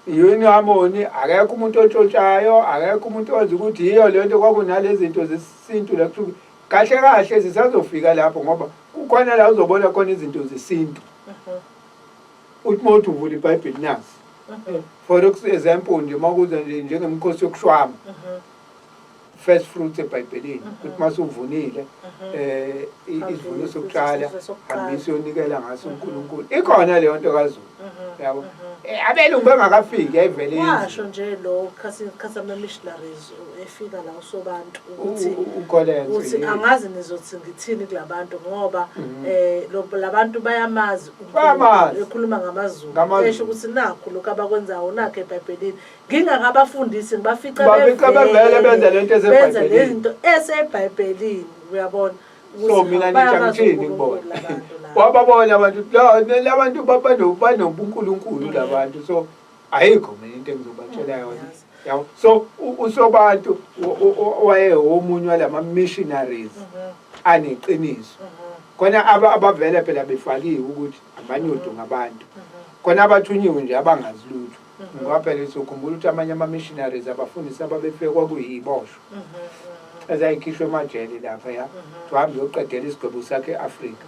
yini harmony akekho umuntu otshotshayo akekho umuntu ozi ukuthi yiyo le nto kwakunalezi zinto zesintu la kuthi kahle kahle zisazofika lapho ngoba kukhona la uzobona khona izinto zesintu uthi mawuthi uvula iBhayibheli nasi for example nje makuza nje njengemkhosi yokushwama first fruits eBhayibhelini ukuthi masuvunile isivuno sokuqala hambisa yonikela ngaso uNkulunkulu ikhona leyo nto kaZulu yabo abelungu bengakafiki ayivele washo nje lo khasama missionaries efika la usobantu ukuthi uCollins angazi nizothi ngithini kulabantu ngoba labantu bayamazi ekhuluma ngamazulu esho ukuthi nakho lokho abakwenzayo nakho eBhayibhelini ngingakabafundisi ngibafica bevele benza lento benza lezinto eseBhayibhelini uyabona so mina ngithini ngibona wababona abantu labantu banobunkulunkulu labantu so ayikho mina into engizobatshela yona yabo so usobantu waye omunye walama missionaries aneqiniso khona abavele phela befakiwe ukuthi abanyodo ngabantu khona abathunyiwe nje abangazi lutho ngoba phela sokhumbula ukuthi amanye ama missionaries abafundisi ababefekwa kuyiboshwa ezayikhishwe emajele lapha ya uhambe uyoqedela isigwebo sakhe eAfrika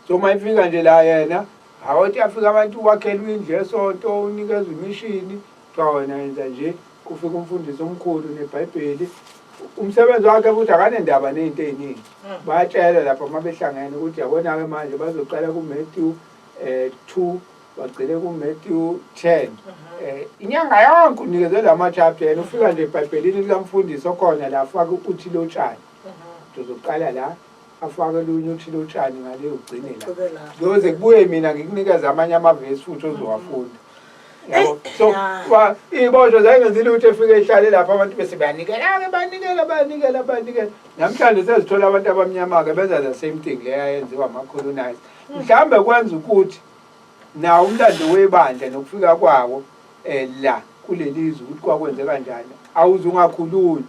so mayifika nje la yena awuthi afika abantu wakhelwa indlu yesonto unikezwe imishini kuthiwa wena yenza nje kufika umfundisi omkhulu neBhayibheli umsebenzi wakhe futhi akanendaba nezinto eziningi bayatshela lapha uma behlangene ukuthi yabona-ke manje bazoqala kuMatthew 2 bagcine kuMatthew 10 inyanga yonke unikezwe lama chapter yena ufika nje eBhayibhelini kulamfundisi okhona la afaka uthi lotshani uzoqala la afake lunye uthi lotshani ngale ugcine la loze kubuye mina ngikunikeza amanye amavesi futhi ozowafunda yabo so iboshwa zayengenza lutho efike ehlale lapha abantu bese banikela namhlanje sezithola abantu abamnyama-ke benza the same thing le yayenziwa ama-colonizer mhlawumbe kwenza ukuthi nawo umlando webandla nokufika kwawo la kuleli zwe ukuthi kwakwenze kanjani awuze ungakhuluni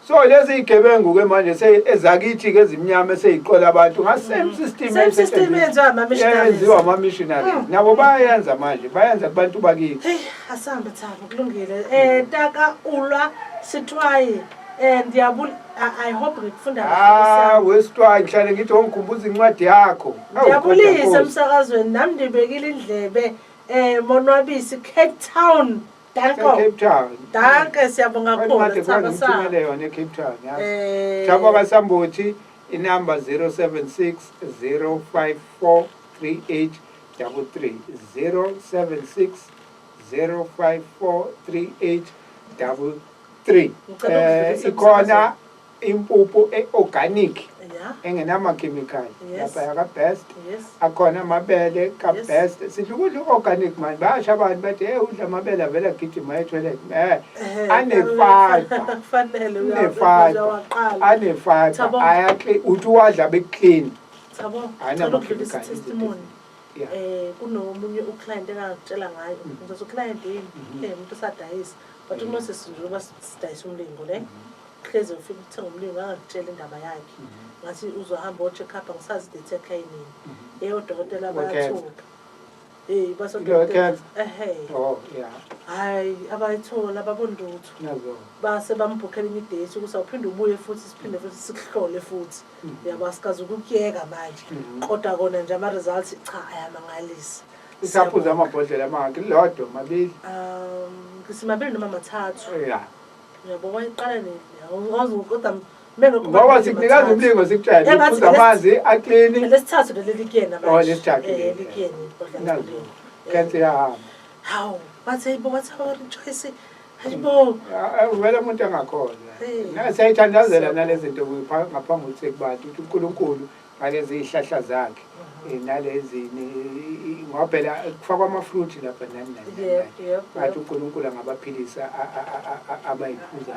so lezi igebengu-ke manje ezakithi-ke ezimnyama eseyiqola abantu ngasame system yenziwa ama-missionaries nabo bayayenza manje bayenza kubantu bakithi asambe Thabo kulungile Taka ulwa sitwayi ndiyabula I hope ngikufunda wesitwayi ngihlale ngithi ongikhumbuza incwadi yakho ndiyabulisa emsakazweni nami ndibekile indlebe monwabisi Cape Town Cape Town. Danke siyabonga kakhulu Thabo Sam. Yona Cape Town yazi. Thabo kaSambothi inamba 076 054 3833 076 054 3833 ikhona impuphu organic engenamakhemikhali lapha yaka best akhona amabele ka best sidla ukudla organic manje bayasha abantu bathi udla amabele avela gijima etoilet anefiber ayakhe uthi wadla beclean Thabo testimony kunomunye uclient engangitshela ngayo ngizothi uclient yini umuntu osadayisa but uMoses njengoba sidayisa umlingo le hleze ufika uthenga umlingo angakutshela indaba yakhe ngathi uzohamba o-check up angisazi date yakhe yini odokotela bayathuka basodokotela hayi abayithola babonduthu base bambhukhela imidate ukuthi awuphinde ubuye futhi siphinde futhi sikuhlole futhi yabo asikazi ukuyeka manje kodwa kona nje ama-results cha ayamangalisa isaphuza amabhodlela amangaki lodwa mabili ngisimabili noma mathathu yabo wayiqala nini kodwa ngoba sikunikaza umlingo sikutshela uphuza amanzi aklini lesithathu leli kuyena manje lesithathu likuyena kanti yahamba hawu bathi rejoice hayibo vele umuntu engakhola siyayithandazela nalezi zinto ngaphambi ukuthi sekubantu ukuthi uNkulunkulu ngalezi ihlahla zakhe nalezi ngoba phela kufakwa amafruit lapha nani bathi uNkulunkulu angabaphilisa abayiphuza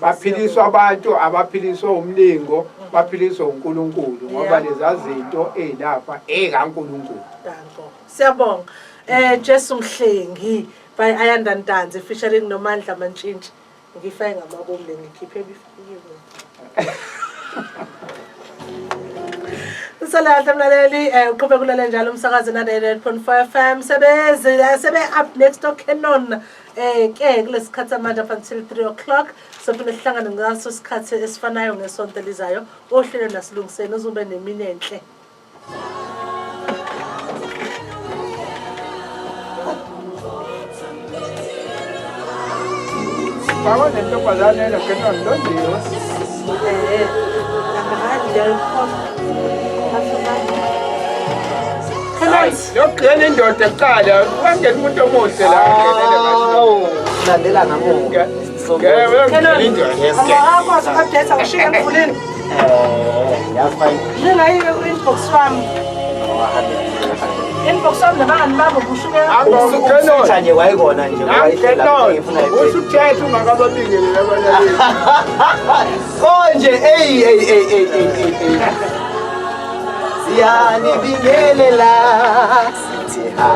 baphiliswa abantu abaphiliswa umlingo baphiliswa uNkulunkulu ngoba lezi zinto ezilapha kaNkulunkulu. Siyabonga Jesu Mhlengi by Ayandantanze featuring noMandla Mantshintshi ngifake ngamabomu lengikhiphe ebifikile Salata mlaleli uqhubeka kulalela njalo umsakazo na 98.5 FM sebe up next Canon ke kulesikhathi manje up until 3 o'clock sophinde sihlangane ngaso isikhathi esifanayo ngesonto elizayo ohlelo nasilungiseni uzube nemini enhle Baba nento bazana ke no ndondiwe Lokugcina indoda eqala kwangena umuntu omuhle la ngenele ngathi landela ngamuva Akwazi ukupdate angishiya emfuleni. Njengayiwe ku-inbox wami. Inbox wami nabangani babo bushuke. Usutha nje wayikona nje wayihlela ngifuna usuthetha ungakababingeleli abalaleli. konje ey siyanibingelela sithi ha